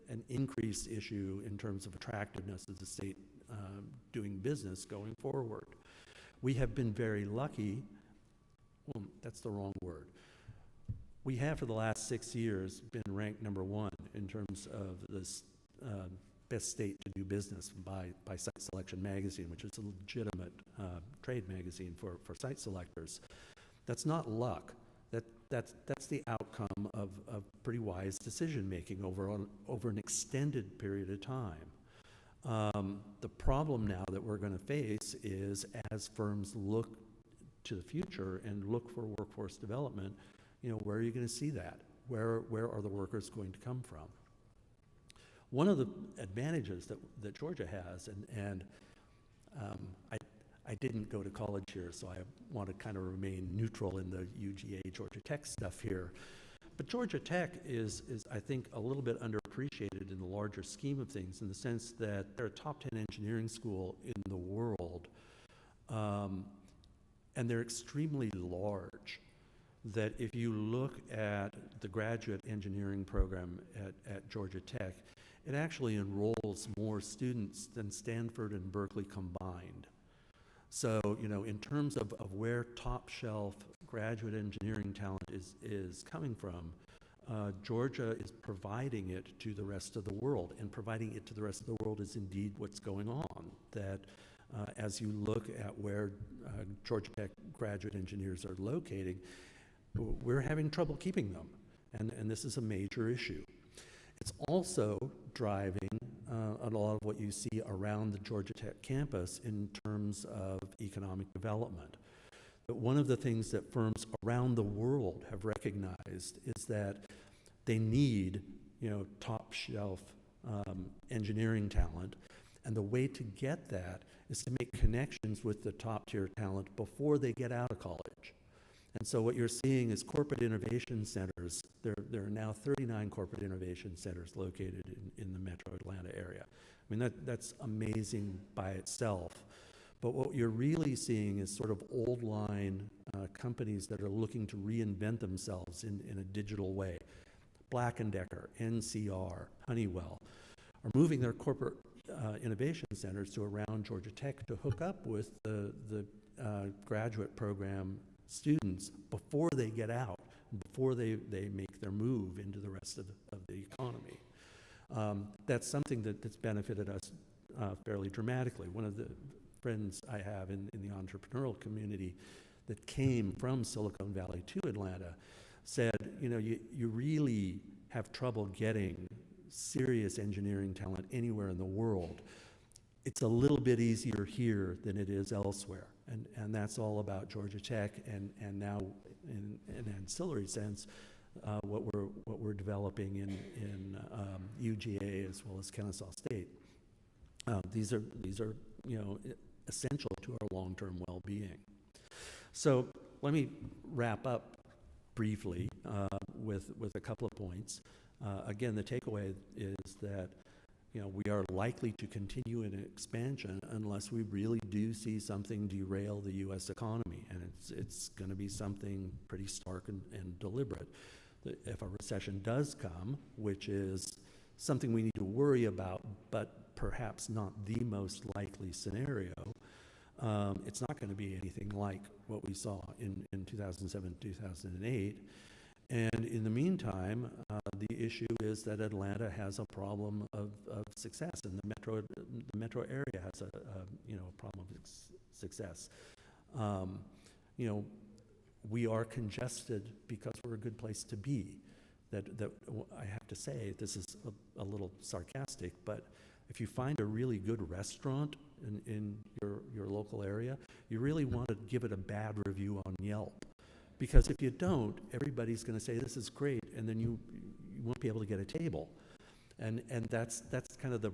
an increased issue in terms of attractiveness of the state doing business going forward. We have been very lucky, well, that's the wrong word. We have for the last 6 years been ranked #1 in terms of the best state to do business by Site Selection Magazine, which is a legitimate trade magazine for site selectors. That's not luck. That's the outcome of pretty wise decision-making over an extended period of time. The problem now that we're going to face is as firms look to the future and look for workforce development, where are you going to see that? Where are the workers going to come from? One of the advantages that Georgia has, and I didn't go to college here, so I want to kind of remain neutral in the UGA Georgia Tech stuff here. But Georgia Tech is I think, a little bit underappreciated in the larger scheme of things, in the sense that they're a top 10 engineering school in the world, and they're extremely large. That if you look at the graduate engineering program at Georgia Tech, it actually enrolls more students than Stanford and Berkeley combined. So, in terms of where top shelf graduate engineering talent is coming from, Georgia is providing it to the rest of the world, and providing it to the rest of the world is indeed what's going on. That as you look at where Georgia Tech graduate engineers are locating, we're having trouble keeping them, and this is a major issue. It's also driving a lot of what you see around the Georgia Tech campus in terms of economic development. But one of the things that firms around the world have recognized is that they need, top shelf engineering talent, and the way to get that is to make connections with the top tier talent before they get out of college. And so what you're seeing is corporate innovation centers. There are now 39 corporate innovation centers located in the metro Atlanta area. I mean, that's amazing by itself. But what you're really seeing is sort of old line companies that are looking to reinvent themselves in a digital way. Black & Decker, NCR, Honeywell are moving their corporate innovation centers to around Georgia Tech to hook up with the graduate program students before they get out, before they make their move into the rest of the economy. That's something that's benefited us fairly dramatically. One of the friends I have in the entrepreneurial community that came from Silicon Valley to Atlanta said, you really have trouble getting serious engineering talent anywhere in the world. It's a little bit easier here than it is elsewhere. And that's all about Georgia Tech, and now in an ancillary sense, what we're developing in UGA as well as Kennesaw State. These are essential to our long-term well-being. So let me wrap up briefly with a couple of points. Again, the takeaway is that we are likely to continue in expansion unless we really do see something derail the U.S. economy, and it's going to be something pretty stark and deliberate. If a recession does come, which is something we need to worry about, but perhaps not the most likely scenario, it's not going to be anything like what we saw in 2007, 2008. And in the meantime, the issue is that Atlanta has a problem of success, and the metro area has a problem of success. We are congested because we're a good place to be. That I have to say, this is a little sarcastic, but if you find a really good restaurant in your local area, you really want to give it a bad review on Yelp. Because if you don't, everybody's going to say this is great, and then you won't be able to get a table. And that's kind of the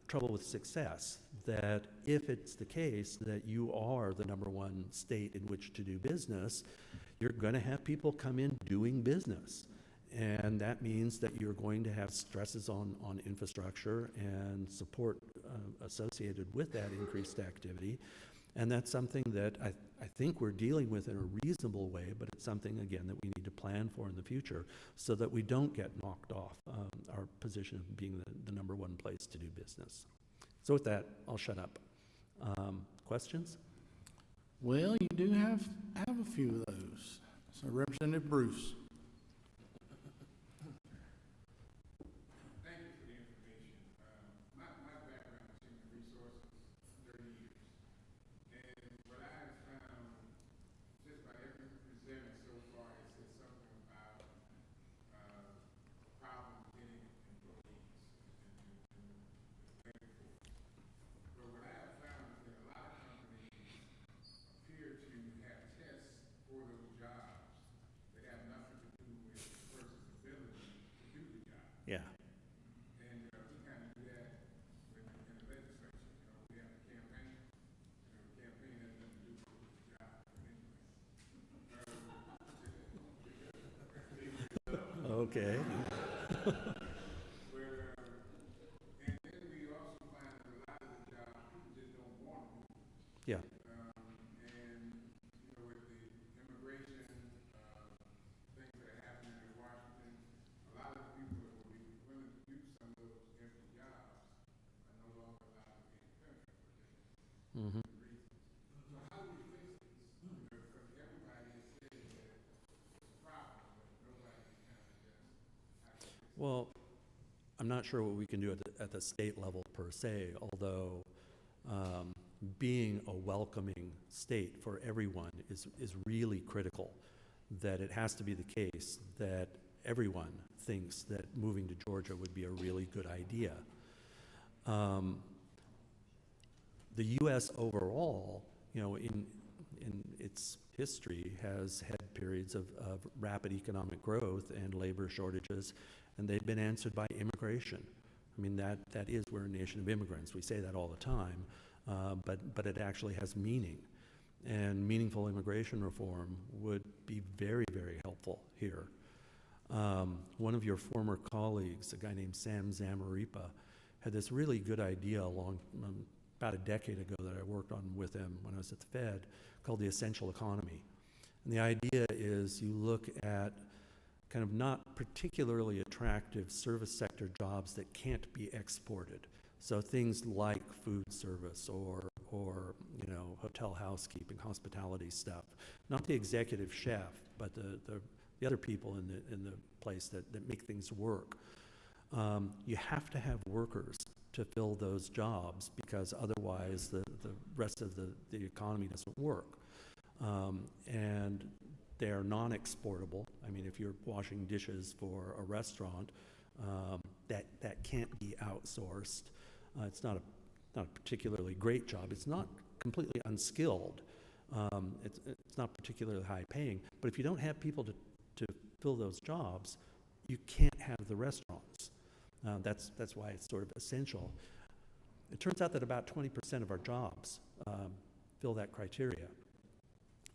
trouble with success, that if it's the case that you are the #1 state in which to do business, you're going to have people come in doing business. And that means that you're going to have stresses on infrastructure and support associated with that increased activity. And that's something that I think we're dealing with in a reasonable way, but it's something, again, that we need to plan for in the future so that we don't get knocked off our position of being the #1 place to do business. So with that, I'll shut up. Questions? Well, you do have a few of those. So Representative Bruce. Thank you for the information. My background is human resources, 30 years. And what I have found, just by every presenter so far, has said something about problems getting employees and labor force. But what I have found is that a lot of companies appear to have tests for those jobs that have nothing to do with the person's ability to do the job. Yeah. And we kind of do that in the legislature. You know, we have a campaign. You know, the campaign has nothing to do with the job. But anyway. Okay. And then we also find that a lot of the jobs people just don't want to do. Yeah. And you know, with the immigration things that are happening in Washington, a lot of the people that will be willing to do some of those empty jobs are no longer allowed to be in the country for different reasons. So how do we fix this? You know, because everybody has said that it's a problem, but nobody can kind of just how to fix it. Well, I'm not sure what we can do at the state level per se, although being a welcoming state for everyone is really critical, that it has to be the case that everyone thinks that moving to Georgia would be a really good idea. The U.S. overall, you know, in its history has had periods of rapid economic growth and labor shortages, and they've been answered by immigration. I mean, that is, we're a nation of immigrants. We say that all the time, but it actually has meaning. And meaningful immigration reform would be very, very helpful here. One of your former colleagues, a guy named Sam Zamaripa, had this really good idea about a decade ago that I worked on with him when I was at the Fed, called the essential economy. And the idea is you look at kind of not particularly attractive service sector jobs that can't be exported. So things like food service or you know, hotel housekeeping, hospitality stuff. Not the executive chef, but the other people in the place that make things work. You have to have workers to fill those jobs, because otherwise the rest of the economy doesn't work. And they're non-exportable. I mean, if you're washing dishes for a restaurant, that can't be outsourced. It's not a particularly great job. It's not completely unskilled. It's not particularly high paying. But if you don't have people to fill those jobs, you can't have the restaurants. That's why it's sort of essential. It turns out that about 20% of our jobs fill that criteria.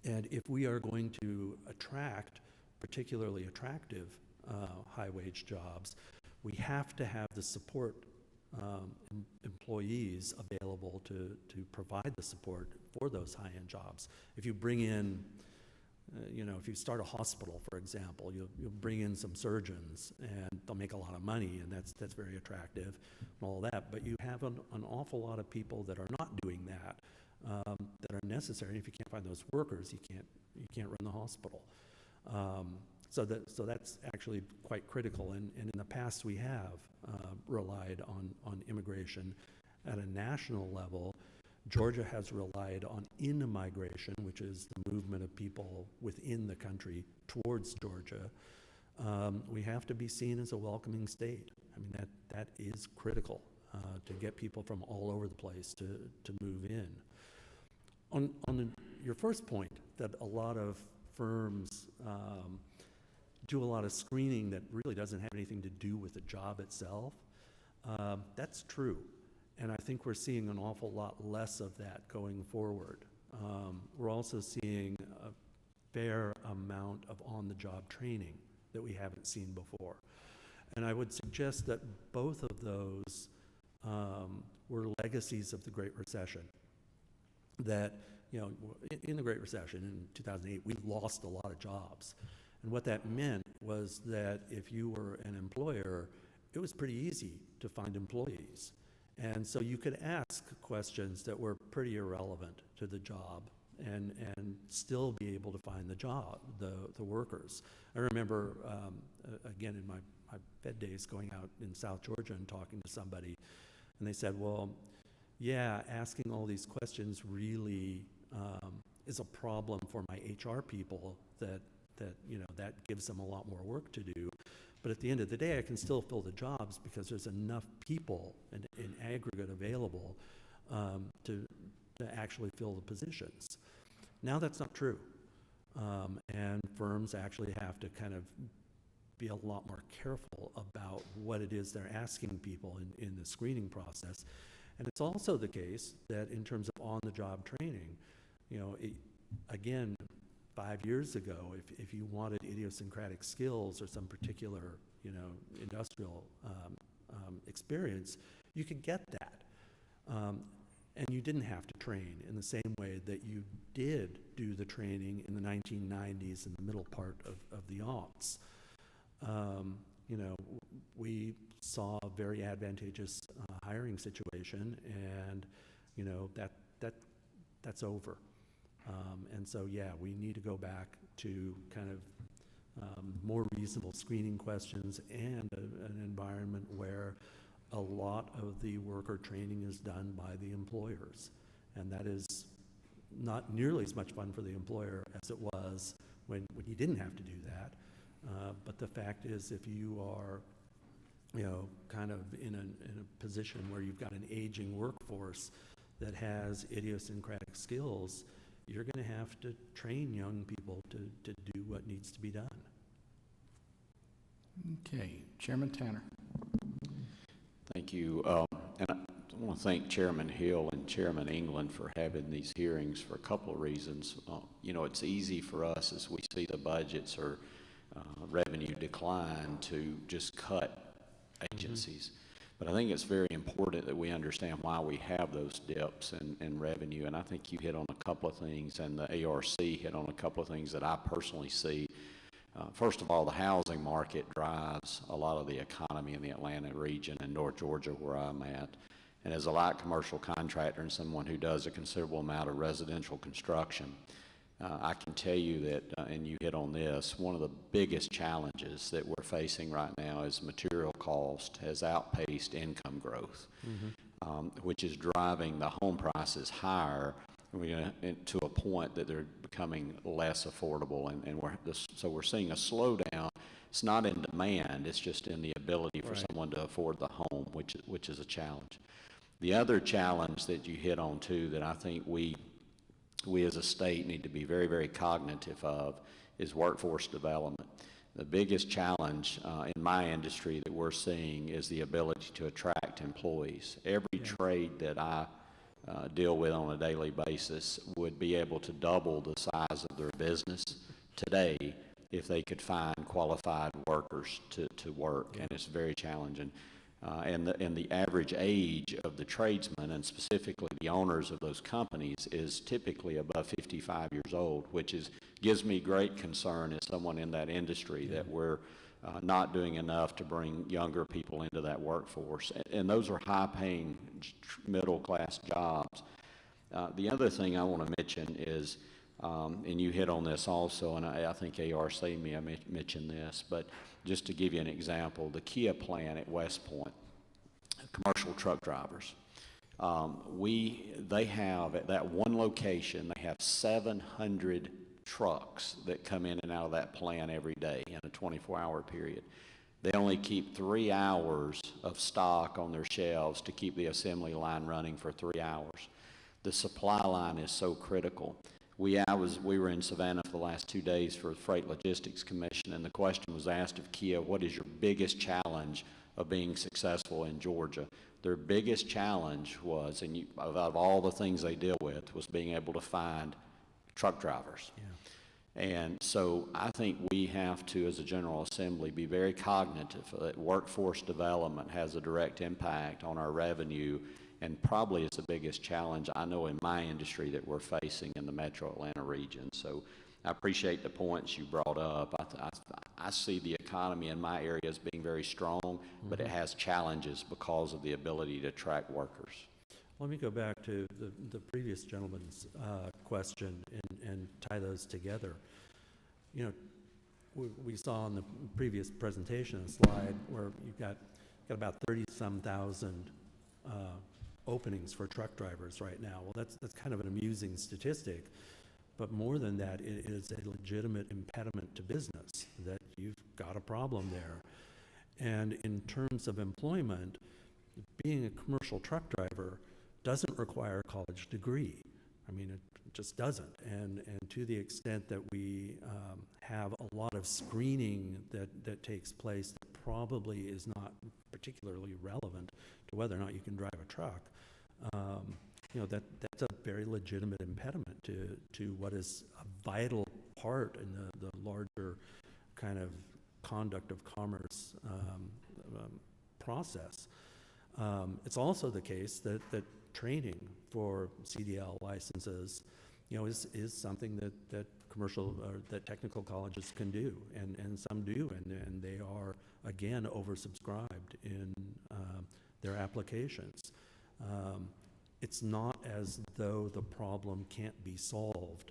And if we are going to attract particularly attractive high-wage jobs, we have to have the support employees available to provide the support for those high-end jobs. If you bring in, you know, if you start a hospital, for example, you'll bring in some surgeons, and they'll make a lot of money, and that's very attractive and all that. But you have an awful lot of people that are not doing that, that are necessary. And if you can't find those workers, you can't run the hospital. So that's actually quite critical. And in the past, we have relied on immigration at a national level. Georgia has relied on in-migration, which is the movement of people within the country towards Georgia. We have to be seen as a welcoming state. I mean, that is critical to get people from all over the place to move in. On your first point, that a lot of firms do a lot of screening that really doesn't have anything to do with the job itself, that's true. And I think we're seeing an awful lot less of that going forward. We're also seeing a fair amount of on-the-job training that we haven't seen before. And I would suggest that both of those were legacies of the Great Recession. That, you know, in the Great Recession in 2008, we lost a lot of jobs. And what that meant was that if you were an employer, it was pretty easy to find employees. And so you could ask questions that were pretty irrelevant to the job, and still be able to find the workers. I remember, again, in my Fed days, going out in South Georgia and talking to somebody, and they said, well, yeah, asking all these questions really is a problem for my HR people, that gives them a lot more work to do. But at the end of the day, I can still fill the jobs because there's enough people in aggregate available to actually fill the positions. Now that's not true. And firms actually have to kind of be a lot more careful about what it is they're asking people in the screening process. And it's also the case that in terms of on-the-job training, again, 5 years ago, if you wanted idiosyncratic skills or some particular, industrial experience, you could get that. And you didn't have to train in the same way that you did do the training in the 1990s and the middle part of the aughts. We saw a very advantageous hiring situation, and that's over. And so, yeah, we need to go back to kind of more reasonable screening questions and an environment where a lot of the worker training is done by the employers. And that is not nearly as much fun for the employer as it was when you didn't have to do that. But the fact is, if you are, kind of in a position where you've got an aging workforce that has idiosyncratic skills, you're going to have to train young people to do what needs to be done. Okay, Chairman Tanner. Thank you. And I want to thank Chairman Hill and Chairman England for having these hearings for a couple of reasons. It's easy for us as we see the budgets or revenue decline to just cut agencies. But I think it's very important that we understand why we have those dips in revenue. And I think you hit on a couple of things, and the ARC hit on a couple of things that I personally see. First of all, the housing market drives a lot of the economy in the Atlanta region and North Georgia, where I'm at. And as a light commercial contractor and someone who does a considerable amount of residential construction, I can tell you that, and you hit on this, one of the biggest challenges that we're facing right now is material cost has outpaced income growth, which is driving the home prices higher to a point that they're becoming less affordable. So we're seeing a slowdown. It's not in demand, it's just in the ability for someone to afford the home, which is a challenge. The other challenge that you hit on too, that I think we as a state need to be very, very cognitive of, is workforce development. The biggest challenge in my industry that we're seeing is the ability to attract employees. Every trade that I deal with on a daily basis would be able to double the size of their business today if they could find qualified workers to work, and it's very challenging. And the average age of the tradesmen, and specifically the owners of those companies, is typically above 55 years old, which gives me great concern as someone in that industry that we're not doing enough to bring younger people into that workforce. And those are high-paying, middle-class jobs. The other thing I want to mention is, and you hit on this also, and I think ARC may have mentioned this, but just to give you an example, the Kia plant at West Point, commercial truck drivers, they have, at that one location, they have 700 trucks that come in and out of that plant every day in a 24-hour period. They only keep 3 hours of stock on their shelves to keep the assembly line running for 3 hours. The supply line is so critical. We were in Savannah for the last 2 days for the Freight Logistics Commission, and the question was asked of Kia, what is your biggest challenge of being successful in Georgia? Their biggest challenge was, out of all the things they deal with, was being able to find truck drivers. Yeah. And so I think we have to, as a General Assembly, be very cognitive that workforce development has a direct impact on our revenue, and probably is the biggest challenge I know in my industry that we're facing in the metro Atlanta region. So I appreciate the points you brought up. I see the economy in my area as being very strong, but it has challenges because of the ability to attract workers. Let me go back to the previous gentleman's question and tie those together. You know, we saw in the previous presentation a slide where you've got about 30-some thousand openings for truck drivers right now. Well, that's kind of an amusing statistic, but more than that, it is a legitimate impediment to business, that you've got a problem there. And in terms of employment, being a commercial truck driver doesn't require a college degree. I mean, it just doesn't. And to the extent that we have a lot of screening that takes place that probably is not particularly relevant to whether or not you can drive a truck, you know, that's a very legitimate impediment to what is a vital part in the larger kind of conduct of commerce process. It's also the case that training for CDL licenses, you know, is something that commercial or that technical colleges can do, and some do, and they are again oversubscribed in their applications. It's not as though the problem can't be solved.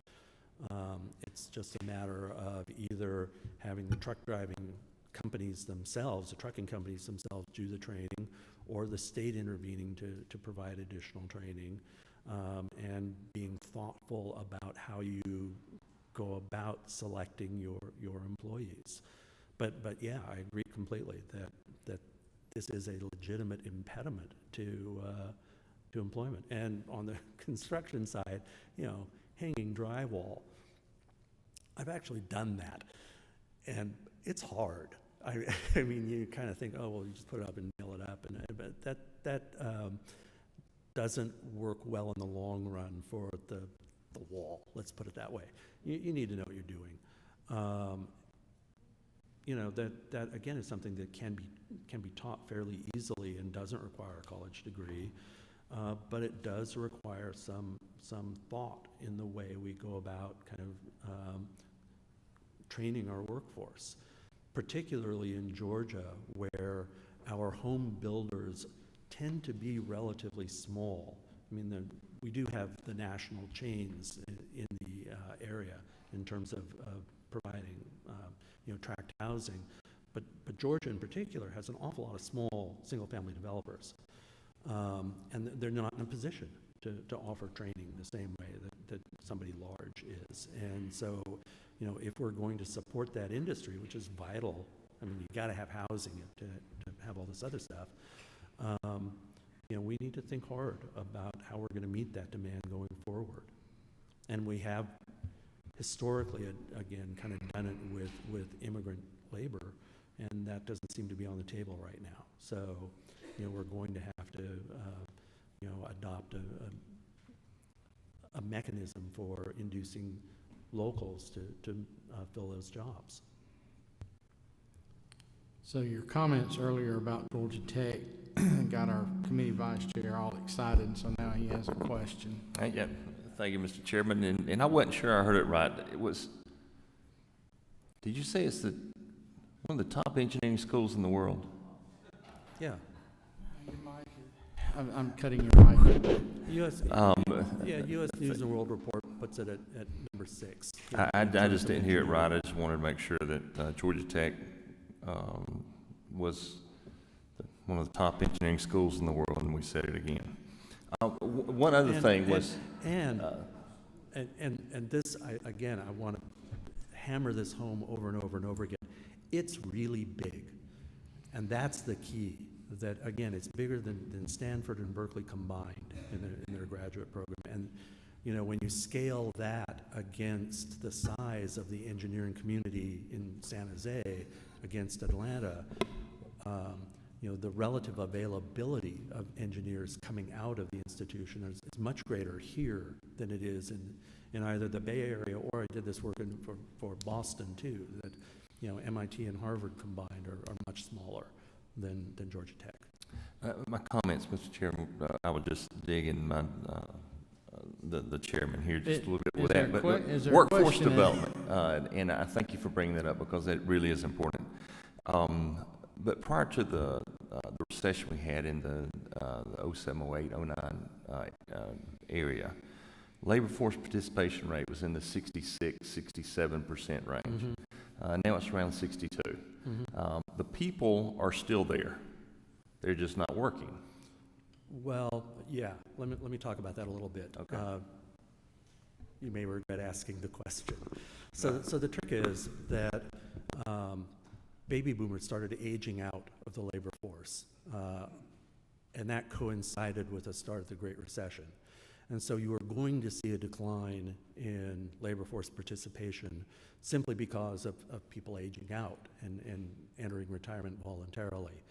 It's just a matter of either having the truck driving companies themselves, the trucking companies themselves, do the training, or the state intervening to provide additional training, and being thoughtful about how you go about selecting your employees. But yeah, I agree completely that this is a legitimate impediment to employment. And on the construction side, you know, hanging drywall, I've actually done that, and it's hard. I mean, you kind of think, oh, well, you just put it up and nail it up, but that doesn't work well in the long run for the wall. Let's put it that way. You need to know what you're doing. You know, that again is something that can be taught fairly easily and doesn't require a college degree, but it does require some thought in the way we go about kind of training our workforce, particularly in Georgia, where our home builders tend to be relatively small. I mean, we do have the national chains in the area in terms of providing you know, tract housing, but Georgia in particular has an awful lot of small single-family developers, and they're not in a position to offer training the same way that somebody large is. And so, you know, if we're going to support that industry, which is vital, I mean, you got to have housing to have all this other stuff. You know, we need to think hard about how we're going to meet that demand going forward. And we have historically, again, kind of done it with immigrant labor, and that doesn't seem to be on the table right now. So, you know, we're going to have to, you know, adopt a mechanism for inducing locals to fill those jobs. So your comments earlier about Georgia Tech got our committee vice chair all excited, so now he has a question. Yeah, thank you, Mr. Chairman. And I wasn't sure I heard it right. It was, did you say it's one of the top engineering schools in the world? Yeah. I'm cutting your mic. U.S. News and World Report puts it at number 6. I just didn't hear it right. I just wanted to make sure that Georgia Tech was one of the top engineering schools in the world, and we said it again. One other thing was... And this, again, I want to hammer this home over and over and over again. It's really big, and that's the key. That, again, it's bigger than Stanford and Berkeley combined in their graduate program. And, you know, when you scale that against the size of the engineering community in San Jose against Atlanta, you know, the relative availability of engineers coming out of the institution is much greater here than it is in either the Bay Area, or I did this work for Boston too, that, you know, MIT and Harvard combined are much smaller than Georgia Tech. My comments, Mr. Chairman, I would just dig in my the chairman here just a little bit with that. But workforce development, and I thank you for bringing that up because that really is important. But prior to the recession we had in the the 07, 08, 09 area, labor force participation rate was in the 66, 67% range. Now it's around 62. The people are still there. They're just not working. Well, yeah, let me talk about that a little bit. Okay. You may regret asking the question. So the trick is that baby boomers started aging out of the labor force, and that coincided with the start of the Great Recession. And so you are going to see a decline in labor force participation simply because of people aging out and entering retirement voluntarily.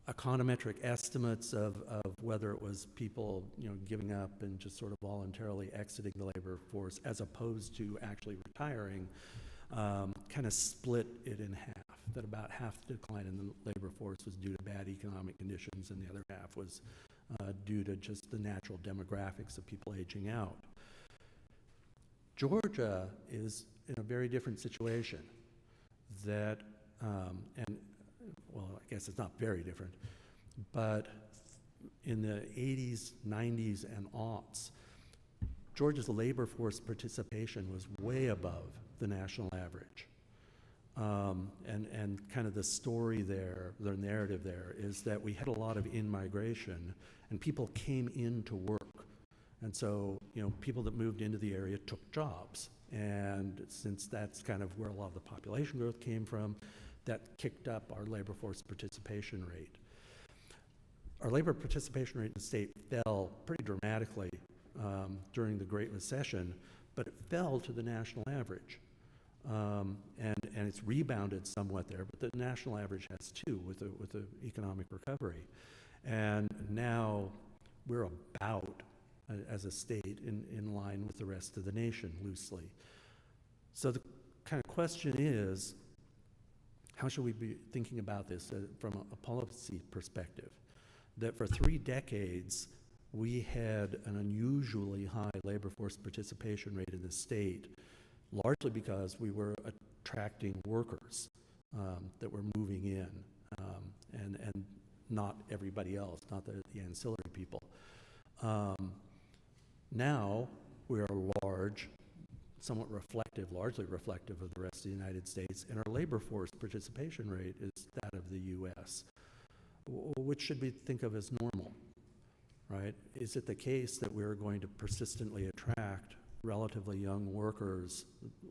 Econometric estimates of whether it was people, giving up and just sort of voluntarily exiting the labor force as opposed to actually retiring, kind of split it in half. That about half the decline in the labor force was due to bad economic conditions, and the other half was due to just the natural demographics of people aging out. Georgia is in a very different situation. That, well, I guess it's not very different, but in the 80s, 90s, and aughts, Georgia's labor force participation was way above the national average. And kind of the story there, the narrative there, is that we had a lot of in-migration, and people came in to work. And so, people that moved into the area took jobs. And since that's kind of where a lot of the population growth came from, that kicked up our labor force participation rate. Our labor participation rate in the state fell pretty dramatically during the Great Recession, but it fell to the national average. And it's rebounded somewhat there, but the national average has too with the economic recovery. And now we're about, as a state, in line with the rest of the nation, loosely. So the kind of question is, how should we be thinking about this from a policy perspective? That for 3 decades, we had an unusually high labor force participation rate in the state, largely because we were attracting workers that were moving in, and not everybody else, not the ancillary people. Now we are large, somewhat reflective, largely reflective of the rest of the United States, and our labor force participation rate is that of the U.S., which should we think of as normal, right? Is it the case that we're going to persistently attract relatively young workers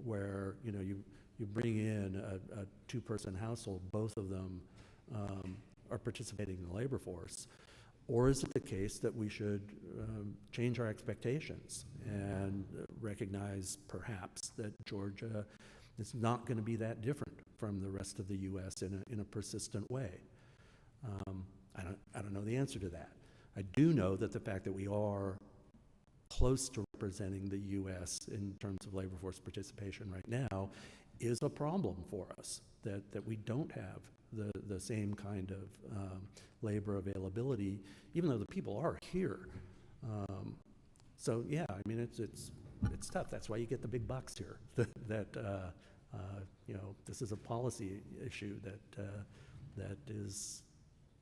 where, you bring in a 2-person household, both of them are participating in the labor force? Or is it the case that we should change our expectations and recognize perhaps that Georgia is not going to be that different from the rest of the U.S. in a persistent way? I don't know the answer to that. I do know that the fact that we are close to representing the U.S. in terms of labor force participation right now is a problem for us, that we don't have the same kind of labor availability, even though the people are here. So yeah, I mean, it's tough. That's why you get the big bucks here. This is a policy issue that is,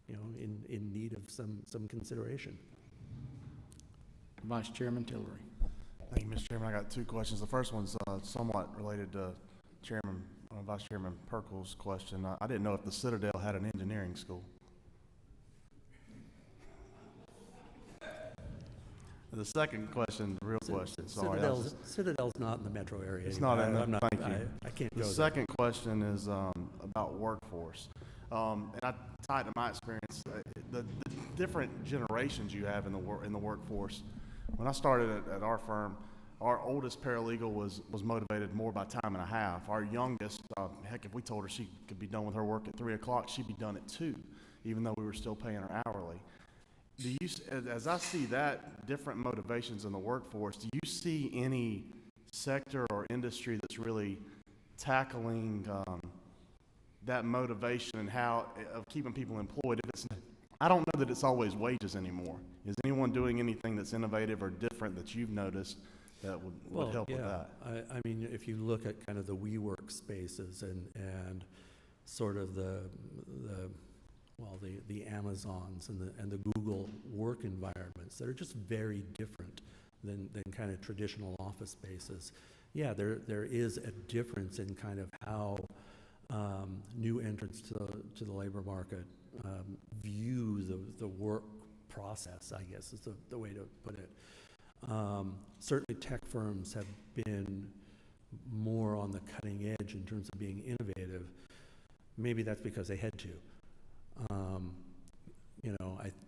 in need of some consideration. Vice Chairman Tillery. Thank you, Mr. Chairman. I got 2 questions. The first one's somewhat related to Vice Chairman Perkle's question. I didn't know if the Citadel had an engineering school. The second question, the real question, sorry. Citadel's not in the metro area. It's not in the, thank you. I can't go The there. second question is about workforce. And I tied to my experience, the different generations you have in the workforce. When I started at our firm, our oldest paralegal was motivated more by time and a half. Our youngest, heck, if we told her she could be done with her work at 3 o'clock, she'd be done at 2, even though we were still paying her hourly. As I see that different motivations in the workforce, do you see any sector or industry that's really tackling that motivation and how of keeping people employed? I don't know that it's always wages anymore. Is anyone doing anything that's innovative or different that you've noticed that would help with that? I mean, if you look at kind of the WeWork spaces and sort of the well, the Amazons and the Google work environments that are just very different than kind of traditional office spaces. Yeah, there is a difference in kind of how new entrants to the labor market view the work process, I guess is the way to put it. Certainly tech firms have been more on the cutting edge in terms of being innovative. Maybe that's because they had to.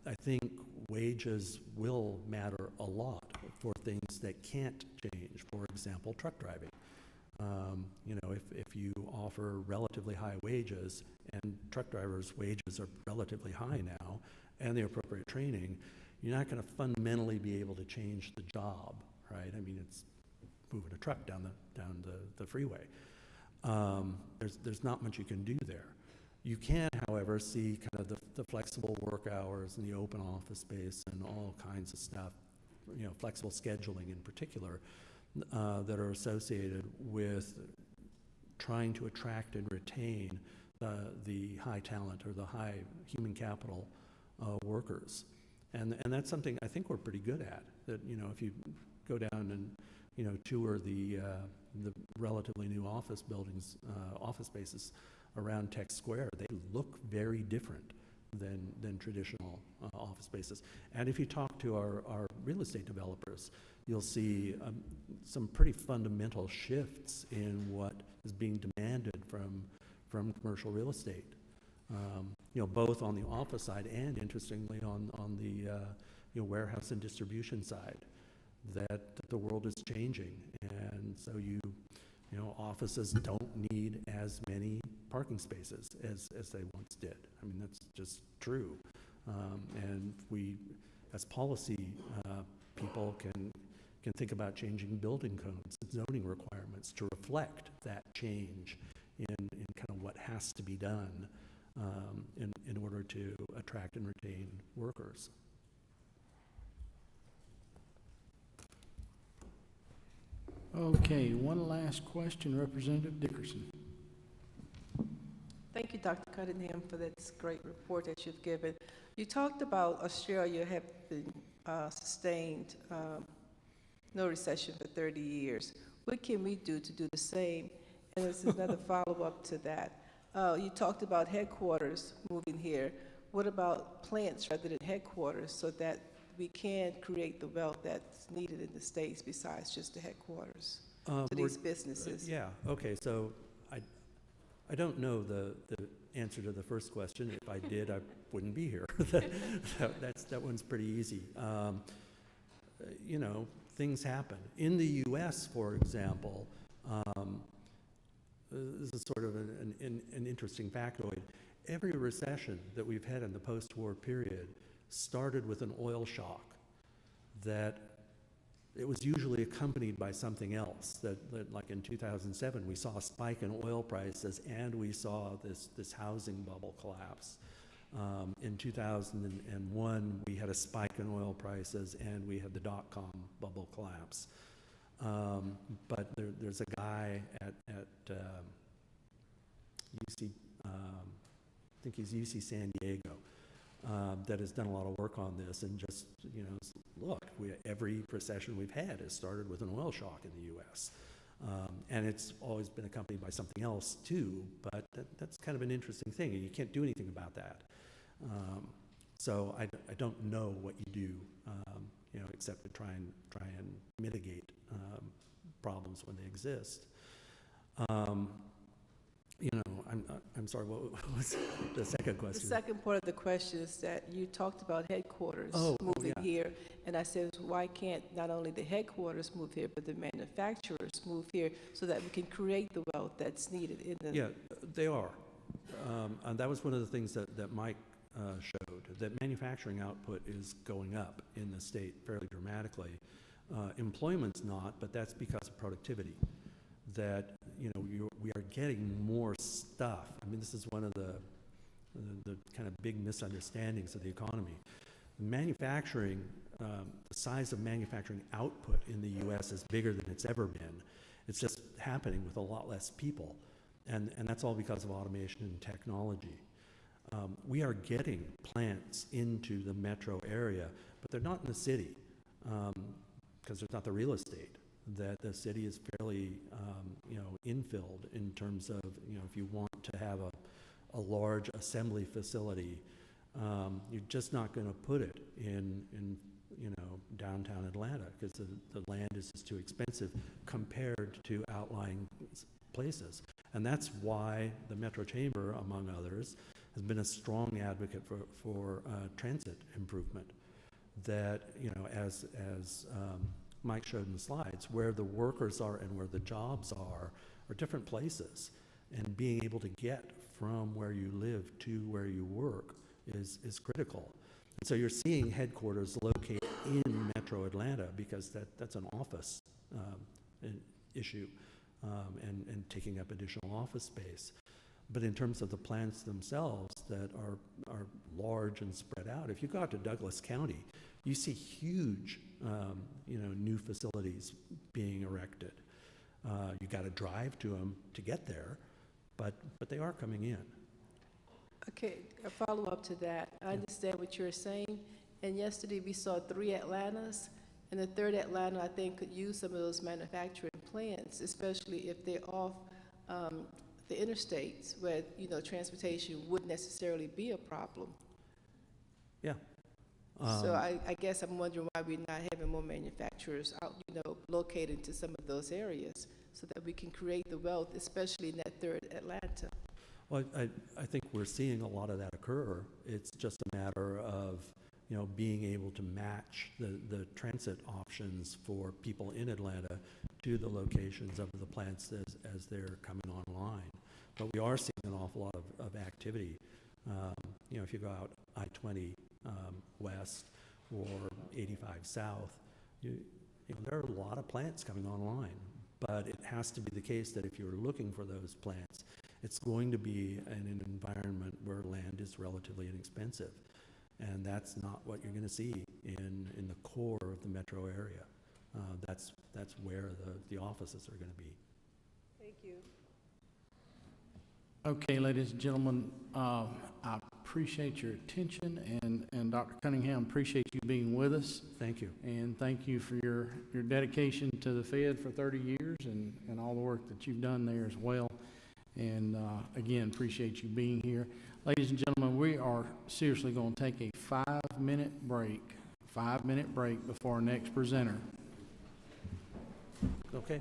I think wages will matter a lot for things that can't change. For example, truck driving. If you offer relatively high wages, and truck drivers' wages are relatively high now, and the appropriate training, you're not going to fundamentally be able to change the job, right? I mean, it's moving a truck down the freeway. There's not much you can do there. You can, however, see kind of the flexible work hours and the open office space and all kinds of stuff, flexible scheduling in particular, that are associated with trying to attract and retain the high talent or the high human capital workers. And that's something I think we're pretty good at. That, if you go down and, tour the relatively new office buildings, office spaces around Tech Square, they look very different than traditional office spaces. And if you talk to our real estate developers, you'll see some pretty fundamental shifts in what is being demanded from commercial real estate. Both on the office side and, interestingly, on the warehouse and distribution side, that the world is changing, and so offices don't need as many parking spaces as they once did. I mean, that's just true, and we, as policy people, can think about changing building codes and zoning requirements to reflect that change in kind of what has to be done in order to attract and retain workers. Okay, one last question, Representative Dickerson. Thank you, Dr. Cunningham, for this great report that you've given. You talked about Australia have been sustained no recession for 30 years. What can we do to do the same? And this is another follow-up to that. You talked about headquarters moving here. What about plants rather than headquarters, so that we can create the wealth that's needed in the States besides just the headquarters to these businesses? Yeah, okay, so I don't know the answer to the first question. If I did, I wouldn't be here. That one's pretty easy. Things happen. In the U.S., for example, this is sort of an interesting factoid. Every recession that we've had in the post-war period started with an oil shock that it was usually accompanied by something else. That like in 2007, we saw a spike in oil prices and we saw this housing bubble collapse. In 2001, we had a spike in oil prices and we had the dot-com bubble collapse. But there's a guy at UC, I think he's UC San Diego, that has done a lot of work on this, and just, look, every recession we've had has started with an oil shock in the U.S. And it's always been accompanied by something else too, but that's kind of an interesting thing, and you can't do anything about that. So I don't know what you do, except to try and mitigate problems when they exist. I'm sorry, what was the second question? The second part of the question is that you talked about headquarters moving here, and I said, why can't not only the headquarters move here, but the manufacturers move here so that we can create the wealth that's needed in the... Yeah, they are. And that was one of the things that Mike showed, that manufacturing output is going up in the state fairly dramatically. Employment's not, but that's because of productivity. That we are getting more stuff. I mean, this is one of the kind of big misunderstandings of the economy. Manufacturing, the size of manufacturing output in the U.S. is bigger than it's ever been. It's just happening with a lot less people, and that's all because of automation and technology. We are getting plants into the metro area, but they're not in the city because there's not the real estate. That the city is fairly, infilled in terms of, if you want to have a large assembly facility, you're just not going to put it in downtown Atlanta because the land is just too expensive compared to outlying places. And that's why the Metro Chamber, among others, has been a strong advocate for transit improvement. That, as Mike showed in the slides, where the workers are and where the jobs are different places. And being able to get from where you live to where you work is critical. And so you're seeing headquarters located in Metro Atlanta because that's an office issue and taking up additional office space. But in terms of the plants themselves that are large and spread out, if you go out to Douglas County, you see huge, new facilities being erected. You got to drive to them to get there, but they are coming in. Okay, a follow-up to that. I understand what you're saying, and yesterday we saw 3 Atlantas, and the third Atlanta, I think, could use some of those manufacturing plants, especially if they're off the interstates where, transportation wouldn't necessarily be a problem. Yeah. So I guess I'm wondering why we're not having more manufacturers out, located to some of those areas so that we can create the wealth, especially in that third Atlanta. Well, I think we're seeing a lot of that occur. It's just a matter of, being able to match the transit options for people in Atlanta to the locations of the plants as they're coming online. But we are seeing an awful lot of activity. If you go out I-20 west or 85 south, there are a lot of plants coming online. But it has to be the case that if you're looking for those plants, it's going to be in an environment where land is relatively inexpensive. And that's not what you're going to see in the core of the metro area. That's where the offices are going to be. Thank you. Okay, ladies and gentlemen, I appreciate your attention, and Dr. Cunningham, appreciate you being with us. Thank you. And thank you for your dedication to the Fed for 30 years and all the work that you've done there as well. And again, appreciate you being here. Ladies and gentlemen, we are seriously going to take a 5-minute break. 5-minute break before our next presenter. Okay.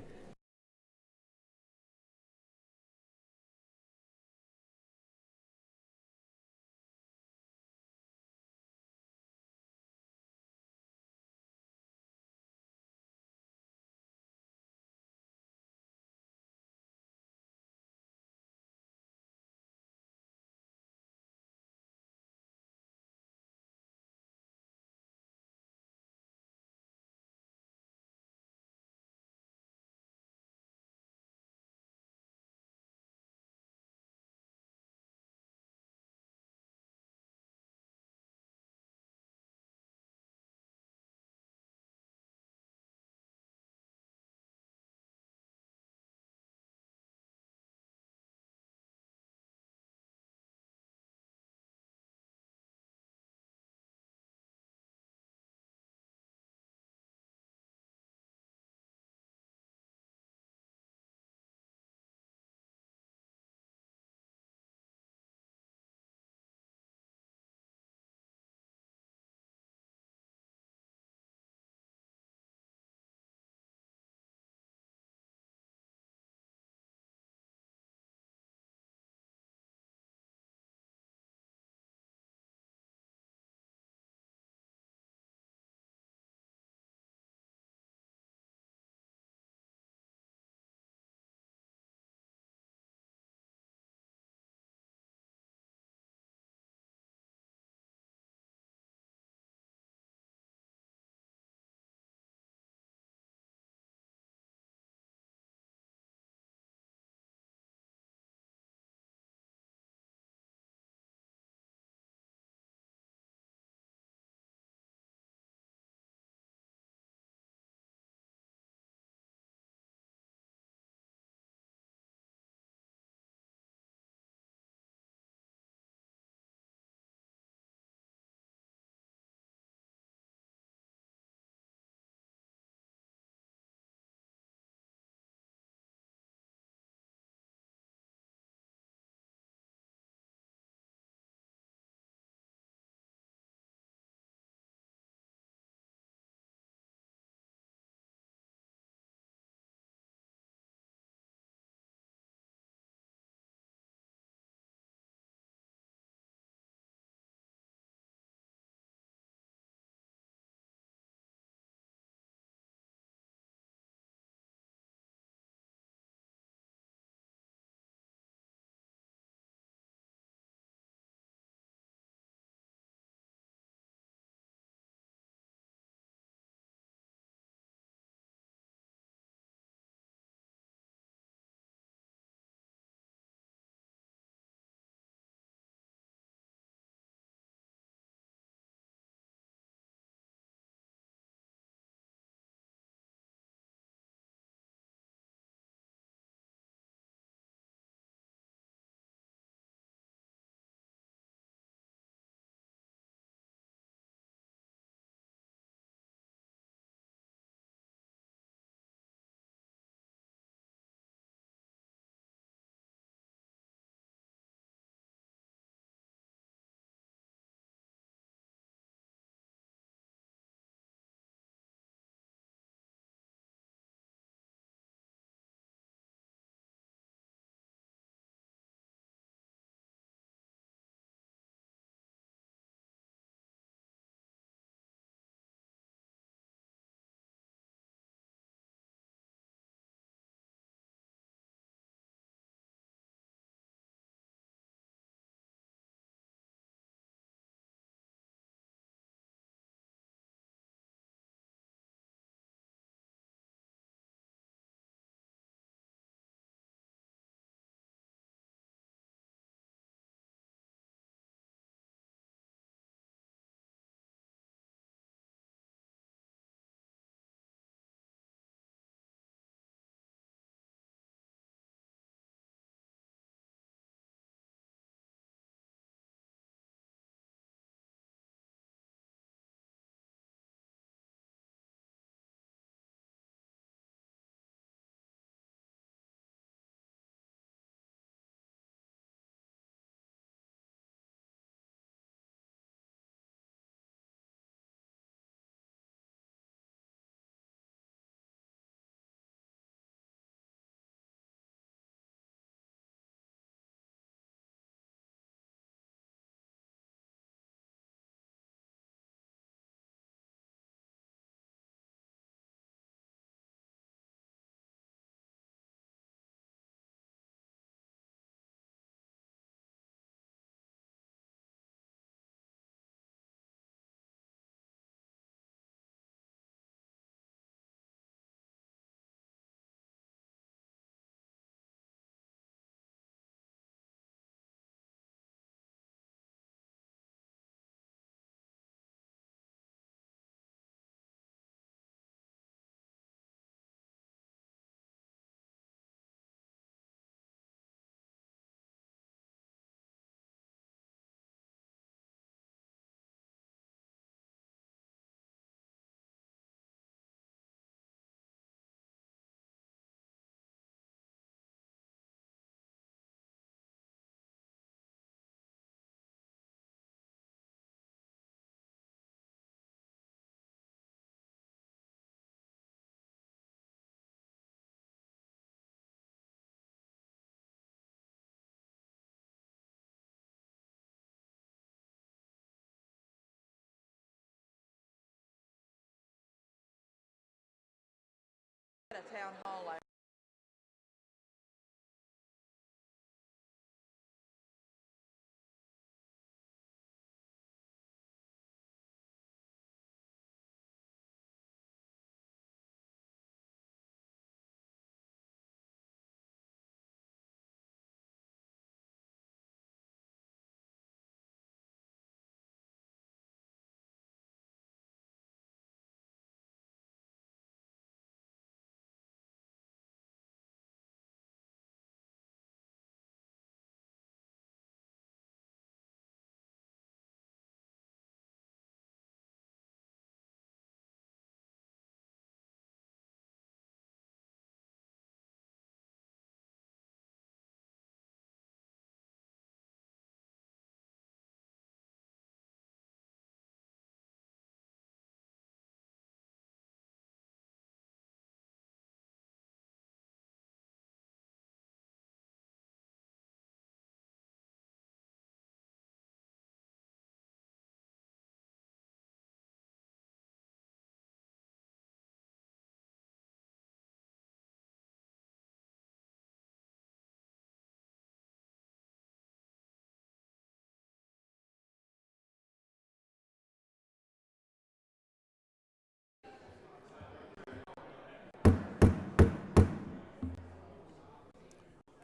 a town hall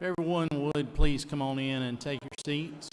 If everyone would please come on in and take your seats.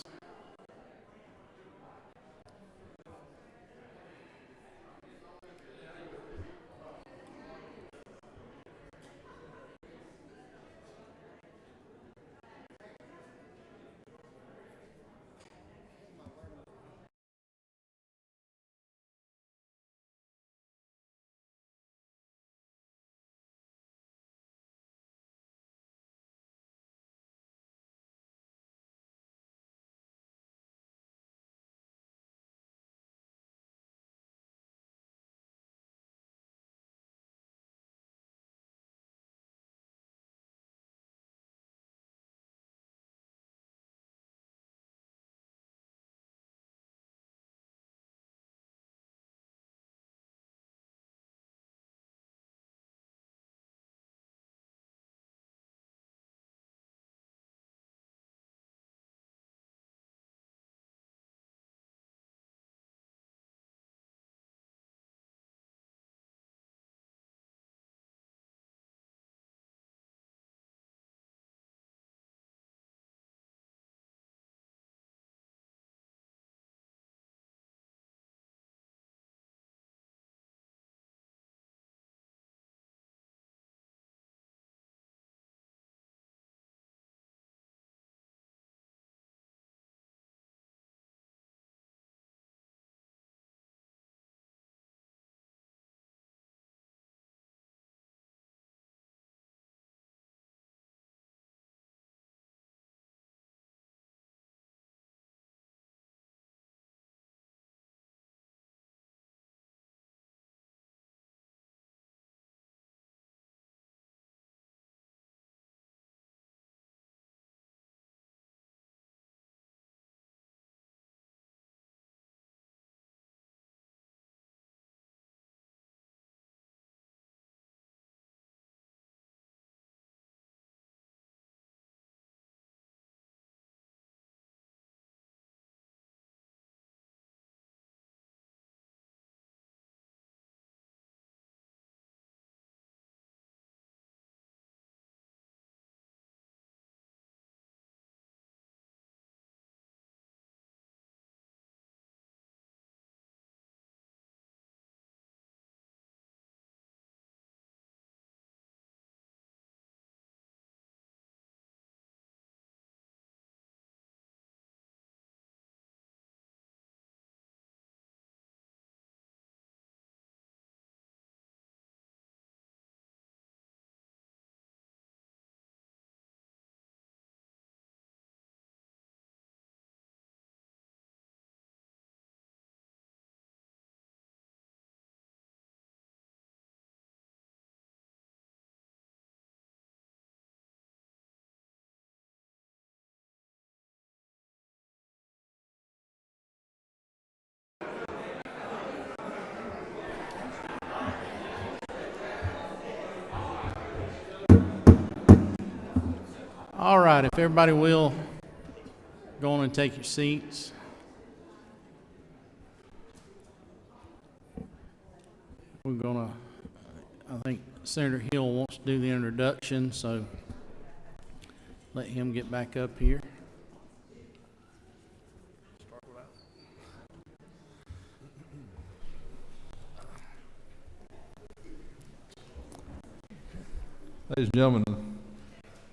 All right, if everybody will, go on and take your seats. We're gonna, I think Senator Hill wants to do the introduction, so let him get back up here. Ladies and gentlemen,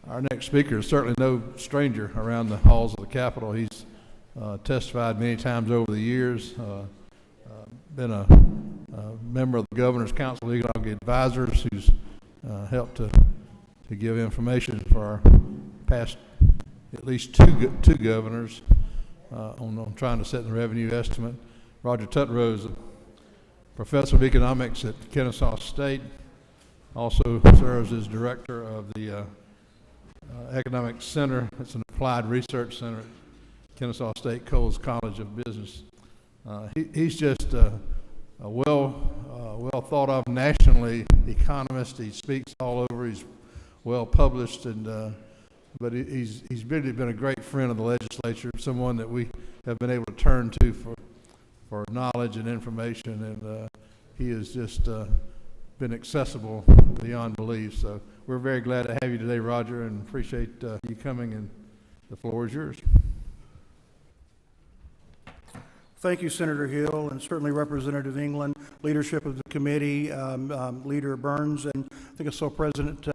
our next speaker is certainly no stranger around the halls of the Capitol. He's testified many times over the years, been a member of the Governor's Council of Economic Advisors, who's helped to give information for our past at least two governors on trying to set the revenue estimate. Roger Tutterow is a professor of economics at Kennesaw State, also serves as director of the Economic Center. It's an applied research center at Kennesaw State Coles College of Business. He's just a well thought of nationally economist. He speaks all over. He's well published, and but he's really been a great friend of the legislature, someone that we have been able to turn to for knowledge and information, and he has just been accessible beyond belief. So we're very glad to have you today, Roger, and appreciate you coming, and the floor is yours. Thank you, Senator Hill, and certainly Representative England, leadership of the committee, Leader Burns, and I think I saw President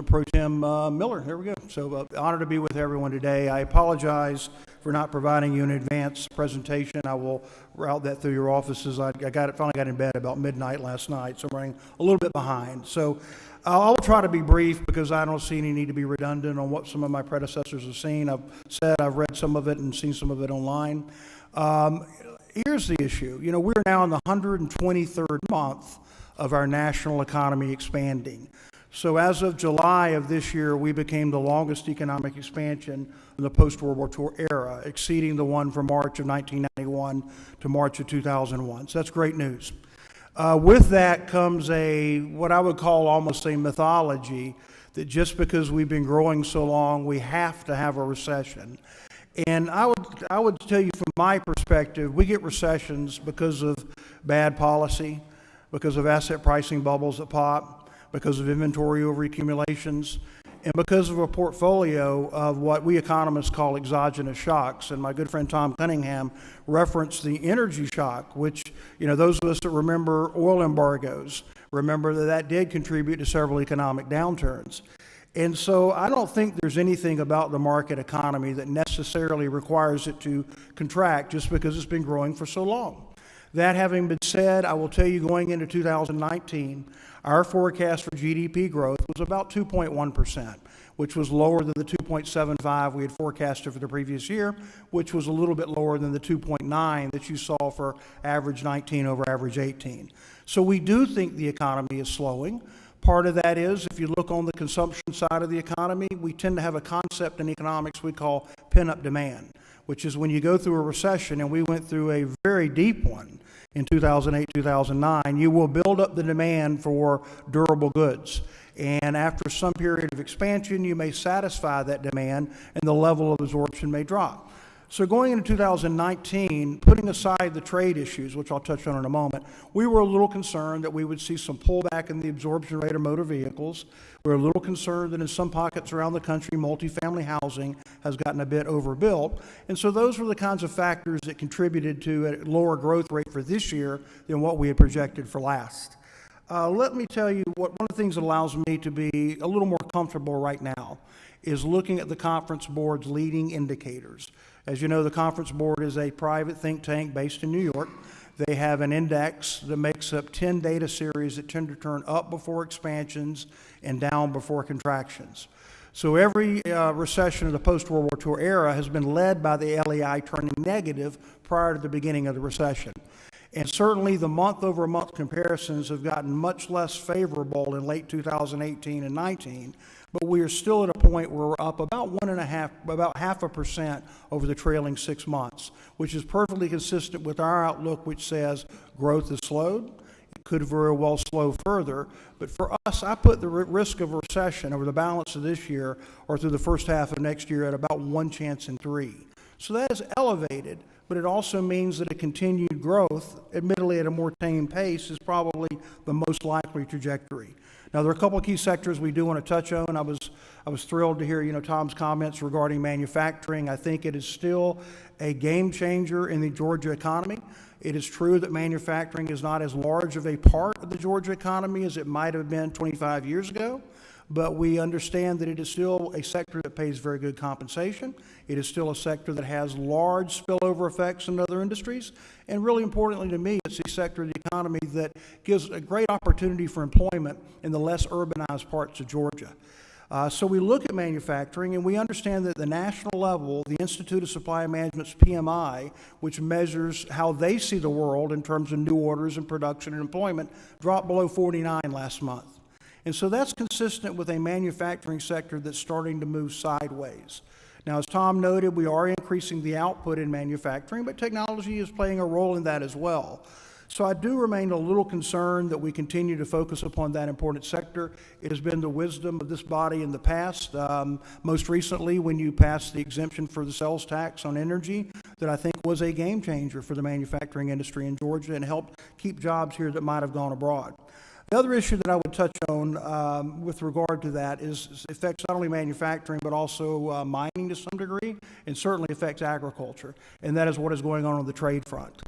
Pro Tem Miller. There we go. So honored to be with everyone today. I apologize for not providing you an advance presentation. I will route that through your offices. I finally got in bed about midnight last night, so I'm running a little bit behind. So I'll try to be brief because I don't see any need to be redundant on what some of my predecessors have seen. I've read some of it and seen some of it online. Here's the issue. You know, we're now in the 123rd month of our national economy expanding. So as of July of this year, we became the longest economic expansion in the post-World War II era, exceeding the one from March of 1991 to March of 2001. So that's great news. With that comes what I would call almost a mythology that just because we've been growing so long, we have to have a recession. And I would tell you from my perspective, we get recessions because of bad policy, because of asset pricing bubbles that pop, because of inventory overaccumulations, and because of a portfolio of what we economists call exogenous shocks. And my good friend Tom Cunningham referenced the energy shock, which, you know, those of us that remember oil embargoes remember that did contribute to several economic downturns. And so I don't think there's anything about the market economy that necessarily requires it to contract just because it's been growing for so long. That having been said, I will tell you going into 2019, our forecast for GDP growth was about 2.1%, which was lower than the 2.75 we had forecasted for the previous year, which was a little bit lower than the 2.9 that you saw for average 19 over average 18. So we do think the economy is slowing. Part of that is, if you look on the consumption side of the economy, we tend to have a concept in economics we call pent-up demand, which is when you go through a recession, and we went through a very deep one in 2008, 2009, you will build up the demand for durable goods. And after some period of expansion, you may satisfy that demand, and the level of absorption may drop. So going into 2019, putting aside the trade issues, which I'll touch on in a moment, we were a little concerned that we would see some pullback in the absorption rate of motor vehicles. We're a little concerned that in some pockets around the country, multifamily housing has gotten a bit overbuilt. And so those were the kinds of factors that contributed to a lower growth rate for this year than what we had projected for last. Let me tell you one of the things that allows me to be a little more comfortable right now is looking at the Conference Board's leading indicators. As you know, the Conference Board is a private think tank based in New York. They have an index that makes up 10 data series that tend to turn up before expansions and down before contractions. So every recession of the post-World War II era has been led by the LEI turning negative prior to the beginning of the recession. And certainly the month-over-month comparisons have gotten much less favorable in late 2018 and 19, but we are still at a point where we're up about 0.5% over the trailing 6 months, which is perfectly consistent with our outlook, which says growth has slowed, could very well slow further. But for us, I put the risk of recession over the balance of this year or through the first half of next year at about 1 chance in 3. So that is elevated, but it also means that a continued growth, admittedly at a more tame pace, is probably the most likely trajectory. Now, there are a couple of key sectors we do want to touch on. I was thrilled to hear, Tom's comments regarding manufacturing. I think it is still a game changer in the Georgia economy. It is true that manufacturing is not as large of a part of the Georgia economy as it might have been 25 years ago, but we understand that it is still a sector that pays very good compensation. It is still a sector that has large spillover effects in other industries. And really importantly to me, it's a sector of the economy that gives a great opportunity for employment in the less urbanized parts of Georgia. So we look at manufacturing, and we understand that at the national level, the Institute of Supply Management's PMI, which measures how they see the world in terms of new orders and production and employment, dropped below 49 last month. And so that's consistent with a manufacturing sector that's starting to move sideways. Now, as Tom noted, we are increasing the output in manufacturing, but technology is playing a role in that as well. So I do remain a little concerned that we continue to focus upon that important sector. It has been the wisdom of this body in the past, most recently when you passed the exemption for the sales tax on energy, that I think was a game changer for the manufacturing industry in Georgia and helped keep jobs here that might have gone abroad. The other issue that I would touch on with regard to that is affects not only manufacturing but also mining to some degree, and certainly affects agriculture, and that is what is going on the trade front.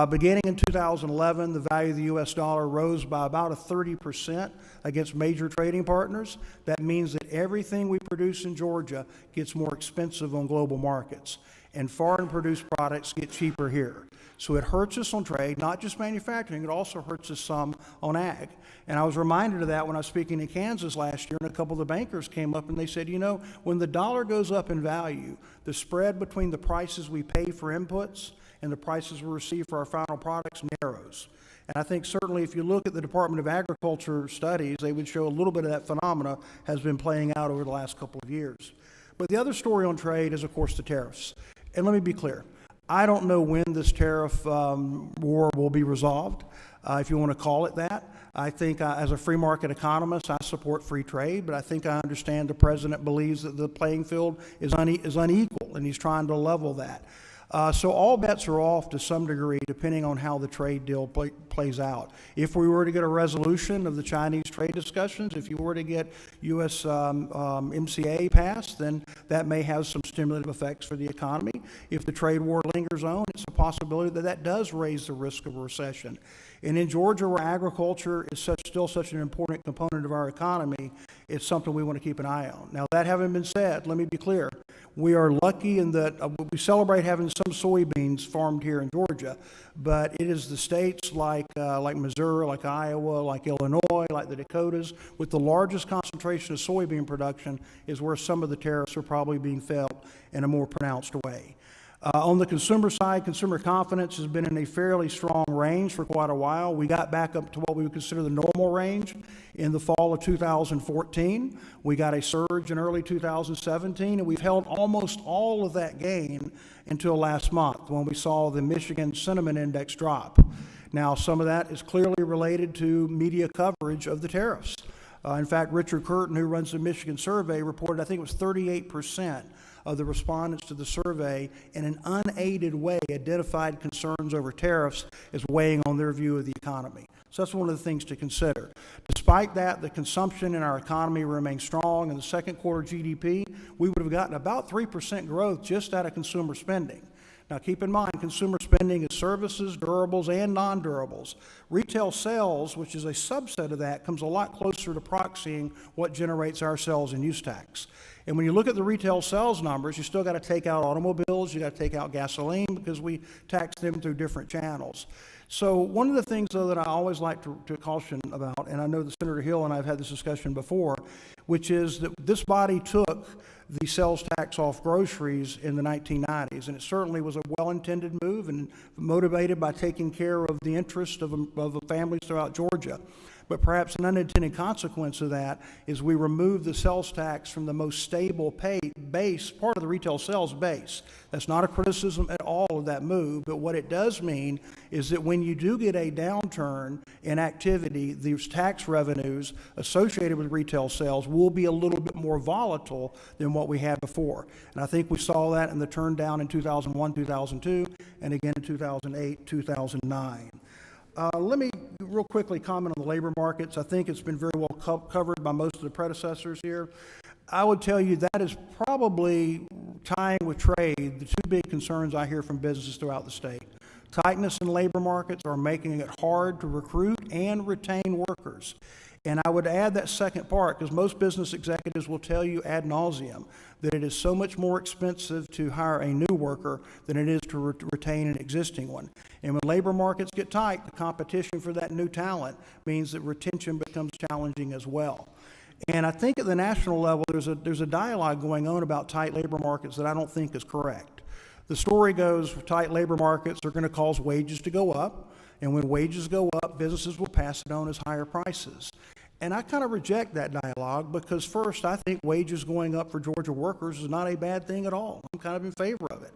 Beginning in 2011, the value of the U.S. dollar rose by about 30% against major trading partners. That means that everything we produce in Georgia gets more expensive on global markets, and foreign produced products get cheaper here. So it hurts us on trade, not just manufacturing, it also hurts us some on ag. And I was reminded of that when I was speaking in Kansas last year, and a couple of the bankers came up and they said, when the dollar goes up in value, the spread between the prices we pay for inputs and the prices we receive for our final products narrows. And I think certainly if you look at the Department of Agriculture studies, they would show a little bit of that phenomena has been playing out over the last couple of years. But the other story on trade is, of course, the tariffs. And let me be clear. I don't know when this tariff war will be resolved, if you want to call it that. I think as a free market economist, I support free trade, but I think I understand the president believes that the playing field is unequal, and he's trying to level that. So all bets are off to some degree, depending on how the trade deal plays out. If we were to get a resolution of the Chinese trade discussions, if you were to get U.S. MCA passed, then that may have some stimulative effects for the economy. If the trade war lingers on, it's a possibility that that does raise the risk of a recession. And in Georgia, where agriculture is still such an important component of our economy, it's something we want to keep an eye on. Now, that having been said, let me be clear. We are lucky in that we celebrate having some soybeans farmed here in Georgia, but it is the states like Missouri, like Iowa, like Illinois, like the Dakotas, with the largest concentration of soybean production is where some of the tariffs are probably being felt in a more pronounced way. On the consumer side, consumer confidence has been in a fairly strong range for quite a while. We got back up to what we would consider the normal range in the fall of 2014. We got a surge in early 2017, and we've held almost all of that gain until last month when we saw the Michigan Sentiment Index drop. Now, some of that is clearly related to media coverage of the tariffs. In fact, Richard Curtin, who runs the Michigan survey, reported I think it was 38% of the respondents to the survey in an unaided way identified concerns over tariffs as weighing on their view of the economy. So that's one of the things to consider. Despite that, the consumption in our economy remains strong. In the second quarter GDP, we would have gotten about 3% growth just out of consumer spending. Now, keep in mind, consumer spending is services, durables, and non-durables. Retail sales, which is a subset of that, comes a lot closer to proxying what generates our sales and use tax. And when you look at the retail sales numbers, you still got to take out automobiles, you got to take out gasoline because we tax them through different channels. So one of the things, though, that I always like to caution about, and I know that Senator Hill and I have had this discussion before, which is that this body took the sales tax off groceries in the 1990s, and it certainly was a well-intended move and motivated by taking care of the interest of families throughout Georgia. but perhaps an unintended consequence of that is we remove the sales tax from the most stable base, part of the retail sales base. That's not a criticism at all of that move, but what it does mean is that when you do get a downturn in activity, these tax revenues associated with retail sales will be a little bit more volatile than what we had before. And I think we saw that in the turn down in 2001, 2002, and again in 2008, 2009. Let me real quickly comment on the labor markets. I think it's been very well covered by most of the predecessors here. I would tell you that is probably, tying with trade, the two big concerns I hear from businesses throughout the state. Tightness in labor markets are making it hard to recruit and retain workers. And I would add that second part, because most business executives will tell you ad nauseum that it is so much more expensive to hire a new worker than it is to retain an existing one. And when labor markets get tight, the competition for that new talent means that retention becomes challenging as well. And I think at the national level, there's a dialogue going on about tight labor markets that I don't think is correct. The story goes, tight labor markets are going to cause wages to go up, and when wages go up, businesses will pass it on as higher prices. And I kind of reject that dialogue because first, I think wages going up for Georgia workers is not a bad thing at all. I'm kind of in favor of it.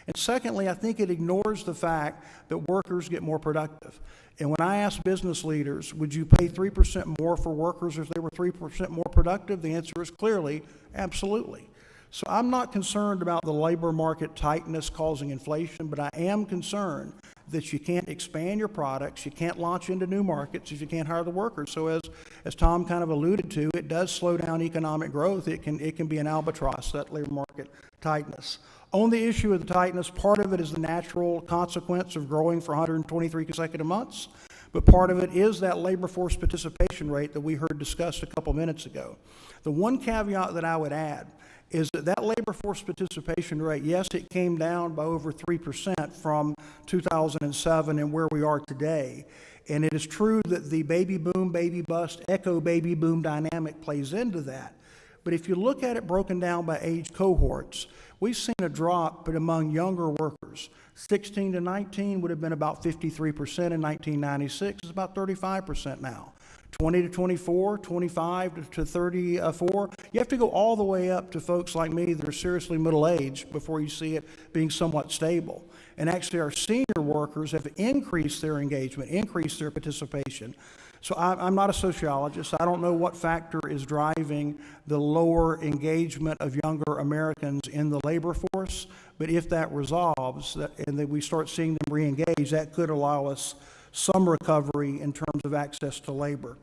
And secondly, I think it ignores the fact that workers get more productive. And when I ask business leaders, would you pay 3% more for workers if they were 3% more productive? The answer is clearly, absolutely. So I'm not concerned about the labor market tightness causing inflation, but I am concerned that you can't expand your products, you can't launch into new markets if you can't hire the workers. So as Tom kind of alluded to, it does slow down economic growth. It can be an albatross, that labor market tightness. On the issue of the tightness, part of it is the natural consequence of growing for 123 consecutive months, but part of it is that labor force participation rate that we heard discussed a couple minutes ago. The one caveat that I would add is that labor force participation rate, yes, it came down by over 3% from 2007 and where we are today. And it is true that the baby boom, baby bust, echo baby boom dynamic plays into that. But if you look at it broken down by age cohorts, we've seen a drop, but among younger workers. 16 to 19 would have been about 53% in 1996. It's about 35% now. 20 to 24, 25 to 34. You have to go all the way up to folks like me that are seriously middle-aged before you see it being somewhat stable. And actually our senior workers have increased their engagement, increased their participation. So I'm not a sociologist. I don't know what factor is driving the lower engagement of younger Americans in the labor force, but if that resolves and that we start seeing them re-engage, that could allow us some recovery in terms of access to labor.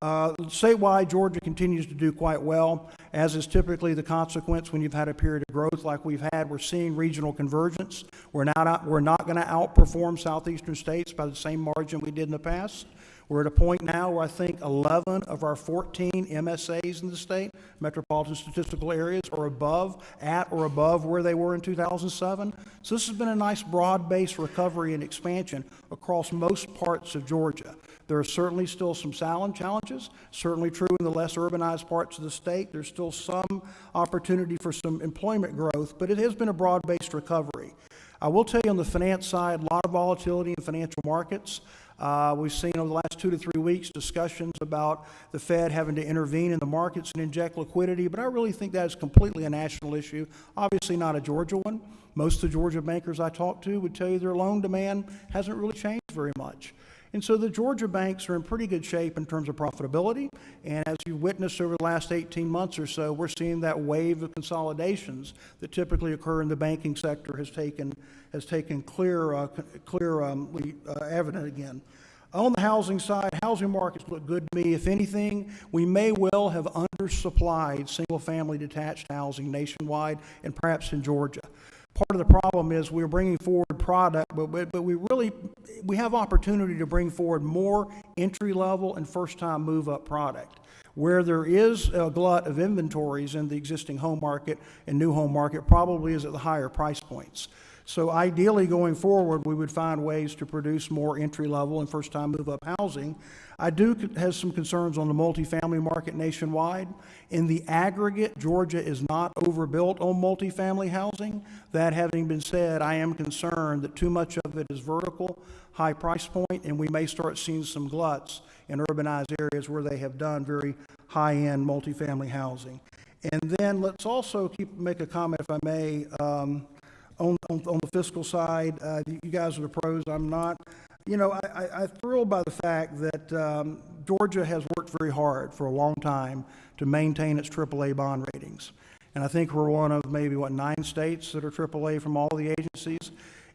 Statewide, Georgia continues to do quite well, as is typically the consequence when you've had a period of growth like we've had. We're seeing regional convergence. We're not going to outperform southeastern states by the same margin we did in the past. We're at a point now where I think 11 of our 14 MSAs in the state, metropolitan statistical areas, are at or above where they were in 2007. So this has been a nice broad-based recovery and expansion across most parts of Georgia. There are certainly still some challenges, certainly true in the less urbanized parts of the state. There's still some opportunity for some employment growth, but it has been a broad-based recovery. I will tell you on the finance side, a lot of volatility in financial markets. We've seen over the last 2 to 3 weeks discussions about the Fed having to intervene in the markets and inject liquidity, but I really think that is completely a national issue, obviously not a Georgia one. Most of the Georgia bankers I talk to would tell you their loan demand hasn't really changed very much. And so the Georgia banks are in pretty good shape in terms of profitability, and as you witnessed over the last 18 months or so, we're seeing that wave of consolidations that typically occur in the banking sector has taken clearly evident again. On the housing side, housing markets look good to me. If anything, we may well have undersupplied single-family detached housing nationwide and perhaps in Georgia. Part of the problem is we're bringing forward product, but we have opportunity to bring forward more entry-level and first-time move-up product. Where there is a glut of inventories in the existing home market and new home market probably is at the higher price points. So ideally, going forward, we would find ways to produce more entry-level and first-time move-up housing. I do have some concerns on the multifamily market nationwide. In the aggregate, Georgia is not overbuilt on multifamily housing. That having been said, I am concerned that too much of it is vertical, high price point, and we may start seeing some gluts in urbanized areas where they have done very high-end multifamily housing. And then let's also make a comment, if I may, on the fiscal side. You guys are the pros, I'm not. You know, I'm thrilled by the fact that Georgia has worked very hard for a long time to maintain its AAA bond ratings. And I think we're one of maybe, 9 states that are AAA from all the agencies.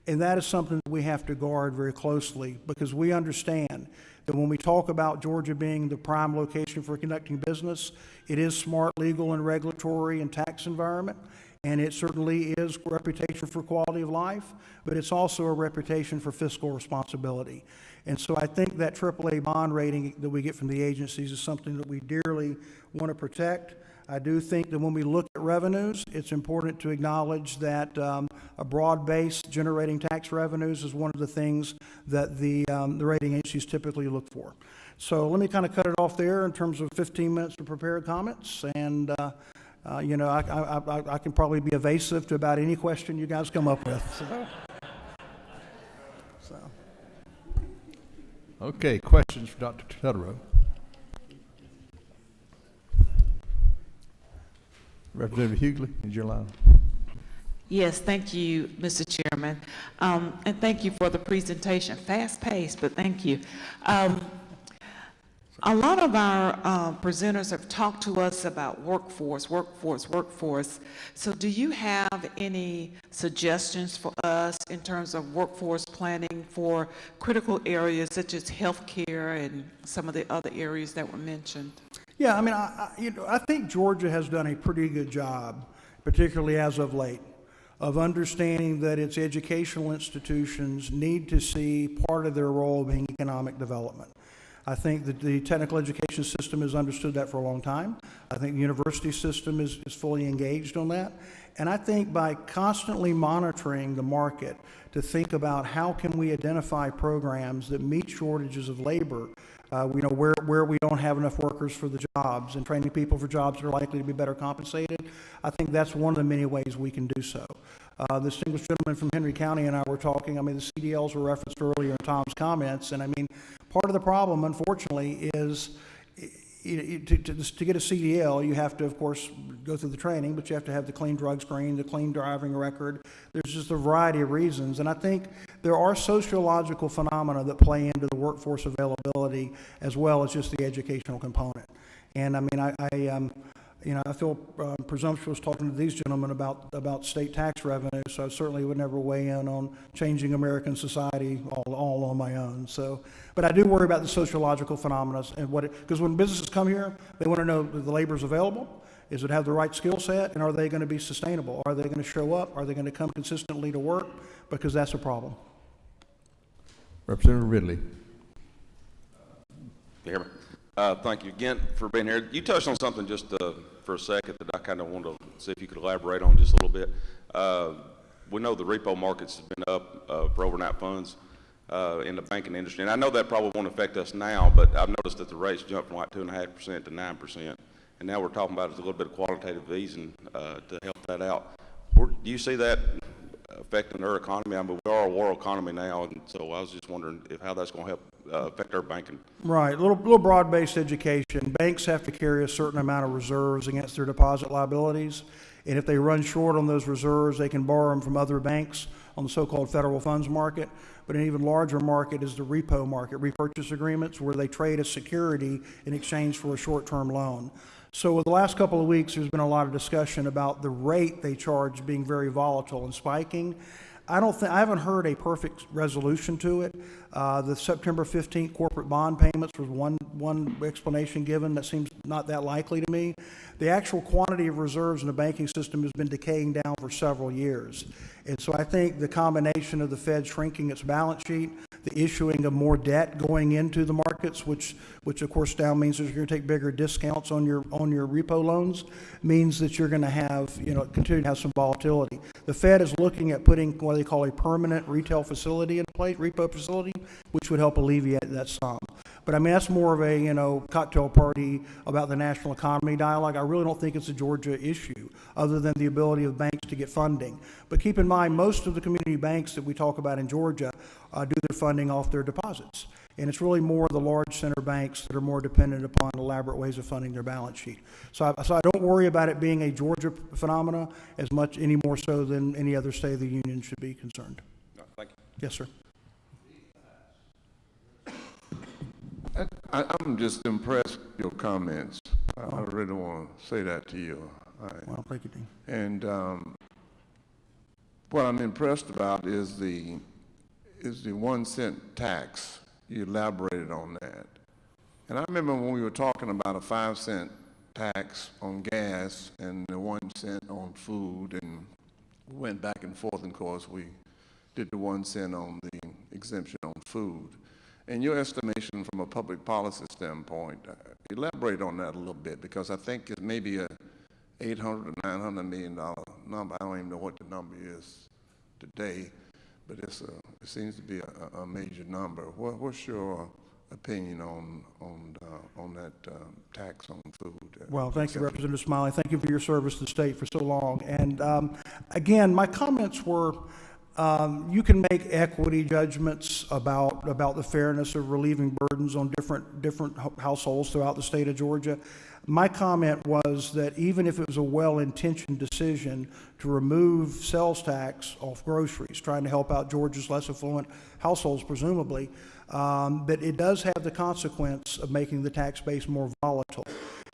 And that is something that we have to guard very closely, because we understand that when we talk about Georgia being the prime location for conducting business, it is smart, legal, and regulatory and tax environment. And it certainly is a reputation for quality of life, but it's also a reputation for fiscal responsibility. And so I think that AAA bond rating that we get from the agencies is something that we dearly want to protect. I do think that when we look at revenues, it's important to acknowledge that a broad base generating tax revenues is one of the things that the rating agencies typically look for. So let me kind of cut it off there in terms of 15 minutes of prepared comments, and you know, I can probably be evasive to about any question you guys come up with. So. Okay, questions for Dr. Tutterow? Representative Hughley, is your line? Yes, thank you, Mr. Chairman. And thank you for the presentation. Fast-paced, but thank you. A lot of our presenters have talked to us about workforce. So do you have any suggestions for us in terms of workforce planning for critical areas such as healthcare and some of the other areas that were mentioned? Yeah, I mean, I think Georgia has done a pretty good job, particularly as of late, of understanding that its educational institutions need to see part of their role being economic development. I think that the technical education system has understood that for a long time. I think the university system is fully engaged on that. And I think by constantly monitoring the market to think about how can we identify programs that meet shortages of labor, you know, where we don't have enough workers for the jobs, and training people for jobs that are likely to be better compensated, I think that's one of the many ways we can do so. The distinguished gentleman from Henry County and I were talking. I mean, the CDLs were referenced earlier in Tom's comments, and I mean, part of the problem, unfortunately, is to get a CDL, you have to, of course, go through the training, but you have to have the clean drug screen, the clean driving record. There's just a variety of reasons, and I think there are sociological phenomena that play into the workforce availability as well as just the educational component. And I mean, you know, I feel presumptuous talking to these gentlemen about state tax revenue, so I certainly would never weigh in on changing American society all on my own. So, but I do worry about the sociological phenomena and because when businesses come here, they want to know that the labor is available, is it have the right skill set, and are they going to be sustainable? Are they going to show up? Are they going to come consistently to work? Because that's a problem. Representative Ridley. You hear me? Thank you again for being here. You touched on something just for a second that I kind of wanted to see if you could elaborate on just a little bit. We know the repo markets have been up for overnight funds in the banking industry, and I know that probably won't affect us now, but I've noticed that the rates jumped from like 2.5% to 9%, and now we're talking about a little bit of quantitative easing to help that out. Do you see that affecting our economy? I mean, we are a world economy now, and so I was just wondering how that's going to help affect our banking. Right, a little broad-based education. Banks have to carry a certain amount of reserves against their deposit liabilities, and if they run short on those reserves, they can borrow them from other banks on the so-called federal funds market. But an even larger market is the repo market, repurchase agreements, where they trade a security in exchange for a short-term loan. So over the last couple of weeks, there's been a lot of discussion about the rate they charge being very volatile and spiking. I haven't heard a perfect resolution to it. The September 15th corporate bond payments was one explanation given. That seems not that likely to me. The actual quantity of reserves in the banking system has been decaying down for several years. And so I think the combination of the Fed shrinking its balance sheet, the issuing of more debt going into the markets, which of course now means that you're going to take bigger discounts on your repo loans, means that you're going to have, continue to have some volatility. The Fed is looking at putting what they call a permanent retail facility in place, repo facility, which would help alleviate that some. But I mean, that's more of a, cocktail party about the national economy dialogue. I really don't think it's a Georgia issue, other than the ability of banks to get funding. But keep in mind, most of the community banks that we talk about in Georgia do their funding off their deposits. And it's really more the large center banks that are more dependent upon elaborate ways of funding their balance sheet. So I don't worry about it being a Georgia phenomena as much, any more so than any other state of the union should be concerned. No, thank you. Yes, sir. I'm just impressed with your comments. I really want to say that to you. Well, thank you, Dean. And what I'm impressed about is the 1 cent tax. You elaborated on that. And I remember when we were talking about a 5 cent tax on gas and the 1 cent on food, and we went back and forth, and of course we did the 1 cent on the exemption on food. And your estimation from a public policy standpoint, elaborate on that a little bit, because I think it may be a $800 to $900 million number. I don't even know what the number is today, but it seems to be a major number. What's your opinion on that tax on food? Well, thank you, Representative Smiley. Thank you for your service to the state for so long. And again, my comments were, you can make equity judgments about the fairness of relieving burdens on different households throughout the state of Georgia. My comment was that even if it was a well-intentioned decision to remove sales tax off groceries, trying to help out Georgia's less affluent households, presumably, that it does have the consequence of making the tax base more volatile.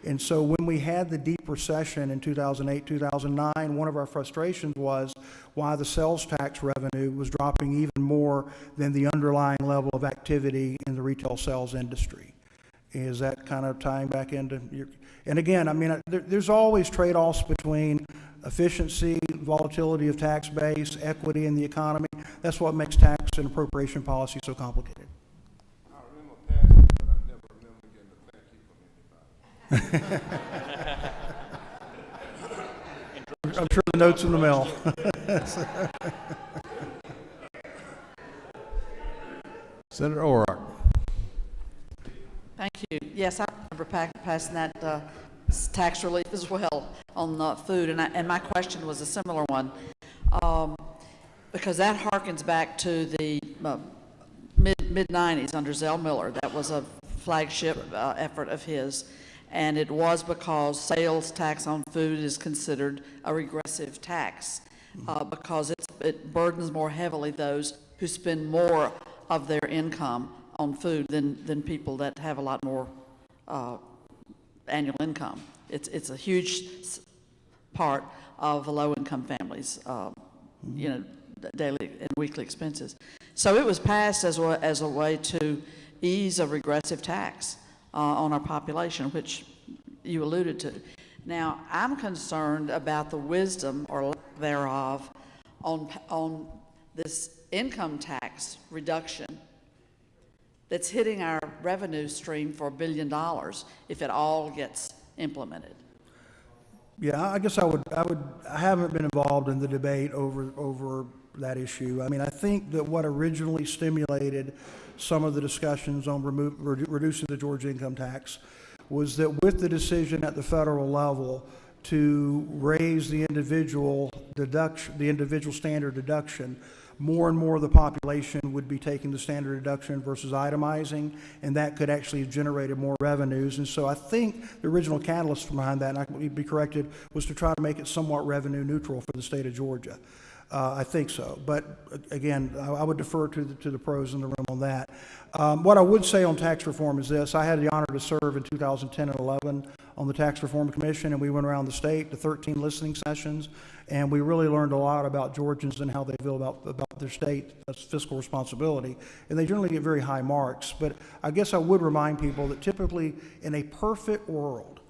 And so when we had the deep recession in 2008, 2009, one of our frustrations was why the sales tax revenue was dropping even more than the underlying level of activity in the retail sales industry. Is that kind of tying back into your, and again, I mean, there's always trade-offs between efficiency, volatility of tax base, equity in the economy. That's what makes tax and appropriation policy so complicated. I remember passing it, but I never remember getting a thank you from anybody. I'm sure the note's in the mail. Senator O'Rourke. Thank you. Yes, I remember passing that tax relief as well on food, and my question was a similar one, because that harkens back to the mid-90s under Zell Miller. That was a flagship effort of his, and it was because sales tax on food is considered a regressive tax because it burdens more heavily those who spend more of their income on food than people that have a lot more annual income. It's a huge part of low-income families, daily and weekly expenses. So it was passed as a way to ease a regressive tax on our population, which you alluded to. Now, I'm concerned about the wisdom or lack thereof on this income tax reduction that's hitting our revenue stream for $1 billion if it all gets implemented. Yeah, I guess I haven't been involved in the debate over that issue. I mean, I think that what originally stimulated some of the discussions on reducing the Georgia income tax was that with the decision at the federal level to raise the individual standard deduction, more and more of the population would be taking the standard deduction versus itemizing, and that could actually have generated more revenues. And so I think the original catalyst behind that, and I can be corrected, was to try to make it somewhat revenue neutral for the state of Georgia. I think so. But again, I would defer to the pros in the room on that. What I would say on tax reform is this. I had the honor to serve in 2010 and 11 on the Tax Reform Commission, and we went around the state to 13 listening sessions, and we really learned a lot about Georgians and how they feel about their state fiscal responsibility, and they generally get very high marks. But I guess I would remind people that typically in a perfect world,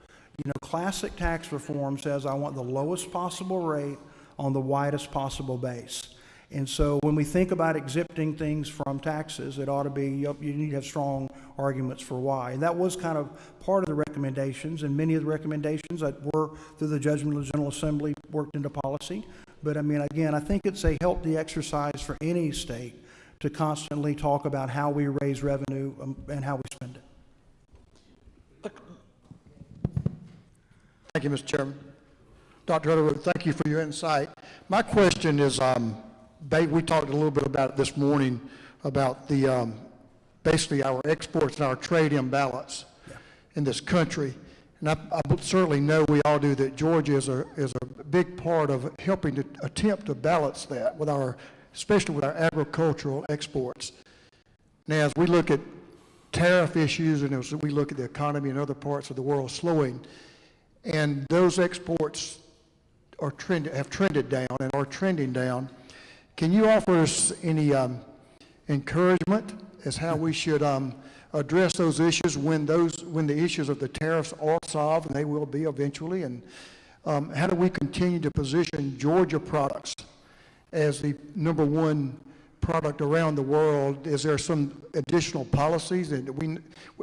classic tax reform says I want the lowest possible rate on the widest possible base. And so when we think about exempting things from taxes, it ought to be, you need to have strong arguments for why. And that was kind of part of the recommendations, and many of the recommendations that were through the judgment of the General Assembly worked into policy. But I mean, again, I think it's a healthy exercise for any state to constantly talk about how we raise revenue and how we spend it. Thank you, Mr. Chairman. Dr. Underwood, thank you for your insight. My question is, we talked a little bit about it this morning about the basically our exports and our trade imbalance in this country. And I certainly know we all do that Georgia is a big part of helping to attempt to balance that with especially with our agricultural exports. Now, as we look at tariff issues and as we look at the economy in other parts of the world slowing, and those exports have trended down and are trending down, can you offer us any encouragement as how we should address those issues when the issues of the tariffs are solved, and they will be eventually, and how do we continue to position Georgia products as the #1 product around the world? Is there some additional policies? And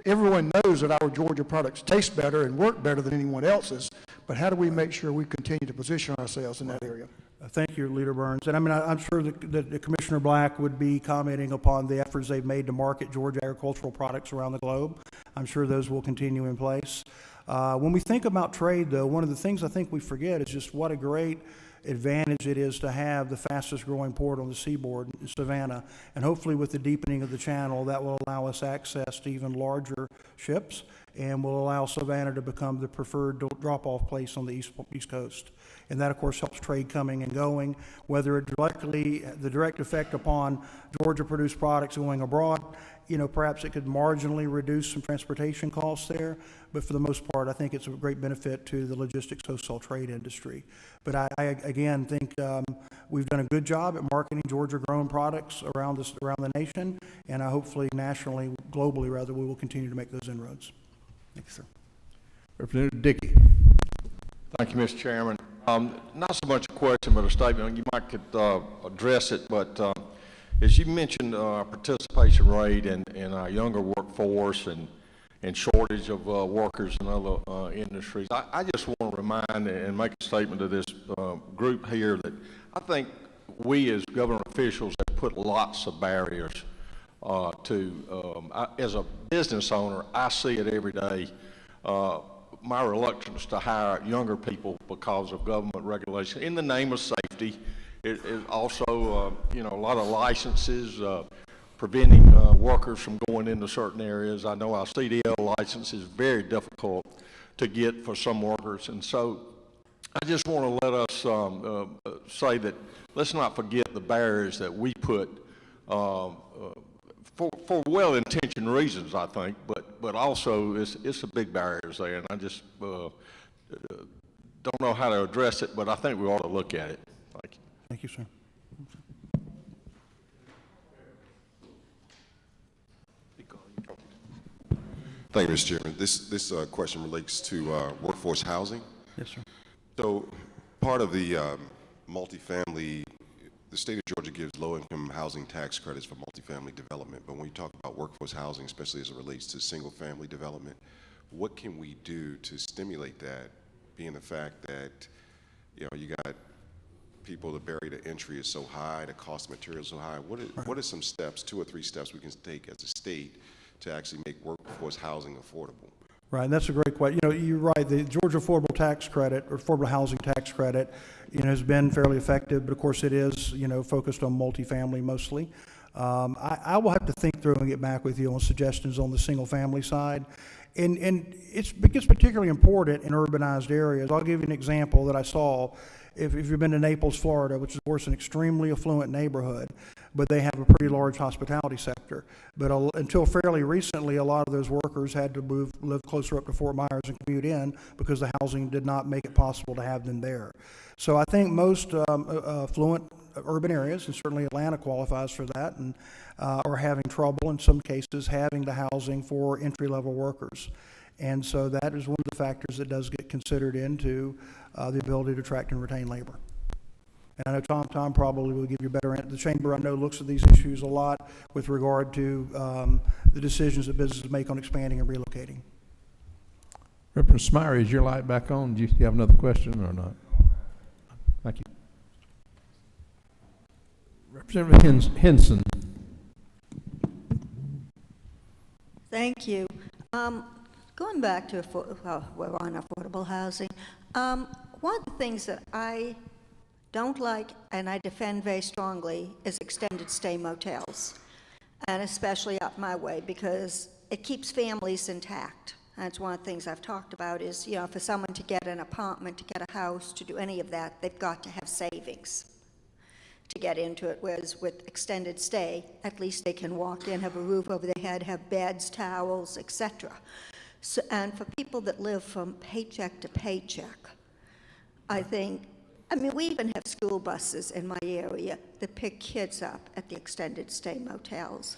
everyone knows that our Georgia products taste better and work better than anyone else's, but how do we make sure we continue to position ourselves in that area? Thank you, Leader Burns. And I mean, I'm sure that Commissioner Black would be commenting upon the efforts they've made to market Georgia agricultural products around the globe. I'm sure those will continue in place. When we think about trade, though, one of the things I think we forget is just what a great advantage it is to have the fastest growing port on the seaboard in Savannah. And hopefully with the deepening of the channel, that will allow us access to even larger ships and will allow Savannah to become the preferred drop-off place on the East Coast. And that, of course, helps trade coming and going, whether the direct effect upon Georgia-produced products going abroad, perhaps it could marginally reduce some transportation costs there, but for the most part, I think it's a great benefit to the logistics wholesale trade industry. But I again think we've done a good job at marketing Georgia-grown products around the nation, and hopefully nationally, globally rather, we will continue to make those inroads. Thank you, sir. Representative Dickey. Thank you, Mr. Chairman. Not so much a question, but a statement. You might could address it, but as you mentioned, our participation rate in our younger workforce and shortage of workers in other industries, I just want to remind and make a statement to this group here that I think we as government officials have put lots of barriers as a business owner, I see it every day. My reluctance to hire younger people because of government regulation in the name of safety. It is also, a lot of licenses preventing workers from going into certain areas. I know our CDL license is very difficult to get for some workers, and so I just want to let us say that let's not forget the barriers that we put for well-intentioned reasons, I think, but also it's a big barriers there, and I just don't know how to address it, but I think we ought to look at it. Thank you. Thank you, sir. Thank you, Mr. Chairman. This question relates to workforce housing. Yes, sir. So part of the multifamily, the state of Georgia gives low-income housing tax credits for multifamily development, but when you talk about workforce housing, especially as it relates to single-family development, what can we do to stimulate that, being the fact that, you got people, the barrier to entry is so high, the cost of materials so high. What are some steps, 2 or 3 steps we can take as a state to actually make workforce housing affordable? Right, and that's a great question. You're right. The Georgia Affordable Tax Credit, or Affordable Housing Tax Credit, has been fairly effective, but of course it is, focused on multifamily mostly. I will have to think through and get back with you on suggestions on the single-family side. And it gets particularly important in urbanized areas. I'll give you an example that I saw. If you've been to Naples, Florida, which is, of course, an extremely affluent neighborhood, but they have a pretty large hospitality sector. But until fairly recently, a lot of those workers had to live closer up to Fort Myers and commute in because the housing did not make it possible to have them there. So I think most affluent urban areas, and certainly Atlanta qualifies for that, and are having trouble in some cases having the housing for entry-level workers. And so that is one of the factors that does get considered into the ability to attract and retain labor. And I know Tom probably will give you a better answer. The Chamber, I know, looks at these issues a lot with regard to the decisions that businesses make on expanding and relocating. Representative Smyre, is your light back on? Do you have another question or not? Thank you. Representative Henson. Thank you. Going back to we're on affordable housing. One of the things that I don't like and I defend very strongly is extended stay motels, and especially up my way because it keeps families intact. That's one of the things I've talked about is, you know, for someone to get an apartment, to get a house, to do any of that, they've got to have savings to get into it, whereas with extended stay, at least they can walk in, have a roof over their head, have beds, towels, etc. So, and for people that live from paycheck to paycheck, I mean, we even have school buses in my area that pick kids up at the extended stay motels.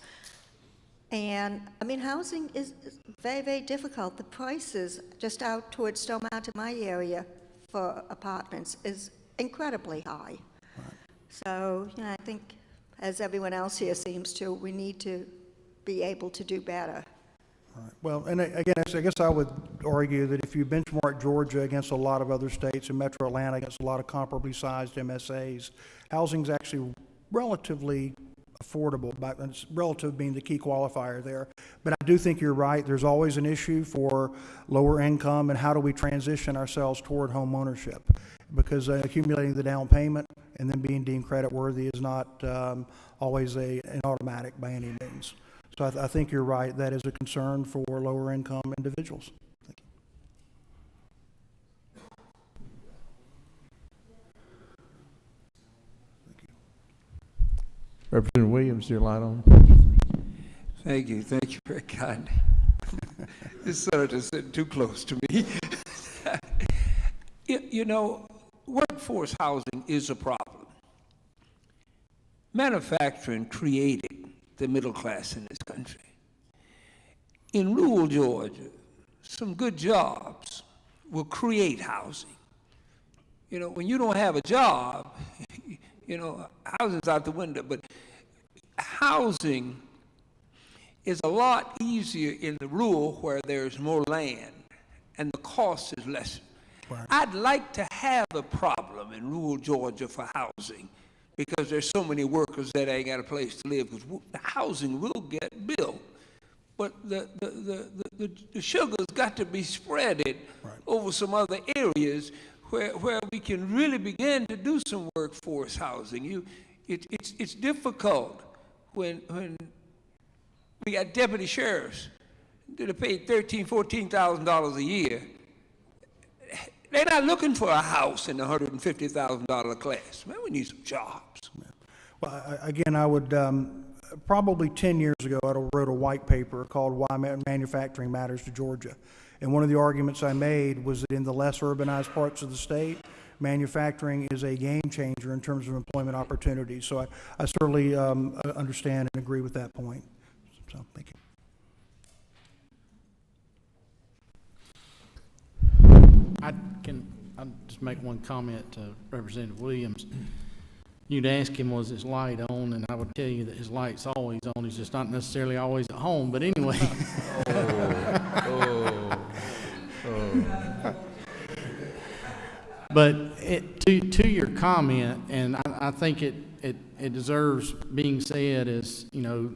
And, I mean, housing is very, very difficult. The prices just out towards Stone Mountain, my area, for apartments is incredibly high. So, you know, I think, as everyone else here seems to, we need to be able to do better. Right. Well, and again, I guess I would argue that if you benchmark Georgia against a lot of other states and Metro Atlanta against a lot of comparably sized MSAs, housing's actually relatively affordable, but it's relative being the key qualifier there. But I do think you're right. There's always an issue for lower income and how do we transition ourselves toward home ownership, because accumulating the down payment and then being deemed credit worthy is not always an automatic by any means. So I think you're right. That is a concern for lower income individuals. Thank you. Representative Williams, your light on. Thank you very kind. This senator's sitting too close to me. You know, workforce housing is a problem. Manufacturing created the middle class in this country. In rural Georgia, some good jobs will create housing. You know, when you don't have a job, you know, housing's out the window, but housing is a lot easier in the rural where there's more land and the cost is less. Right. I'd like to have a problem in rural Georgia for housing because there's so many workers that ain't got a place to live, because the housing will get built. But the sugar's got to be spreaded over some other areas where we can really begin to do some workforce housing. It's difficult when we got deputy sheriffs that are paid $13,000, $14,000 a year. They're not looking for a house in the $150,000 class. Man, we need some jobs. Well, again, I would probably 10 years ago, I wrote a white paper called Why Manufacturing Matters to Georgia. And one of the arguments I made was that in the less urbanized parts of the state, manufacturing is a game changer in terms of employment opportunities. So I certainly understand and agree with that point. So thank you. I'll just make one comment to Representative Williams. You'd ask him, was his light on, and I would tell you that his light's always on. He's just not necessarily always at home, but anyway. But to your comment, and I think it deserves being said, as you know,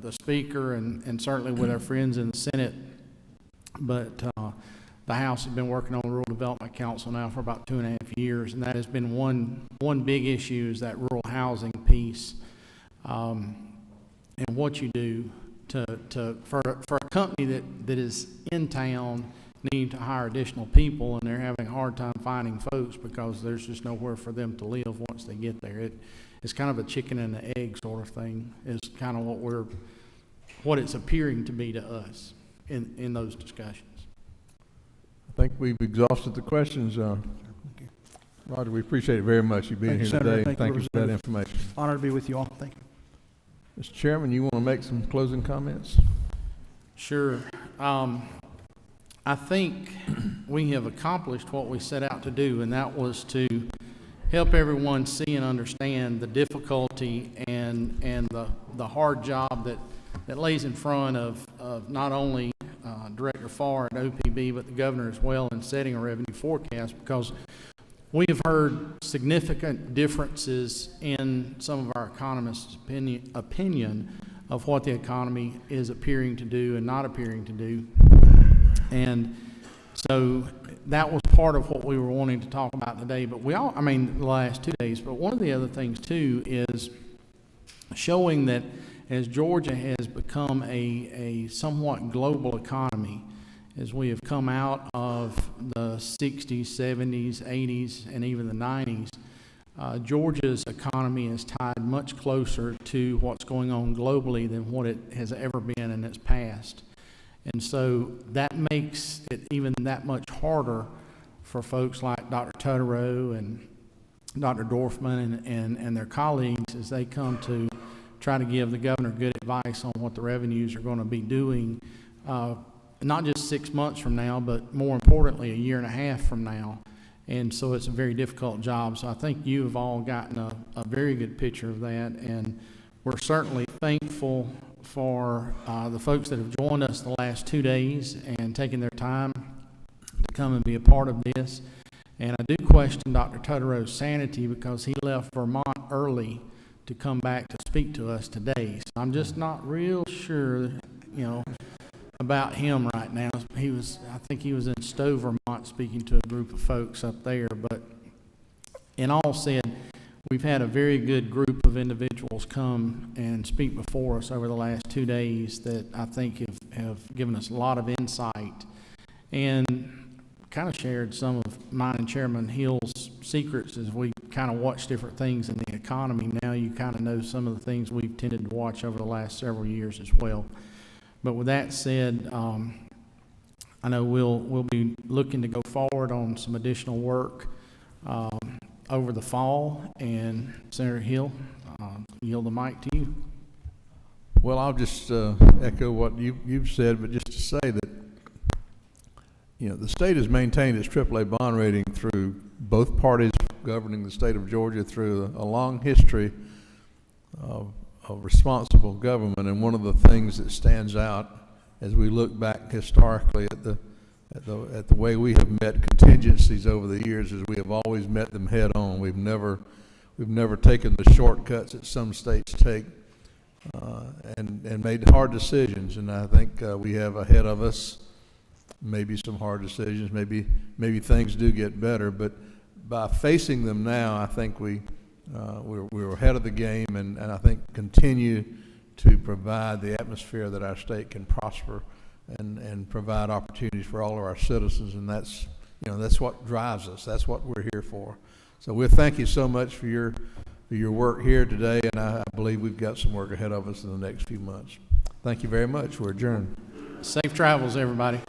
the speaker and certainly with our friends in the Senate, but the House has been working on the Rural Development Council now for about 2.5 years, and that has been one big issue, is that rural housing piece, and what you do for a company that is in town needing to hire additional people, and they're having a hard time finding folks because there's just nowhere for them to live once they get there. It's kind of a chicken and the egg sort of thing, is kind of what it's appearing to be to us in those discussions. I think we've exhausted the questions. Roger, we appreciate it very much, you being here today. Thank you for that information. Honored to be with you all. Thank you. Mr. Chairman, you want to make some closing comments? Sure. I think we have accomplished what we set out to do, and that was to help everyone see and understand the difficulty and the hard job that lays in front of not only Director Farr at OPB, but the governor as well in setting a revenue forecast, because we have heard significant differences in some of our economists' opinion of what the economy is appearing to do and not appearing to do. And so that was part of what we were wanting to talk about today. But the last 2 days. But one of the other things too is showing that as Georgia has become a somewhat global economy, as we have come out of the 60s, 70s, 80s, and even the 90s, Georgia's economy is tied much closer to what's going on globally than what it has ever been in its past. And so that makes it even that much harder for folks like Dr. Totaro and Dr. Dorfman and their colleagues as they come to try to give the governor good advice on what the revenues are going to be doing, not just 6 months from now, but more importantly, a year and a half from now. And so it's a very difficult job. So I think you have all gotten a very good picture of that, and we're certainly thankful for the folks that have joined us the last 2 days and taken their time to come and be a part of this. And I do question Dr. Totaro's sanity, because he left Vermont early to come back to speak to us today. So I'm just not real sure, about him right now. I think he was in Stowe, Vermont, speaking to a group of folks up there. But in all said, we've had a very good group of individuals come and speak before us over the last 2 days that I think have given us a lot of insight and kind of shared some of mine and Chairman Hill's secrets as we kind of watch different things in the economy. Now you kind of know some of the things we've tended to watch over the last several years as well. But with that said, I know we'll be looking to go forward on some additional work over the fall. And Senator Hill, yield the mic to you. Well, I'll just echo what you've said, but just to say that the state has maintained its AAA bond rating through both parties governing the state of Georgia through a long history of responsible government. And one of the things that stands out as we look back historically at the way we have met contingencies over the years is we have always met them head on. We've never taken the shortcuts that some states take and made hard decisions. And I think we have ahead of us maybe some hard decisions. Maybe things do get better, but by facing them now, I think we're ahead of the game, and I think continue to provide the atmosphere that our state can prosper and provide opportunities for all of our citizens. And that's what drives us. That's what we're here for. So we'll thank you so much for your work here today, and I believe we've got some work ahead of us in the next few months. Thank you very much. We're adjourned. Safe travels, everybody.